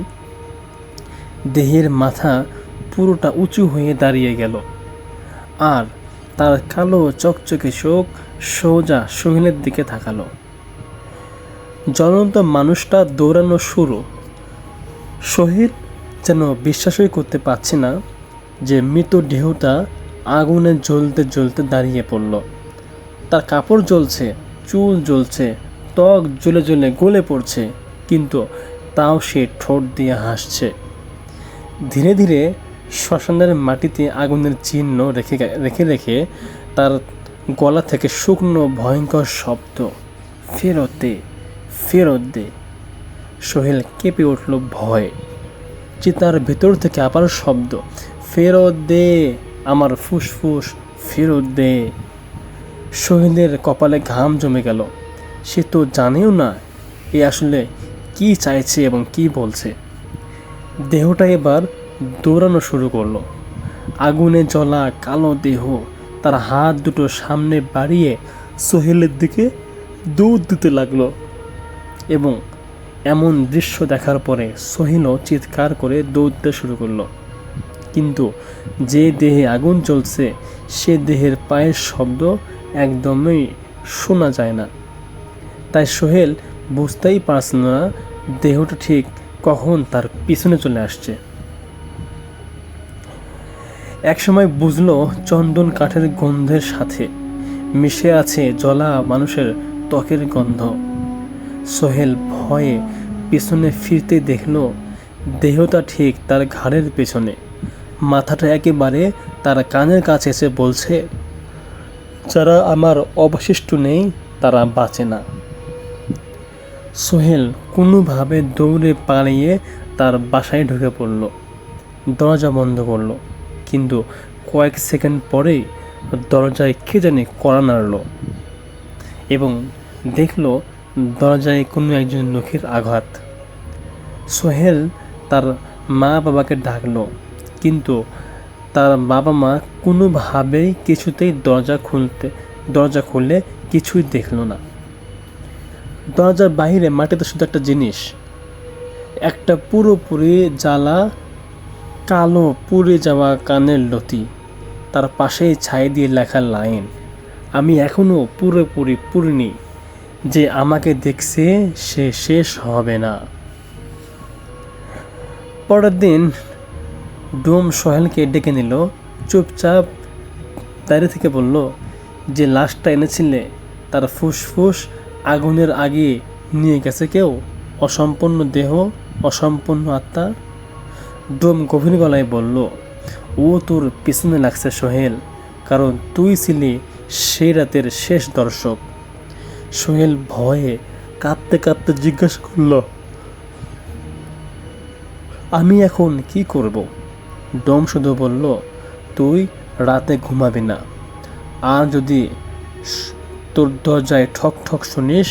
দেহের মাথা পুরোটা উঁচু হয়ে দাঁড়িয়ে গেল, আর তার কালো চকচকে চোখ সোজা সোহেলের দিকে তাকালো। জ্বলন্ত মানুষটা দৌড়ানো শুরু। সোহেল যেন বিশ্বাসই করতে পারছে না যে মৃতদেহটা আগুনে জ্বলতে জ্বলতে দাঁড়িয়ে পড়ল। তার কাপড় জ্বলছে, চুল জ্বলছে, ত্বক জ্বলে জ্বলে গলে পড়ছে, কিন্তু তাও সে ঠোঁট দিয়ে হাসছে। ধীরে ধীরে শ্মশানের মাটিতে আগুনের চিহ্ন রেখে রেখে তার গলা থেকে শুকনো ভয়ঙ্কর শব্দ, ফেরত দে, ফেরত দে। সোহেল কেঁপে উঠল ভয়ে। চিতার ভেতর থেকে আবার শব্দ, ফেরত দে আমার ফুসফুস, ফেরত দে। সোহেলের কপালে ঘাম জমে গেল। সে তো জানেও না এ আসলে কি চাইছে এবং কি বলছে। দেহটা এবার দৌড়ানো শুরু করলো। আগুনে জ্বলা কালো দেহ তার হাত দুটো সামনে বাড়িয়ে সোহেলের দিকে দৌড় দিতে লাগলো। এবং এমন দৃশ্য দেখার পরে সোহেলও চিৎকার করে দৌড়তে শুরু করলো। কিন্তু যে দেহে আগুন জ্বলছে সে দেহের পায়ের শব্দ একদমই শোনা যায় না। তাই সোহেল বুঝতেই পারছে না দেহটা ঠিক কখন তার পিছনে চলে আসছে। একসময় বুঝলো চন্দন কাঠের গন্ধের সাথে মিশে আছে জ্বলা মানুষের ত্বকের গন্ধ। সোহেল ভয়ে পিছনে ফিরতে দেখলো দেহটা ঠিক তার ঘাড়ের পেছনে। মাথাটা একেবারে তার কানের কাছে এসে বলছে, যারা আমার অবশিষ্ট নেই তারা বাঁচে না। সোহেল কোনোভাবে দৌড়ে পালিয়ে তার বাসায় ঢুকে পড়ল। দরজা বন্ধ করলো, কিন্তু কয়েক সেকেন্ড পরেই দরজায় কে জানি কড়া নাড়ল এবং দেখলো দরজায় কোনো একজন লোকের আঘাত। সোহেল তার মা বাবাকে ডাকলো, কিন্তু তার বাবা মা কোনোভাবেই কিছুতেই দরজা খুললে কিছুই দেখলো না। দরজার বাইরে মাটিতে শুধু একটা জিনিস, একটা পুরোপুরি জ্বালা কালো পুড়ে যাওয়া কানের লতি, তার পাশেই ছাই দিয়ে লেখা লাইন, আমি এখনও পুরোপুরি পুরিনি, যে আমাকে দেখছে সে শেষ হবে না। পরের দিন ডোম সোহেলকে ডেকে নিল। চুপচাপ দাঁড়িয়ে থেকে বলল, যে লাশটা এনেছিলে তার ফুসফুস আগুনের আগে নিয়ে গেছে কেউ? অসম্পূর্ণ দেহ, অসম্পূর্ণ আত্মা। ডোম গভীর গলায় বলল, ও তোর পিছনে লাগছে সোহেল, কারণ তুই ছিলি সেই রাতের শেষ দর্শক। সোহেল ভয়ে কাঁপতে কাঁপতে জিজ্ঞাসা করল, আমি এখন কি করব? ডোম শুধু বলল, তুই রাতে ঘুমাবি না, আর যদি তোর দরজায় ঠক ঠক শুনিস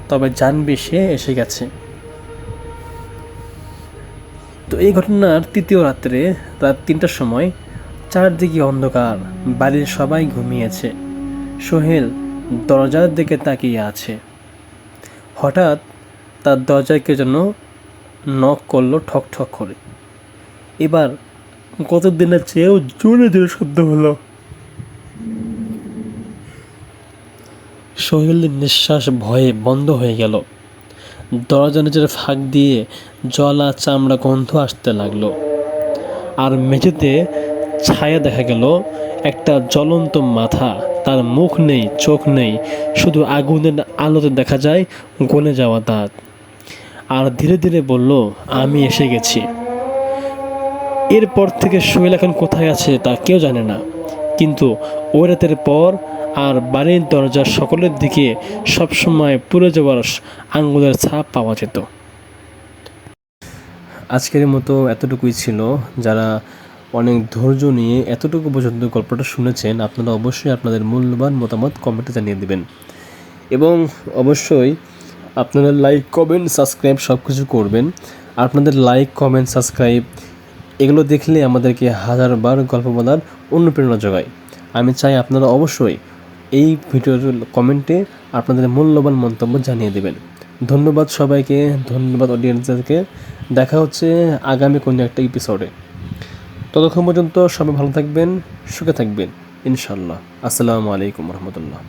তবে জানবি সে এসে গেছে। তো এই ঘটনার তৃতীয় রাত্রে রাত ৩টার সময় চারদিকে অন্ধকার, বাড়ির সবাই ঘুমিয়েছে। সোহেল দরজার দিকে তাকিয়ে আছে। হঠাৎ তার দরজায় কে যেন নক করলো ঠক ঠক করে। এবার গত দিনের চেয়েও জোরে জোরে শব্দ হলো। সোহেলের নিঃশ্বাস ভয়ে বন্ধ হয়ে গেল। দরজা নিচের ফাঁক দিয়ে জলা চামড়া গন্ধ আসতে লাগলো। আর মেঝেতে ছায়া দেখা গেল একটা জ্বলন্ত মাথা, তার মুখ নেই, চোখ নেই, শুধু আগুনের আলোতে দেখা যায় গলে যাওয়া দাঁত। আর ধীরে ধীরে বলল, আমি এসে গেছি। এরপর থেকে সোহেল এখন কোথায় আছে তা কেউ জানে না, কিন্তু ওই রাতের পর আর বাড়ির দরজার সকলের দিকে সবসময় পুড়ে যাওয়ার আঙ্গুলের ছাপ পাওয়া যেত। আজকের মতো এতটুকুই ছিল। যারা অনেক ধৈর্য নিয়ে এতটুকু পর্যন্ত গল্পটা শুনেছেন, আপনারা অবশ্যই আপনাদের মূল্যবান মতামত কমেন্টে জানিয়ে দেবেন এবং অবশ্যই আপনারা লাইক কমেন্ট সাবস্ক্রাইব সব কিছু করবেন। আপনাদের লাইক কমেন্ট সাবস্ক্রাইব এগুলো দেখলে আমাদেরকে হাজারবার গল্প বলার অনুপ্রেরণা যোগায়। আমি চাই আপনারা অবশ্যই এই ভিডিওর কমেন্টে আপনাদের মূল্যবান মন্তব্য জানিয়ে দেবেন। ধন্যবাদ সবাইকে, ধন্যবাদ অডিয়েন্সদেরকে। দেখা হচ্ছে আগামী কোনো একটা এপিসোডে। ততক্ষণ পর্যন্ত সবাই ভালো থাকবেন, সুখে থাকবেন ইনশাল্লাহ। আসসালামু আলাইকুম রহমতুল্লাহ।